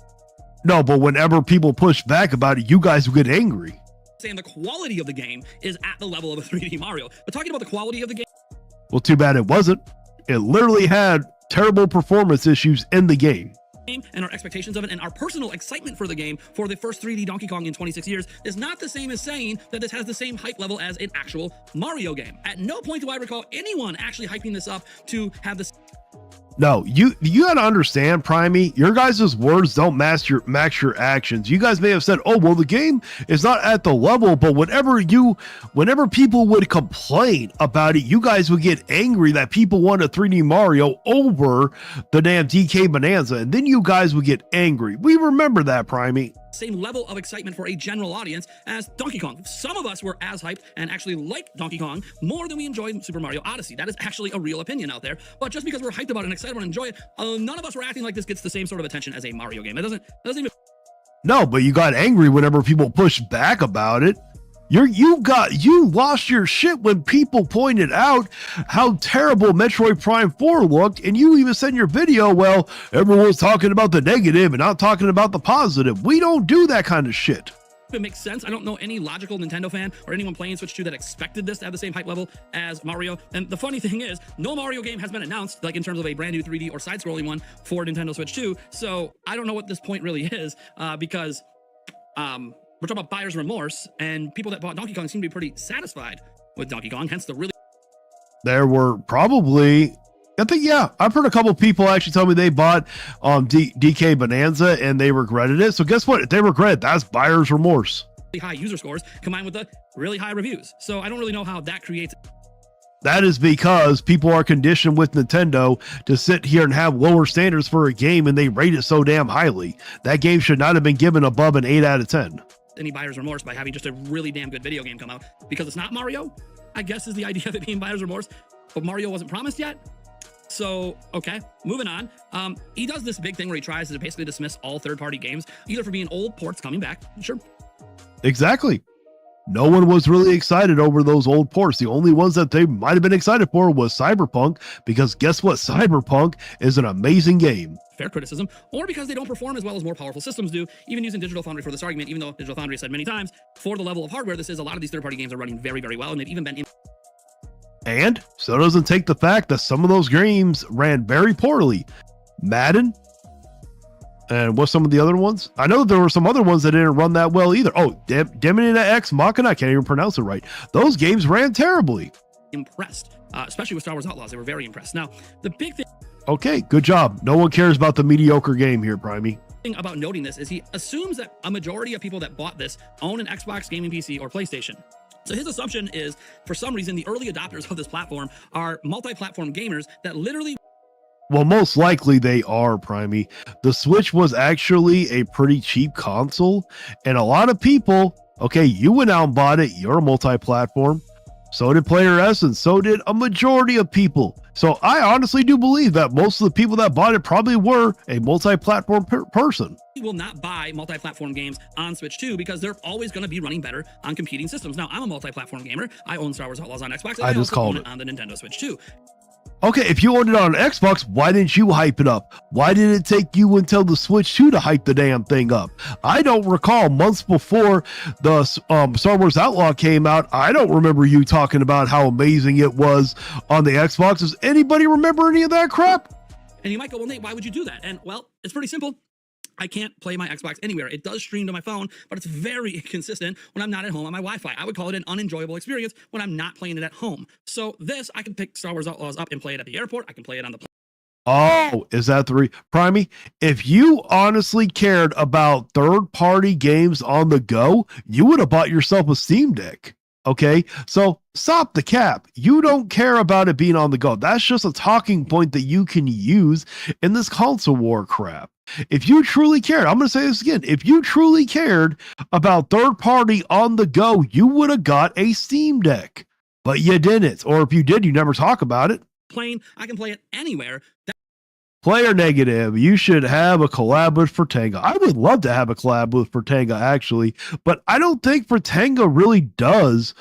No, but whenever people push back about it, you guys would get angry. saying the quality of the game is at the level of a 3D Mario. But talking about the quality of the game, Well, too bad it wasn't. It literally had terrible performance issues in the game. and our expectations of it and our personal excitement for the game for the first 3D Donkey Kong in 26 years is not the same as saying that this has the same hype level as an actual Mario game. At no point do I recall anyone actually hyping this up to have this. No, you got to understand, Primey, your guys' words don't match your actions. You guys may have said, oh, well, the game is not at the level, but whenever people would complain about it, you guys would get angry that people want a 3D Mario over the damn DK Bonanza, and then you guys would get angry. We remember that, Primey. Same level of excitement for a general audience as Donkey Kong. Some of us were as hyped and actually liked Donkey Kong more than we enjoyed Super Mario Odyssey. That is actually a real opinion out there. But just because we're hyped about it and excited and enjoy it, none of us were acting like this gets the same sort of attention as a Mario game. That doesn't even. No, but you got angry whenever people pushed back about it. You lost your shit when people pointed out how terrible Metroid Prime 4 looked, and you even said in your video, well, everyone's talking about the negative and not talking about the positive. We don't do that kind of shit. It makes sense. I don't know any logical Nintendo fan or anyone playing Switch 2 that expected this to have the same hype level as Mario. And the funny thing is, no Mario game has been announced, like in terms of a brand new 3D or side-scrolling one for Nintendo Switch 2. So I don't know what this point really is, because we're talking about buyer's remorse, and people that bought Donkey Kong seem to be pretty satisfied with Donkey Kong, hence the really... There were probably, I think, yeah, I've heard a couple people actually tell me they bought DK Bonanza and they regretted it. So guess what? If they regret it, that's buyer's remorse. high user scores combined with the really high reviews. So I don't really know how that creates... That is because people are conditioned with Nintendo to sit here and have lower standards for a game, and they rate it so damn highly. That game should not have been given above an 8 out of 10. Any buyer's remorse by having just a really damn good video game come out because it's not Mario, I guess, is the idea of it being buyer's remorse. But Mario wasn't promised yet. So, okay, moving on. He does this big thing where he tries to basically dismiss all third-party games, either for being old ports coming back. Sure. Exactly. No one was really excited over those old ports. The only ones that they might have been excited for was Cyberpunk, because guess what? Cyberpunk is an amazing game. Fair criticism, or because they don't perform as well as more powerful systems do, even using Digital Foundry for this argument, even though Digital Foundry has said many times, for the level of hardware this is, a lot of these third-party games are running very, very well, and they've even been... And so doesn't take the fact that some of those games ran very poorly. Madden, and what's some of the other ones? I know there were some other ones that didn't run that well either. Oh, Demon X Machina, I can't even pronounce it right. Those games ran terribly. Impressed, especially with Star Wars Outlaws. They were very impressed. Now, the big thing... Okay, good job. No one cares about the mediocre game here, Primey. About noting this is he assumes that a majority of people that bought this own an Xbox gaming PC or PlayStation. So his assumption is, for some reason, the early adopters of this platform are multi-platform gamers that literally... Well, most likely they are, Primey. The Switch was actually a pretty cheap console, and a lot of people, okay, you went out and bought it, you're a multi-platform. So did Player S, and so did a majority of people. So I honestly do believe that most of the people that bought it probably were a multi-platform person. will not buy multi-platform games on Switch 2 because they're always going to be running better on competing systems. Now, I'm a multi-platform gamer. I own Star Wars Outlaws on Xbox, and I just also called own it on the Nintendo Switch 2. Okay, if you owned it on Xbox, why didn't you hype it up? Why did it take you until the Switch 2 to hype the damn thing up? I don't recall months before the Star Wars Outlaw came out. I don't remember you talking about how amazing it was on the Xbox. Does anybody remember any of that crap? And you might go, well, Nate, why would you do that? And, well, it's pretty simple. I can't play my Xbox anywhere. It does stream to my phone, but it's very inconsistent when I'm not at home on my Wi-Fi. I would call it an unenjoyable experience when I'm not playing it at home. So this, I can pick Star Wars Outlaws up and play it at the airport. I can play it on the plane. Oh, is that the Primey? If you honestly cared about third-party games on the go, you would have bought yourself a Steam Deck. Okay, so stop the cap. You don't care about it being on the go. That's just a talking point that you can use in this console war crap. If you truly cared, I'm going to say this again. If you truly cared about third party on the go, you would have got a Steam Deck, but you didn't. Or if you did, you never talk about it. Plane, I can play it anywhere. Player negative, you should have a collab with Fertanga. I would love to have a collab with Fertanga, actually, but I don't think Fertanga really does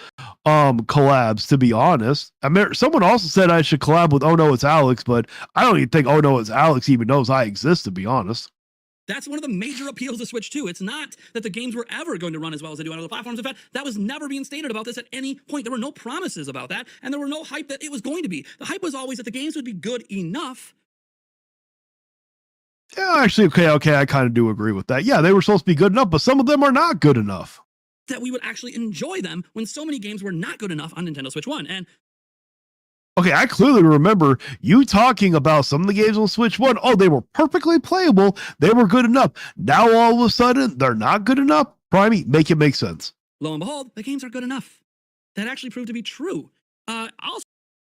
collabs, to be honest. I mean, someone also said I should collab with Oh No It's Alex, but I don't even think Oh No It's Alex even knows I exist, to be honest. That's one of the major appeals to Switch 2. It's not that the games were ever going to run as well as they do on other platforms. In fact, that was never being stated about this at any point. There were no promises about that, and there were no hype that it was going to be. The hype was always that the games would be good enough. Yeah, actually, okay, I kind of do agree with that. Yeah, they were supposed to be good enough, but some of them are not good enough. That we would actually enjoy them when so many games were not good enough on Nintendo Switch 1. And okay, I clearly remember you talking about some of the games on Switch 1. Oh, they were perfectly playable. They were good enough. Now, all of a sudden, they're not good enough. Primey, make it make sense. Lo and behold, the games are good enough. That actually proved to be true. Also,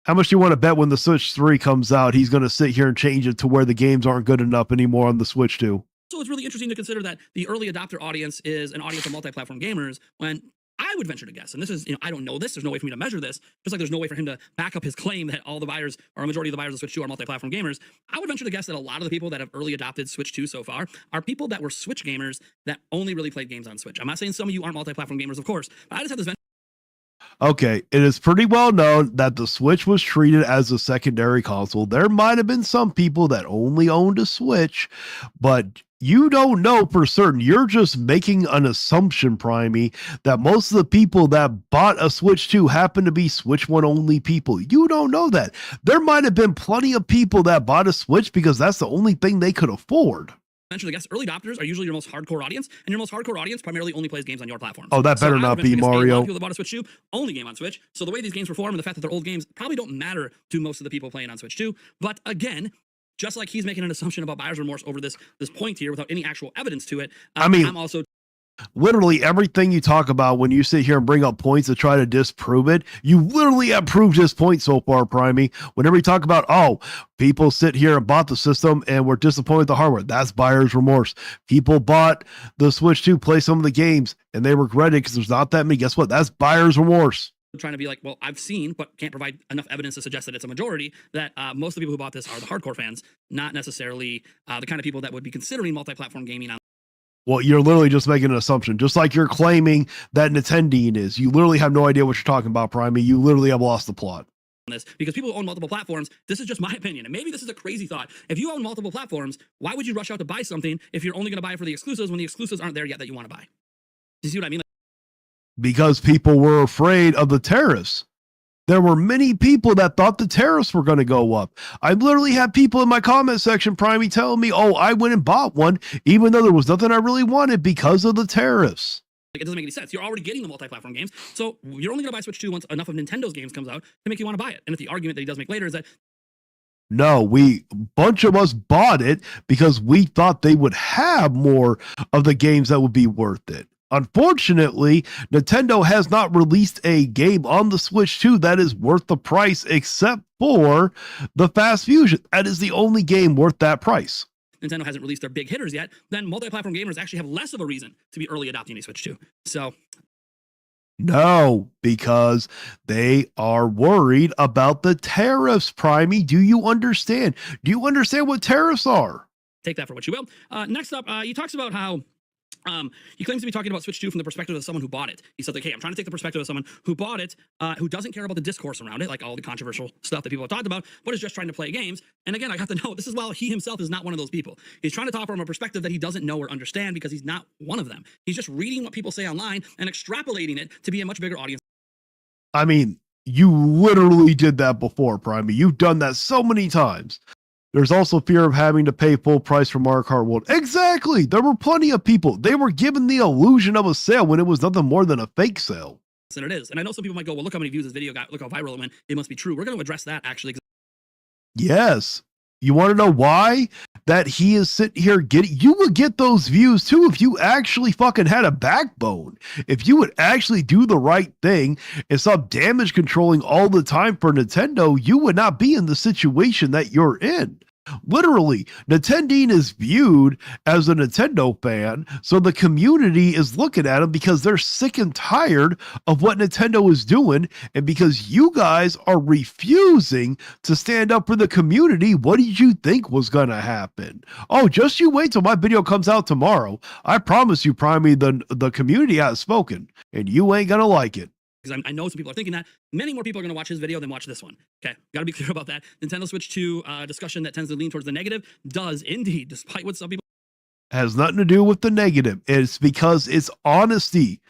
how much do you want to bet when the Switch 3 comes out, he's going to sit here and change it to where the games aren't good enough anymore on the Switch 2? So it's really interesting to consider that the early adopter audience is an audience of multi-platform gamers when I would venture to guess, and this is, I don't know this, there's no way for me to measure this, just like there's no way for him to back up his claim that all the buyers, or a majority of the buyers of Switch 2 are multi-platform gamers. I would venture to guess that a lot of the people that have early adopted Switch 2 so far are people that were Switch gamers that only really played games on Switch. I'm not saying some of you aren't multi-platform gamers, of course, but I just have this Okay, it is pretty well known that the Switch was treated as a secondary console. There might have been some people that only owned a Switch, but you don't know for certain. You're just making an assumption, Primey, that most of the people that bought a Switch 2 happen to be Switch 1 only people. You don't know that. There might have been plenty of people that bought a Switch because that's the only thing they could afford. Mentioned, I guess early adopters are usually your most hardcore audience, and your most hardcore audience primarily only plays games on your platform. Oh, that better not be A lot Mario. of people that bought a Switch 2 only game on Switch. So the way these games perform and the fact that they're old games probably don't matter to most of the people playing on Switch 2. But again, just like he's making an assumption about buyer's remorse over this point here without any actual evidence to it, I mean, I'm also literally everything you talk about when you sit here and bring up points to try to disprove it, you literally have proved his point so far, Primey. Whenever you talk about, oh, people sit here and bought the system and were disappointed with the hardware, that's buyer's remorse. People bought the Switch 2, play some of the games, and they regret it because there's not that many. Guess what? That's buyer's remorse. trying to be like, well, I've seen, but can't provide enough evidence to suggest that it's a majority, that most of the people who bought this are the hardcore fans, not necessarily the kind of people that would be considering multi-platform gaming on. Well, you're literally just making an assumption, just like you're claiming that Nintendo is. You literally have no idea what you're talking about, Primey. You literally have lost the plot. This because people who own multiple platforms, this is just my opinion, and maybe this is a crazy thought. If you own multiple platforms, why would you rush out to buy something if you're only going to buy it for the exclusives when the exclusives aren't there yet that you want to buy? Do you see what I mean? Because people were afraid of the tariffs. There were many people that thought the tariffs were going to go up. I literally had people in my comment section, Primey, telling me, oh, I went and bought one, even though there was nothing I really wanted because of the tariffs. Like, it doesn't make any sense. You're already getting the multi-platform games, so you're only going to buy Switch 2 once enough of Nintendo's games comes out to make you want to buy it. And if the argument that he does make later is that no, bunch of us bought it because we thought they would have more of the games that would be worth it. Unfortunately, Nintendo has not released a game on the Switch 2 that is worth the price except for the Fast Fusion. That is the only game worth that price. Nintendo hasn't released their big hitters yet, then multi-platform gamers actually have less of a reason to be early adopting a Switch 2. So no, because they are worried about the tariffs, Primey. Do you understand? Do you understand what tariffs are? Take that for what you will. Next up, he talks about how he claims to be talking about Switch 2 from the perspective of someone who bought it. He said, like, hey, I'm trying to take the perspective of someone who bought it, who doesn't care about the discourse around it, like all the controversial stuff that people have talked about, but is just trying to play games. And again, I have to know, this is while he himself is not one of those people. He's trying to talk from a perspective that he doesn't know or understand because he's not one of them. He's just reading what people say online and extrapolating it to be a much bigger audience. I mean, you literally did that before, Primey. You've done that so many times. There's also fear of having to pay full price for Mario Kart World. Exactly. There were plenty of people. They were given the illusion of a sale when it was nothing more than a fake sale. And it is. And I know some people might go, well, look how many views this video got. Look how viral it went. It must be true. We're going to address that, actually. Yes. You want to know why that he is sitting here getting, you would get those views too if you actually fucking had a backbone. If you would actually do the right thing and stop damage controlling all the time for Nintendo, you would not be in the situation that you're in. Literally, Nintendo is viewed as a Nintendo fan, so the community is looking at him because they're sick and tired of what Nintendo is doing, and because you guys are refusing to stand up for the community, what did you think was going to happen? Oh, just you wait till my video comes out tomorrow. I promise you, Primey, the community has spoken, and you ain't going to like it. Because I know some people are thinking that many more people are going to watch his video than watch this one. Okay, got to be clear about that. Nintendo Switch 2 discussion that tends to lean towards the negative does indeed, despite what some people has nothing to do with the negative. It's because it's honesty.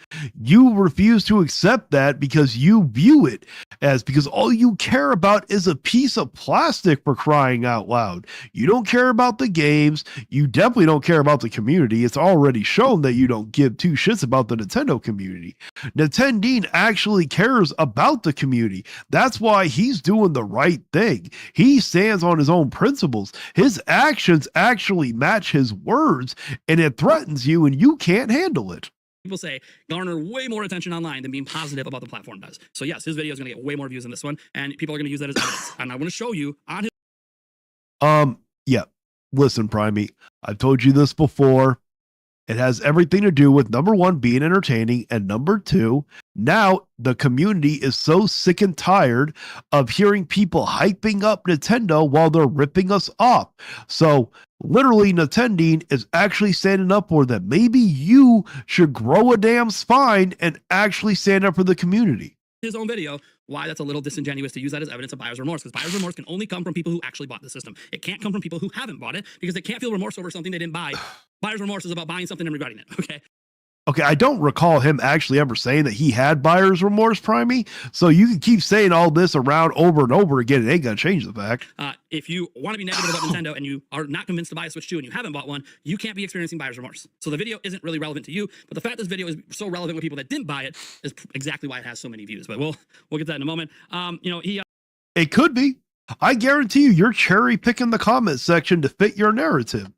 You refuse to accept that because you view it as because all you care about is a piece of plastic, for crying out loud. You don't care about the games. You definitely don't care about the community. It's already shown that you don't give two shits about the Nintendo community. Nintendo actually cares about the community. That's why he's doing the right thing. He stands on his own principles. His actions actually match his words, and it threatens you, and you can't handle it. People say garner way more attention online than being positive about the platform does. So yes, his video is going to get way more views than this one, and people are going to use that as evidence. And I want to show you on his. Yeah. Listen, Primey, I've told you this before. It has everything to do with, number one, being entertaining, and number two, now the community is so sick and tired of hearing people hyping up Nintendo while they're ripping us off. So literally, Nintendo is actually standing up for them. Maybe you should grow a damn spine and actually stand up for the community. his own video why that's a little disingenuous to use that as evidence of buyer's remorse, because buyer's remorse can only come from people who actually bought the system. It can't come from people who haven't bought it because they can't feel remorse over something they didn't buy. Buyer's remorse is about buying something and regretting it. Okay. Okay, I don't recall him actually ever saying that he had buyer's remorse, Primey. So you can keep saying all this around over and over again. It ain't gonna change the fact. If you want to be negative about Nintendo and you are not convinced to buy a Switch 2 and you haven't bought one, you can't be experiencing buyer's remorse. So the video isn't really relevant to you, but the fact this video is so relevant with people that didn't buy it is exactly why it has so many views. But we'll get to that in a moment. It could be. I guarantee you're cherry picking the comment section to fit your narrative.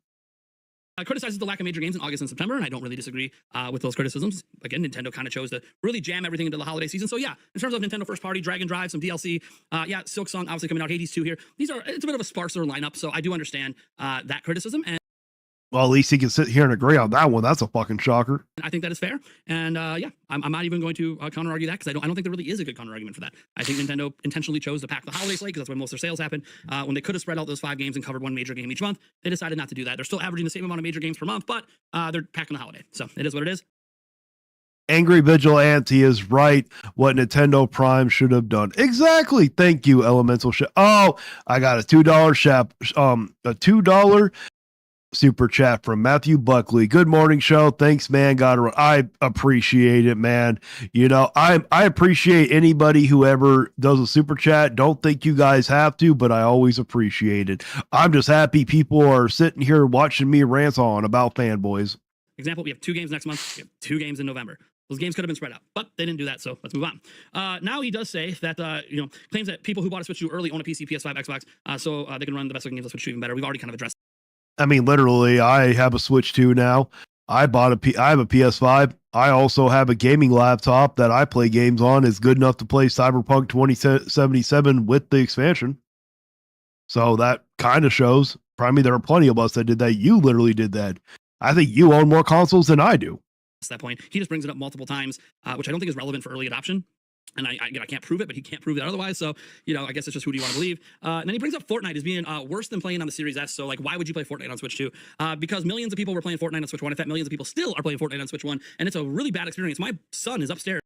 Criticizes the lack of major games in August and September, and I don't really disagree with those criticisms. Again, Nintendo kind of chose to really jam everything into the holiday season. So yeah, in terms of Nintendo first party, Dragon Drive, some DLC, Silk Song obviously coming out, Hades 2 here. It's a bit of a sparser lineup, so I do understand that criticism. And well, at least he can sit here and agree on that one. That's a fucking shocker. I think that is fair. And I'm not even going to counter argue that because I don't think there really is a good counter argument for that. I think Nintendo intentionally chose to pack the holiday slate because that's when most of their sales happen. When they could have spread out those 5 games and covered one major game each month, they decided not to do that. They're still averaging the same amount of major games per month, but they're packing the holiday. So it is what it is. Angry Vigilante is right. What Nintendo Prime should have done. Exactly. Thank you, Elemental Ship. Oh, I got a $2 super chat from Matthew Buckley. Good morning, show. Thanks, man. I appreciate it, man. You know, I appreciate anybody who ever does a super chat. Don't think you guys have to, but I always appreciate it. I'm just happy people are sitting here watching me rant on about fanboys. Example, we have 2 games next month. We have 2 games in November. Those games could have been spread out, but they didn't do that, so let's move on. Now he does say that, claims that people who bought a Switch 2 early own a PC, PS5, Xbox, so they can run the best looking games on Switch 2 even better. We've already kind of addressed. I mean, literally, I have a Switch 2 now. I have a PS5. I also have a gaming laptop that I play games on. Is good enough to play Cyberpunk 2077 with the expansion. So that kind of shows. Probably there are plenty of us that did that. You literally did that. I think you own more consoles than I do. At that point, he just brings it up multiple times, which I don't think is relevant for early adoption. And I can't prove it, but he can't prove that otherwise. So, I guess it's just who do you want to believe? And then he brings up Fortnite as being worse than playing on the Series S. So, like, why would you play Fortnite on Switch 2? Because millions of people were playing Fortnite on Switch 1. In fact, millions of people still are playing Fortnite on Switch 1. And it's a really bad experience. My son is upstairs.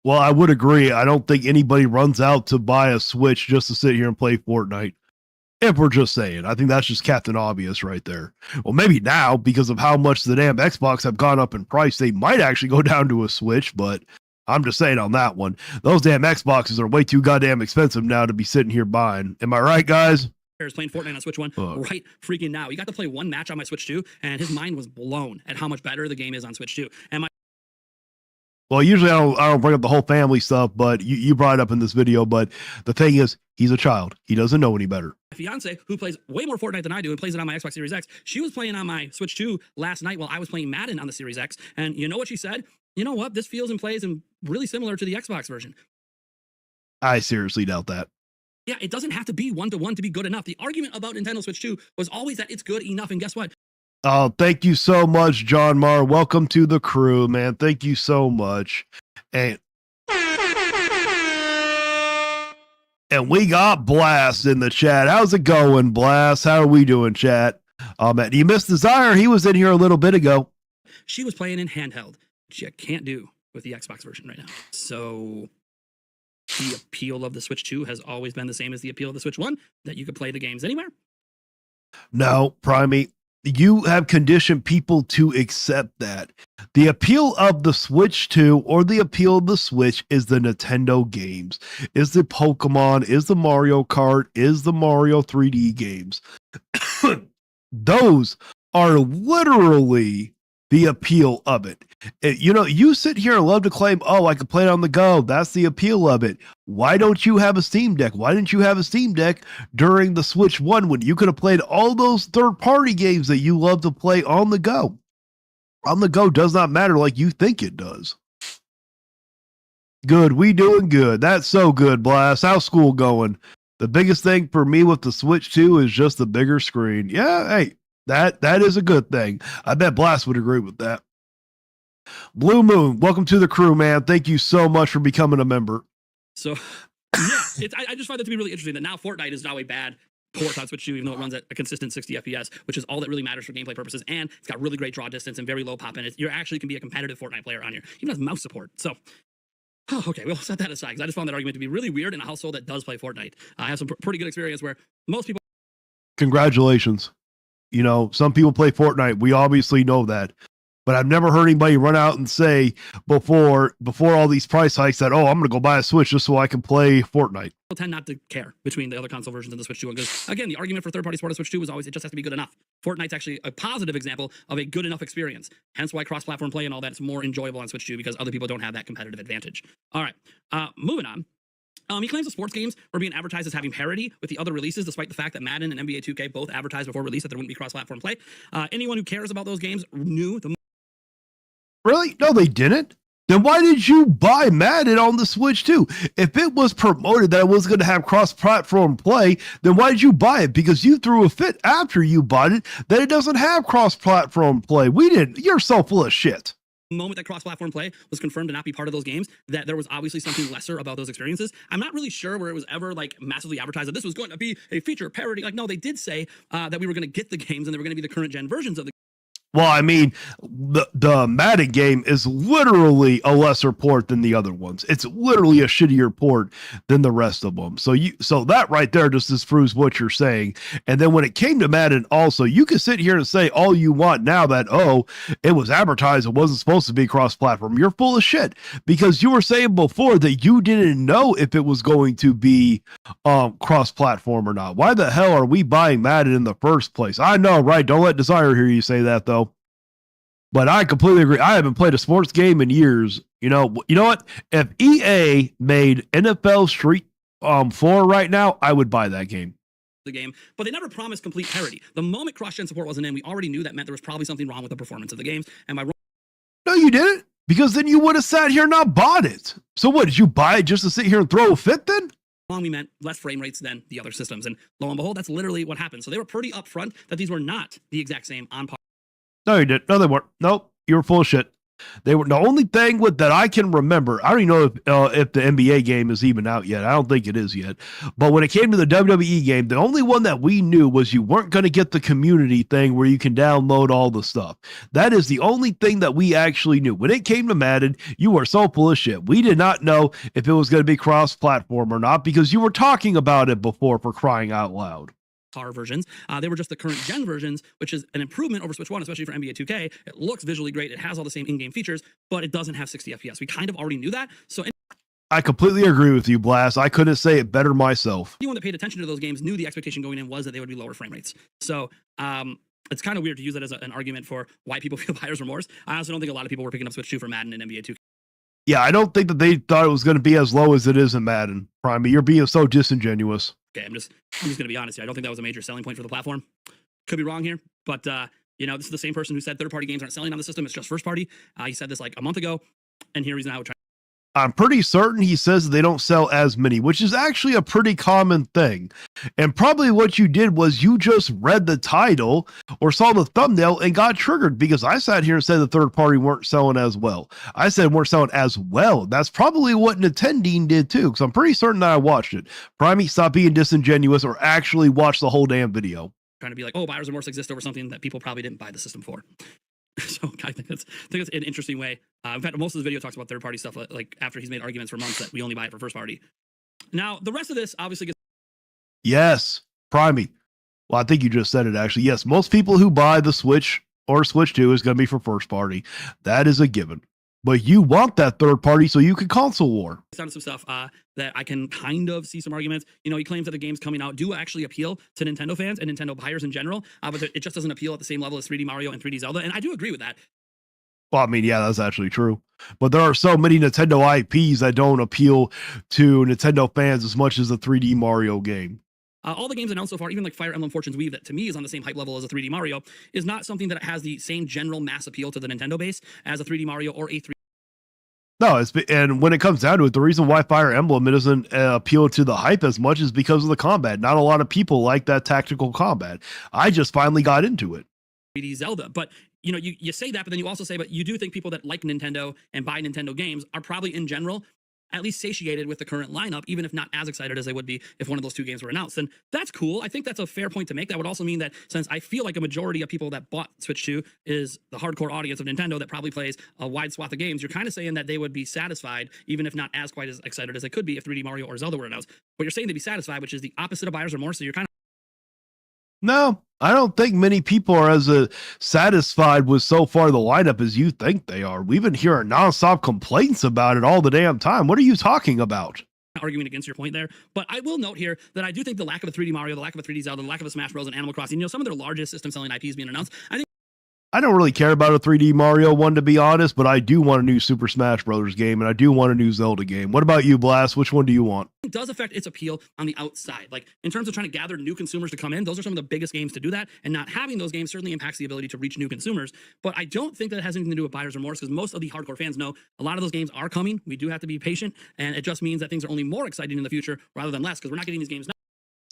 Well, I would agree. I don't think anybody runs out to buy a Switch just to sit here and play Fortnite. If we're just saying, I think that's just Captain Obvious right there. Well, maybe now, because of how much the damn Xbox have gone up in price, they might actually go down to a Switch, but I'm just saying on that one, those damn Xboxes are way too goddamn expensive now to be sitting here buying. Am I right, guys? Playing Fortnite on Switch 1 right freaking now. He got to play one match on my Switch 2, and his mind was blown at how much better the game is on Switch 2. And well, usually I don't bring up the whole family stuff, but you brought it up in this video. But the thing is, he's a child. He doesn't know any better. My fiance, who plays way more Fortnite than I do and plays it on my Xbox Series X, she was playing on my Switch 2 last night while I was playing Madden on the Series X. And you know what she said? You know what? This feels and plays and really similar to the Xbox version. I seriously doubt that. Yeah, it doesn't have to be 1-to-1 to be good enough. The argument about Nintendo Switch 2 was always that it's good enough. And guess what? Oh, thank you so much, John Marr. Welcome to the crew, man. Thank you so much. And we got Blast in the chat. How's it going, Blast? How are we doing, chat? Man, you missed Desire. He was in here a little bit ago. She was playing in Handheld, which you can't do with the Xbox version right now. So the appeal of the Switch 2 has always been the same as the appeal of the Switch 1, that you could play the games anywhere. No, Primate. You have conditioned people to accept that. The appeal of the Switch 2 or the appeal of the Switch is the Nintendo games, is the Pokemon, is the Mario Kart, is the Mario 3D games. Those are literally the appeal of it. You sit here and love to claim, oh, I can play it on the go. That's the appeal of it. Why don't you have a Steam Deck? Why didn't you have a Steam Deck during the Switch 1 when you could have played all those third-party games that you love to play on the go? On the go does not matter like you think it does. Good. We doing good. That's so good, Blast. How's school going? The biggest thing for me with the Switch 2 is just the bigger screen. Yeah, hey. That is a good thing. I bet Blast would agree with that. Blue Moon, welcome to the crew, man. Thank you so much for becoming a member. So, yeah, I just find that to be really interesting that now Fortnite is now a bad port on Switch 2, even though it runs at a consistent 60 FPS, which is all that really matters for gameplay purposes. And it's got really great draw distance and very low pop in it. You actually can be a competitive Fortnite player on here, even has mouse support. So, Oh, okay, we'll set that aside because I just found that argument to be really weird in a household that does play Fortnite. I have some pretty good experience where most people. Congratulations. You know, some people play Fortnite. We obviously know that. But I've never heard anybody run out and say before all these price hikes that, oh, I'm going to go buy a Switch just so I can play Fortnite. Tend not to care between the other console versions and the Switch 2. Because again, the argument for third-party support of Switch 2 was always it just has to be good enough. Fortnite's actually a positive example of a good enough experience. Hence why cross-platform play and all that is more enjoyable on Switch 2 because other people don't have that competitive advantage. All right, moving on. He claims the sports games were being advertised as having parity with the other releases, despite the fact that Madden and NBA 2K both advertised before release that there wouldn't be cross-platform play. Anyone who cares about those games knew the. Really? No, they didn't. Then why did you buy Madden on the Switch too? If it was promoted that it was going to have cross-platform play, then why did you buy it? Because you threw a fit after you bought it that it doesn't have cross-platform play. We didn't. You're so full of shit. The moment that cross-platform play was confirmed to not be part of those games, that there was obviously something lesser about those experiences. I'm not really sure where it was ever like massively advertised that this was going to be a feature parody. Like, no, they did say that we were going to get the games and they were going to be the current gen versions of the. Well, I mean, the Madden game is literally a lesser port than the other ones. It's literally a shittier port than the rest of them. So that right there just disproves what you're saying. And then when it came to Madden also, you can sit here and say all you want now that, oh, it was advertised, it wasn't supposed to be cross-platform. You're full of shit because you were saying before that you didn't know if it was going to be cross-platform or not. Why the hell are we buying Madden in the first place? I know, right? Don't let Desire hear you say that, though. But I completely agree. I haven't played a sports game in years. You know what? If EA made NFL Street 4 right now, I would buy that game. The game, but they never promised complete parity. The moment cross-gen support wasn't in, we already knew that meant there was probably something wrong with the performance of the games. Am I wrong? No, you didn't. Because then you would have sat here and not bought it. So what, did you buy it just to sit here and throw a fit then? Wrong, we meant less frame rates than the other systems. And lo and behold, that's literally what happened. So they were pretty upfront that these were not the exact same on par. No, you didn't. No, they weren't. Nope. You were full of shit. They were the only thing that I can remember. I don't even know if the NBA game is even out yet. I don't think it is yet. But when it came to the WWE game, the only one that we knew was you weren't going to get the community thing where you can download all the stuff. That is the only thing that we actually knew. When it came to Madden, you were so full of shit. We did not know if it was going to be cross-platform or not because you were talking about it before, for crying out loud. Versions. They were just the current gen versions, which is an improvement over Switch 1, especially for NBA 2K. It looks visually great. It has all the same in-game features, but it doesn't have 60 FPS. We kind of already knew that. So I completely agree with you, Blast. I couldn't say it better myself. Anyone that paid attention to those games knew the expectation going in was that they would be lower frame rates. So it's kind of weird to use that as an argument for why people feel buyer's remorse. I also don't think a lot of people were picking up Switch 2 for Madden and NBA 2K. Yeah, I don't think that they thought it was going to be as low as it is in Madden. Prime, you're being so disingenuous. Okay, I'm just going to be honest here. I don't think that was a major selling point for the platform. Could be wrong here, but this is the same person who said third-party games aren't selling on the system. It's just first-party. He said this like a month ago, and here he's now trying. I'm pretty certain he says they don't sell as many, which is actually a pretty common thing. And probably what you did was you just read the title or saw the thumbnail and got triggered because I sat here and said the third party weren't selling as well. I said weren't selling as well. That's probably what Nintendo did too, because I'm pretty certain that I watched it. Primey, stop being disingenuous or actually watch the whole damn video. Trying to be like, oh, buyer's remorse exists over something that people probably didn't buy the system for. So I think that's an interesting way. In fact, most of the video talks about third-party stuff, like after he's made arguments for months that we only buy it for first-party. Now, the rest of this obviously gets... Yes, Primey. Well, I think you just said it, actually. Yes, most people who buy the Switch or Switch 2 is going to be for first-party. That is a given. But you want that third-party so you can console war. Down to some stuff that I can kind of see some arguments. He claims that the games coming out do actually appeal to Nintendo fans and Nintendo buyers in general, but it just doesn't appeal at the same level as 3D Mario and 3D Zelda, and I do agree with that. Well, I mean, yeah, that's actually true. But there are so many Nintendo IPs that don't appeal to Nintendo fans as much as the 3D Mario game. All the games announced so far, even like Fire Emblem Fortune's Weave, that to me is on the same hype level as a 3D Mario, is not something that has the same general mass appeal to the Nintendo base as a 3D Mario or a 3D. No, and when it comes down to it, the reason why Fire Emblem it doesn't appeal to the hype as much is because of the combat. Not a lot of people like that tactical combat. I just finally got into it. 3D Zelda, but you say that, but then you also say, but you do think people that like Nintendo and buy Nintendo games are probably in general at least satiated with the current lineup, even if not as excited as they would be if one of those two games were announced. And that's cool. I think that's a fair point to make. That would also mean that since I feel like a majority of people that bought Switch 2 is the hardcore audience of Nintendo that probably plays a wide swath of games, you're kind of saying that they would be satisfied, even if not as quite as excited as they could be if 3D Mario or Zelda were announced. But you're saying they'd be satisfied, which is the opposite of buyer's remorse. So you're kind of No, I don't think many people are as satisfied with so far the lineup as you think they are. We've been hearing nonstop complaints about it all the damn time. What are you talking about? arguing against your point there. But I will note here that I do think the lack of a 3D Mario, the lack of a 3D Zelda, the lack of a Smash Bros. And Animal Crossing, you know, some of their largest system selling IPs being announced, I think I don't really care about a 3D Mario one, to be honest, but I do want a new Super Smash Brothers game, and I do want a new Zelda game. What about you, Blast? Which one do you want? it does affect its appeal on the outside. Like in terms of trying to gather new consumers to come in, those are some of the biggest games to do that. And not having those games certainly impacts the ability to reach new consumers. But I don't think that it has anything to do with buyer's remorse, because most of the hardcore fans know a lot of those games are coming. We do have to be patient, and it just means that things are only more exciting in the future rather than less, because we're not getting these games now.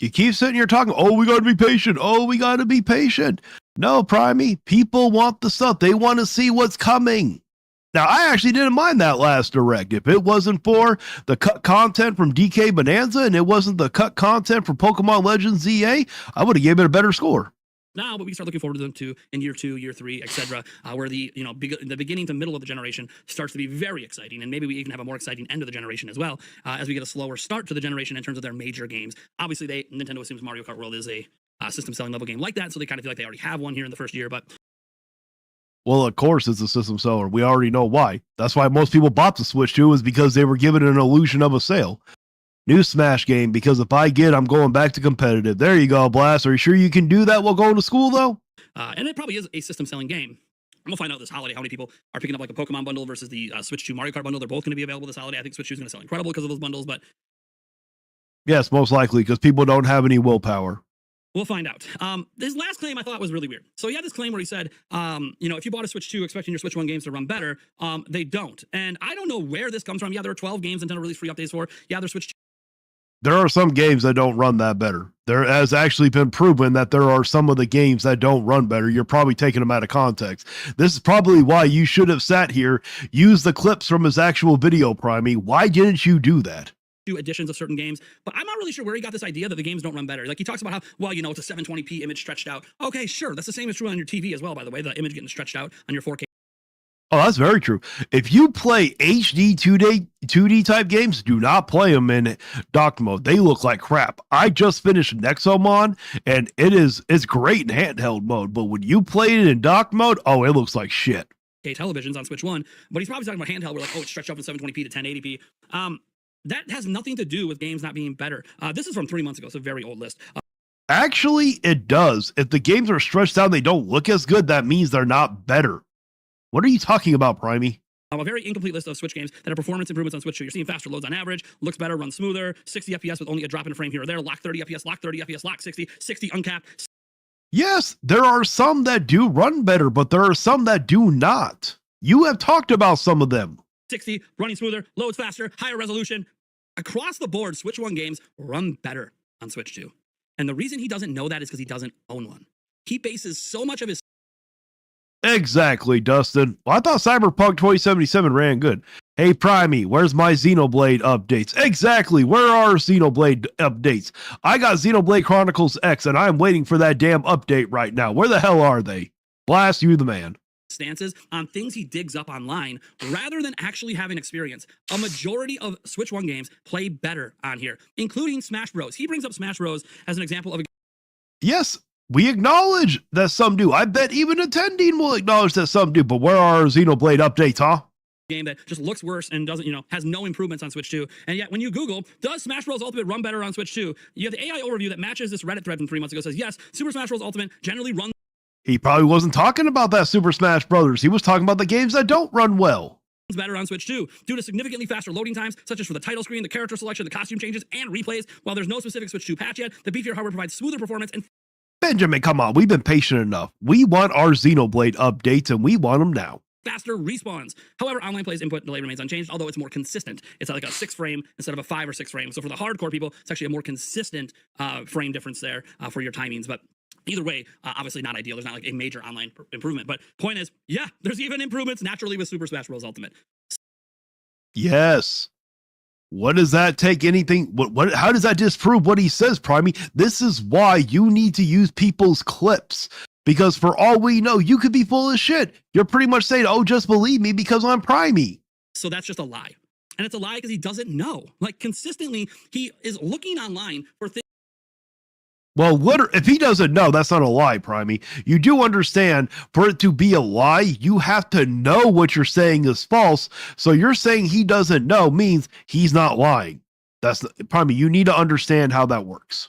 You keep sitting here talking, oh, we got to be patient. Oh, we got to be patient. No, Primey, people want the stuff. They want to see what's coming. Now, I actually didn't mind that last direct. If it wasn't for the cut content from DK Bonanza and it wasn't the cut content from Pokemon Legends ZA, I would have given it a better score. Now, but we start looking forward to them too in year 2, year 3, etc., where the the beginning to middle of the generation starts to be very exciting, and maybe we even have a more exciting end of the generation as well, as we get a slower start to the generation in terms of their major games. Obviously, Nintendo assumes Mario Kart World is a system selling level game like that, so they kind of feel like they already have one here in the first year. But well, of course, it's a system seller. We already know why. That's why most people bought the Switch 2, is because they were given an illusion of a sale. New Smash game, because if I get, I'm going back to competitive. There you go, Blast. Are you sure you can do that while going to school, though? And it probably is a system-selling game. I'm going to find out this holiday how many people are picking up like a Pokemon bundle versus the Switch 2 Mario Kart bundle. They're both going to be available this holiday. I think Switch 2 is going to sell incredible because of those bundles, but Yes, most likely, because people don't have any willpower. we'll find out. This last claim I thought was really weird. So he had this claim where he said, if you bought a Switch 2 expecting your Switch 1 games to run better, they don't. And I don't know where this comes from. Yeah, there are 12 games Nintendo released free updates for. Yeah, there's Switch 2. There are some games that don't run that better. There has actually been proven that there are some of the games that don't run better. You're probably taking them out of context. This is probably why you should have sat here, used the clips from his actual video, Primey. Why didn't you do that? Editions of certain games, but I'm not really sure where he got this idea that the games don't run better. Like he talks about how, well, it's a 720p image stretched out. Okay, sure. That's the same as true on your TV as well, by the way, the image getting stretched out on your 4K. Oh, that's very true. If you play HD 2D type games, do not play them in docked mode. They look like crap. I just finished Nexomon, and it's great in handheld mode, but when you play it in docked mode, oh, it looks like shit. Televisions on Switch 1, but he's probably talking about handheld where like, oh, it's stretched out from 720p to 1080p. That has nothing to do with games not being better. This is from 3 months ago, so a very old list. Actually, it does. If the games are stretched out, they don't look as good, that means they're not better. What are you talking about, Primey? A very incomplete list of Switch games that have performance improvements on Switch 2. You're seeing faster loads on average, looks better, runs smoother, 60 FPS with only a drop in a frame here or there, lock 30 FPS, lock 30 FPS, lock 60, 60 uncapped. Yes, there are some that do run better, but there are some that do not. You have talked about some of them. 60, running smoother, loads faster, higher resolution. Across the board, Switch 1 games run better on Switch 2. And the reason he doesn't know that is because he doesn't own one. He bases so much of his... Exactly, Dustin. Well, I thought Cyberpunk 2077 ran good. Hey, Primey, where's my Xenoblade updates? Exactly, where are Xenoblade updates? I got Xenoblade Chronicles X, and I'm waiting for that damn update right now. Where the hell are they? Blast, you the man. Stances on things he digs up online rather than actually having experience. A majority of Switch 1 games play better on here, including Smash Bros. He brings up Smash Bros. As an example of a... Yes, we acknowledge that some do. I bet even attending will acknowledge that some do, but where are Xenoblade updates, huh? Game that just looks worse and doesn't, has no improvements on Switch 2. And yet when you Google, does Smash Bros. Ultimate run better on Switch 2? You have the AI overview that matches this Reddit thread from 3 months ago. Says, yes, Super Smash Bros. Ultimate generally runs... He probably wasn't talking about that Super Smash Brothers. He was talking about the games that don't run well. Better on Switch 2 due to significantly faster loading times, such as for the title screen, the character selection, the costume changes, and replays. While there's no specific Switch 2 patch yet, the beefier hardware provides smoother performance and... Benjamin, come on. We've been patient enough. We want our Xenoblade updates, and we want them now. Faster respawns. However, online play's input delay remains unchanged, although it's more consistent. It's like a 6 frame instead of a 5 or 6 frame. So for the hardcore people, it's actually a more consistent frame difference there for your timings. But either way, obviously not ideal. There's not like a major online improvement. But point is, yeah, there's even improvements naturally with Super Smash Bros. Ultimate. Yes. What does that take anything? How does that disprove what he says, Primey? This is why you need to use people's clips. Because for all we know, you could be full of shit. You're pretty much saying, oh, just believe me because I'm Primey. So that's just a lie. And it's a lie because he doesn't know. Like, consistently, he is looking online for things. Well, if he doesn't know, that's not a lie, Primey. You do understand, for it to be a lie, you have to know what you're saying is false. So you're saying he doesn't know means he's not lying. Primey, you need to understand how that works.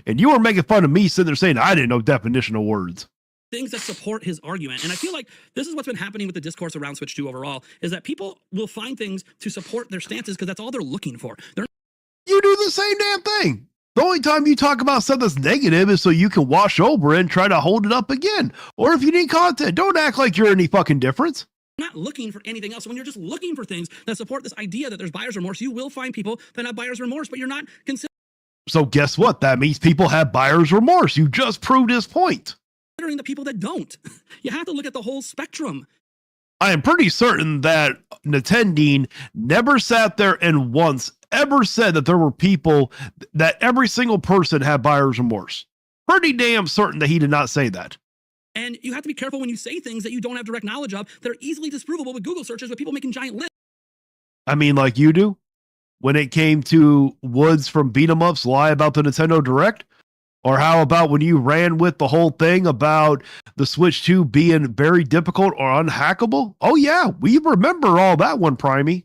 And you were making fun of me sitting there saying I didn't know definitional words. Things that support his argument. And I feel like this is what's been happening with the discourse around Switch 2 overall, is that people will find things to support their stances because that's all they're looking for. You do the same damn thing. The only time you talk about something that's negative is so you can wash over it and try to hold it up again. Or if you need content, don't act like you're any fucking difference. Not looking for anything else. When you're just looking for things that support this idea that there's buyer's remorse, you will find people that have buyer's remorse, but you're not considering So guess what? That means people have buyer's remorse. You just proved his point. the people that don't. You have to look at the whole spectrum. I am pretty certain that Nintendo never sat there and once ever said that there were people that every single person had buyer's remorse. Pretty damn certain that he did not say that. And you have to be careful when you say things that you don't have direct knowledge of that are easily disprovable with Google searches with people making giant lists. I mean, like you do. When it came to Woods from Beat 'em Ups lie about the Nintendo Direct? Or how about when you ran with the whole thing about the Switch 2 being very difficult or unhackable? Oh yeah, we remember all that one, Primey.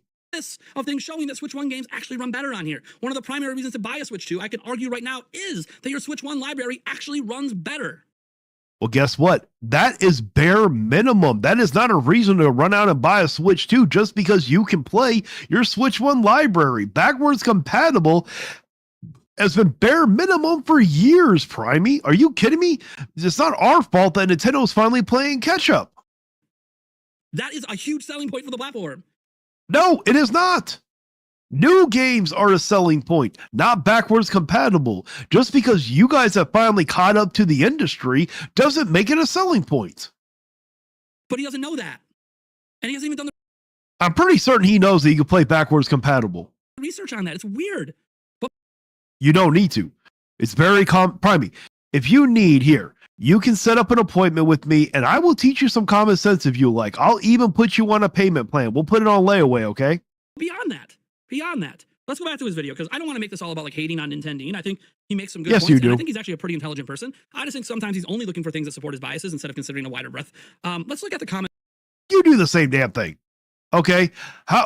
Of things showing that Switch 1 games actually run better on here. One of the primary reasons to buy a Switch 2, I can argue right now, is that your Switch 1 library actually runs better. Well, guess what? That is bare minimum. That is not a reason to run out and buy a Switch 2 just because you can play your Switch 1 library. Backwards compatible has been bare minimum for years, Primey. Are you kidding me? It's not our fault that Nintendo's finally playing catch up. That is a huge selling point for the platform. No, it is not. New games are a selling point, not backwards compatible. Just because you guys have finally caught up to the industry doesn't make it a selling point. But he doesn't know that. And he hasn't even done the I'm pretty certain he knows that you can play backwards compatible. research on that. It's weird. You don't need to. It's very Primey. If you need here, you can set up an appointment with me and I will teach you some common sense if you like. I'll even put you on a payment plan. We'll put it on layaway, okay? Beyond that, let's go back to his video because I don't want to make this all about like hating on Nintendo. And I think he makes some good Yes, points. you And do. I think he's actually a pretty intelligent person. I just think sometimes he's only looking for things that support his biases instead of considering a wider breadth. Let's look at the comment. You do the same damn thing. Okay.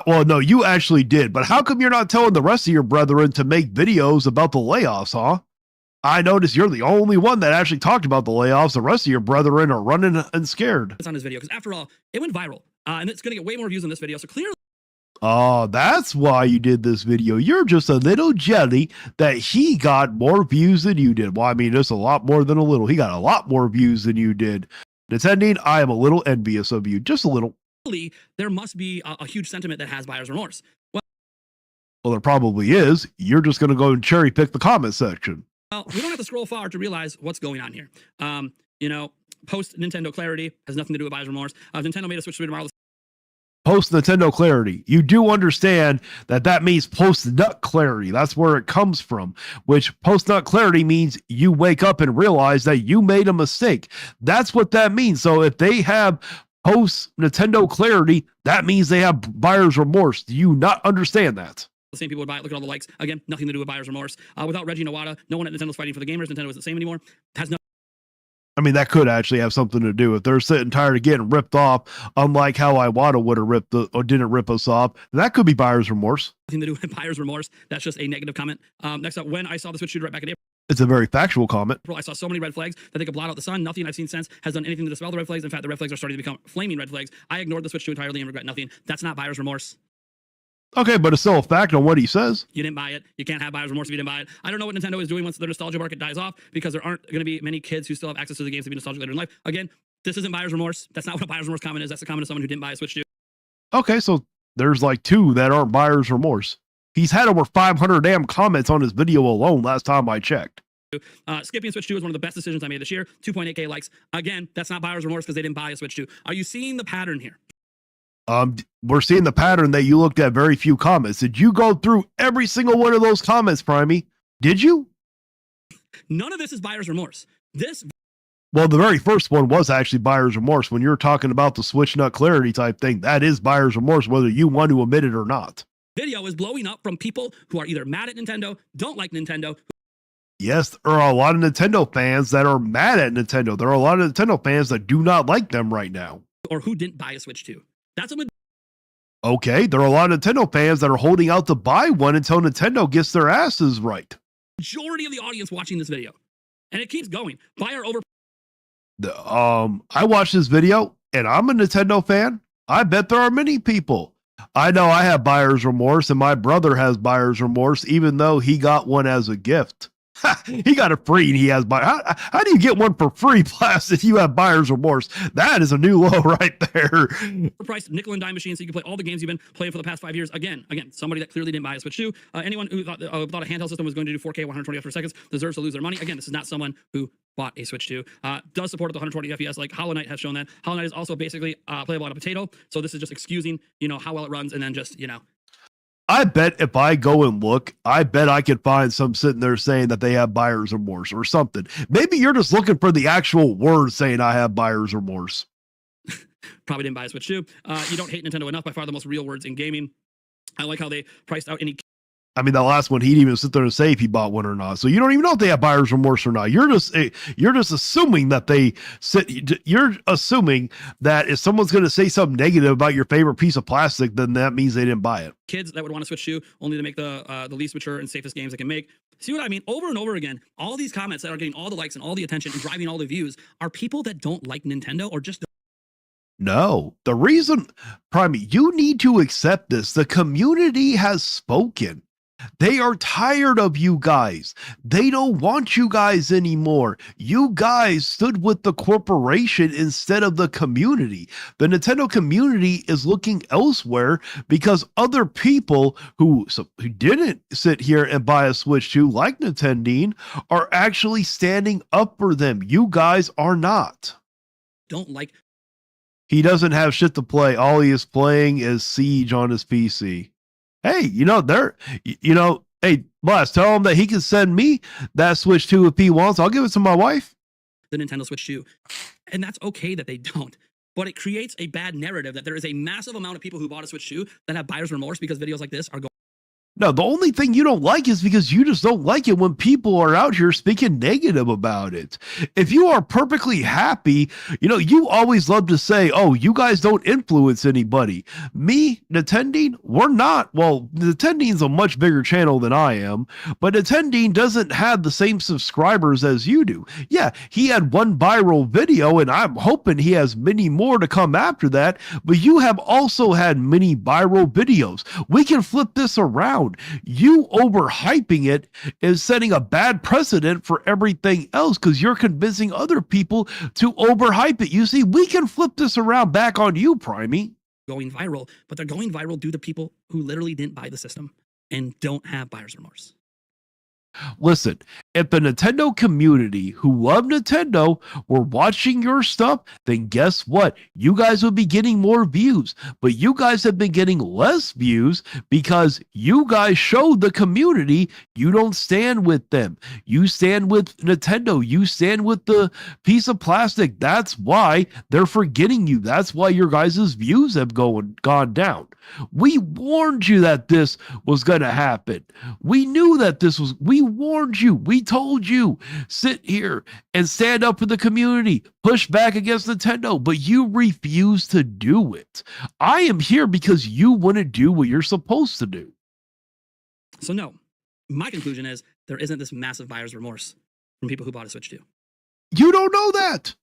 Well, no, you actually did. But how come you're not telling the rest of your brethren to make videos about the layoffs, huh? I noticed you're the only one that actually talked about the layoffs. The rest of your brethren are running and scared. It's on his video because after all, it went viral. And it's going to get way more views in this video. So clearly, Oh, that's why you did this video. You're just a little jelly that he got more views than you did. Well, I mean, it's a lot more than a little. He got a lot more views than you did. Nintendo, I am a little envious of you. Just a little. there must be a huge sentiment that has buyer's remorse. Well, there probably is. You're just going to go and cherry pick the comment section. Well, we don't have to scroll far to realize what's going on here. Post Nintendo clarity has nothing to do with buyer's remorse. Nintendo made a Switch 3 tomorrow. Post Nintendo clarity. You do understand that means post nut clarity. That's where it comes from, which post nut clarity means you wake up and realize that you made a mistake. That's what that means. So if they have post Nintendo clarity, that means they have buyer's remorse. Do you not understand that? The same people would buy it. Look at all the likes. Again, nothing to do with buyer's remorse. Without Reggie Nawada, no one at Nintendo's fighting for the gamers. Nintendo isn't the same anymore. Has no. I mean, that could actually have something to do with they're sitting tired of getting ripped off, unlike how Iwata would have ripped or didn't rip us off. That could be buyer's remorse. Nothing to do with buyer's remorse. That's just a negative comment. Next up, when I saw the Switch 2 right back in It's a very factual comment. April, I saw so many red flags that they could blot out the sun. Nothing I've seen since has done anything to dispel the red flags. In fact, the red flags are starting to become flaming red flags. I ignored the Switch 2 entirely and regret nothing. That's not buyer's remorse. Okay, but it's still a fact on what he says. You didn't buy it. You can't have buyer's remorse if you didn't buy it. I don't know what Nintendo is doing once the nostalgia market dies off because there aren't going to be many kids who still have access to the games to be nostalgic later in life. Again, this isn't buyer's remorse. That's not what a buyer's remorse comment is. That's a comment of someone who didn't buy a Switch 2. Okay, so there's like two that aren't buyer's remorse. He's had over 500 damn comments on his video alone last time I checked. Skipping Switch 2 is one of the best decisions I made this year. 2.8K likes. Again, that's not buyer's remorse because they didn't buy a Switch 2. Are you seeing the pattern here? We're seeing the pattern that you looked at very few comments. Did you go through every single one of those comments, Primey? Did you? None of this is buyer's remorse. Well, the very first one was actually buyer's remorse. When you're talking about the switch nut clarity type thing, that is buyer's remorse, whether you want to admit it or not. Video is blowing up from people who are either mad at Nintendo, don't like Nintendo. Yes, there are a lot of Nintendo fans that are mad at Nintendo. There are a lot of Nintendo fans that do not like them right now. Or who didn't buy a Switch 2. That's a Okay, there are a lot of Nintendo fans that are holding out to buy one until Nintendo gets their asses right. majority of the audience watching this video. And it keeps going. Buyer over. I watched this video and I'm a Nintendo fan. I bet there are many people. I know I have buyer's remorse and my brother has buyer's remorse, even though he got one as a gift. He got it free and he has how do you get one for free plus if you have buyer's remorse? That is a new low right there. Priced nickel and dime machine so you can play all the games you've been playing for the past 5 years. Again, somebody that clearly didn't buy a Switch 2. Anyone who thought a handheld system was going to do 4K 120 FPS deserves to lose their money. Again, this is not someone who bought a Switch 2. Does support the 120 FPS like Hollow Knight has shown that. Hollow Knight is also basically playable on a potato. So this is just excusing, how well it runs and then just, I bet if I go and look, I bet I could find some sitting there saying that they have buyer's remorse or something. Maybe you're just looking for the actual word saying I have buyer's remorse. Probably didn't buy a Switch 2. You don't hate Nintendo enough. By far the most real words in gaming. I like how they priced out any. I mean, that last one, he didn't even sit there and say if he bought one or not. So you don't even know if they have buyer's remorse or not. You're just assuming that you're assuming that if someone's going to say something negative about your favorite piece of plastic, then that means they didn't buy it. Kids that would want to Switch 2 only to make the least mature and safest games they can make. See what I mean? Over and over again, all these comments that are getting all the likes and all the attention and driving all the views are people that don't like Nintendo or just No, the reason, Primey, you need to accept this. The community has spoken. They are tired of you guys. They don't want you guys anymore. You guys stood with the corporation instead of the community. The Nintendo community is looking elsewhere because other people who didn't sit here and buy a Switch 2 like Nintendo are actually standing up for them. You guys are not. don't like. He doesn't have shit to play. All he is playing is Siege on his PC. Hey, hey, boss, tell him that he can send me that Switch 2 if he wants. I'll give it to my wife. The Nintendo Switch 2. And that's okay that they don't. But it creates a bad narrative that there is a massive amount of people who bought a Switch 2 that have buyer's remorse because videos like this are going. No, the only thing you don't like is because you just don't like it when people are out here speaking negative about it. If you are perfectly happy, you always love to say, oh, you guys don't influence anybody. Me, Nintendo, we're not. Well, Nintendo's a much bigger channel than I am, but Nintendo doesn't have the same subscribers as you do. Yeah, he had one viral video, and I'm hoping he has many more to come after that, but you have also had many viral videos. We can flip this around. You overhyping it is setting a bad precedent for everything else because you're convincing other people to overhype it. You see, we can flip this around back on you, Primey. Going viral, but they're going viral due to people who literally didn't buy the system and don't have buyer's remorse. Listen, if the Nintendo community who love Nintendo were watching your stuff, then guess what? You guys would be getting more views, but you guys have been getting less views because you guys showed the community you don't stand with them. You stand with Nintendo. You stand with the piece of plastic. That's why they're forgetting you. That's why your guys' views have gone down. We warned you that this was going to happen. We knew that we warned you. We told you, sit here and stand up for the community, push back against Nintendo, but you refuse to do it. I am here because you want to do what you're supposed to do. So no, my conclusion is there isn't this massive buyer's remorse from people who bought a Switch 2. You don't know that.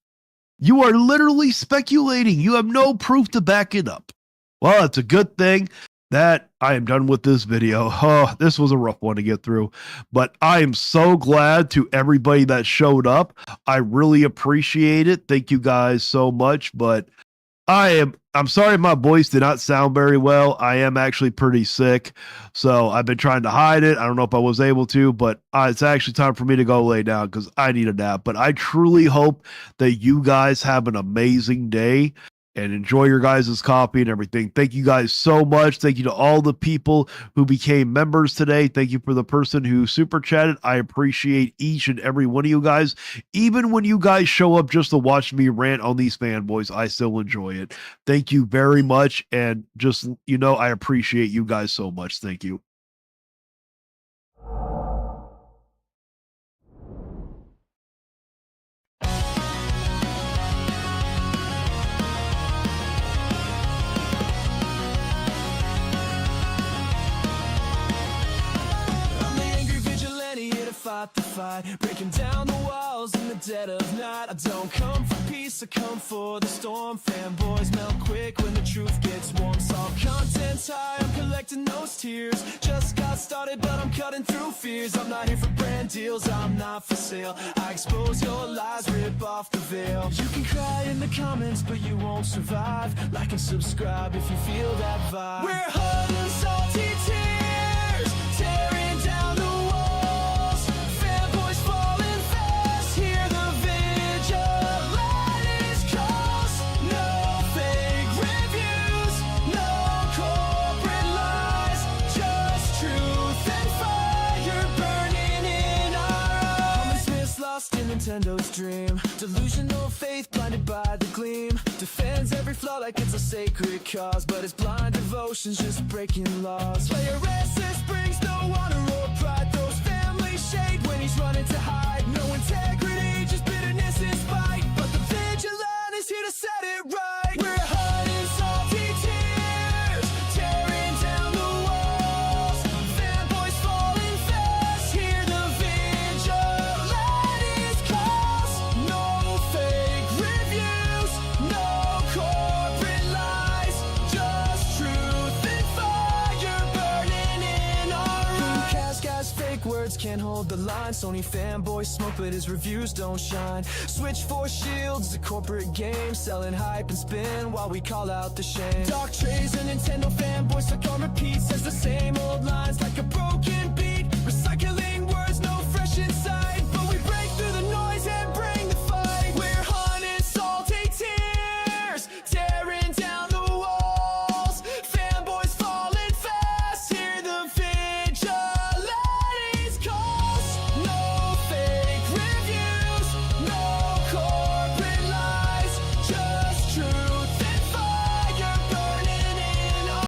You are literally speculating. You have no proof to back it up. Well, it's a good thing that I am done with this video. Oh, this was a rough one to get through, but I am so glad to everybody that showed up. I really appreciate it. Thank you guys so much, but I'm sorry my voice did not sound very well. I am actually pretty sick, so I've been trying to hide it. I don't know if I was able to, but it's actually time for me to go lay down because I need a nap. But I truly hope that you guys have an amazing day. and enjoy your guys' copy and everything. Thank you guys so much. Thank you to all the people who became members today. Thank you for the person who super chatted. I appreciate each and every one of you guys. Even when you guys show up just to watch me rant on these fanboys, I still enjoy it. Thank you very much. And just, you know, I appreciate you guys so much. Thank you. I'm the angry vigilante here to fight the fight, breaking down the walls in the dead of night. I don't come for peace, I come for the storm. Fanboys melt quick when the truth gets warm. Solve content's high, I'm collecting those tears. Just got started, but I'm cutting through fears. I'm not here for brand deals, I'm not for sale. I expose your lies, rip off the veil. You can cry in the comments, but you won't survive. Like and subscribe if you feel that vibe. We're hunting salty tears, tearing down the walls. Fanboys falling fast, hear the vigilantes calls. No fake reviews, no corporate lies, just truth and fire burning in our eyes. Smith's lost in Nintendo's dream, delusional faith blinded by the gleam. Defends every flaw like it's a sacred cause, but his blind devotion's just breaking laws. Player resist brings no honor or pride, throws family shade when he's running to hide. No integrity, just bitterness and spite, but the vigilante's here to set it right. We're hiding salty tears, tearing down the walls. Fanboys falling fast, hear the vigilante's calls. No fake reviews, no corporate lies, just truth and fire burning in our eyes. Cast guys, fake words can't hold the line. Sony fanboys smoke, but his reviews don't shine. Switch for shields, a corporate game, selling hype and spin while we call out the shame. Dark trays and Nintendo fanboys stuck on repeat, says the same old lines like a broken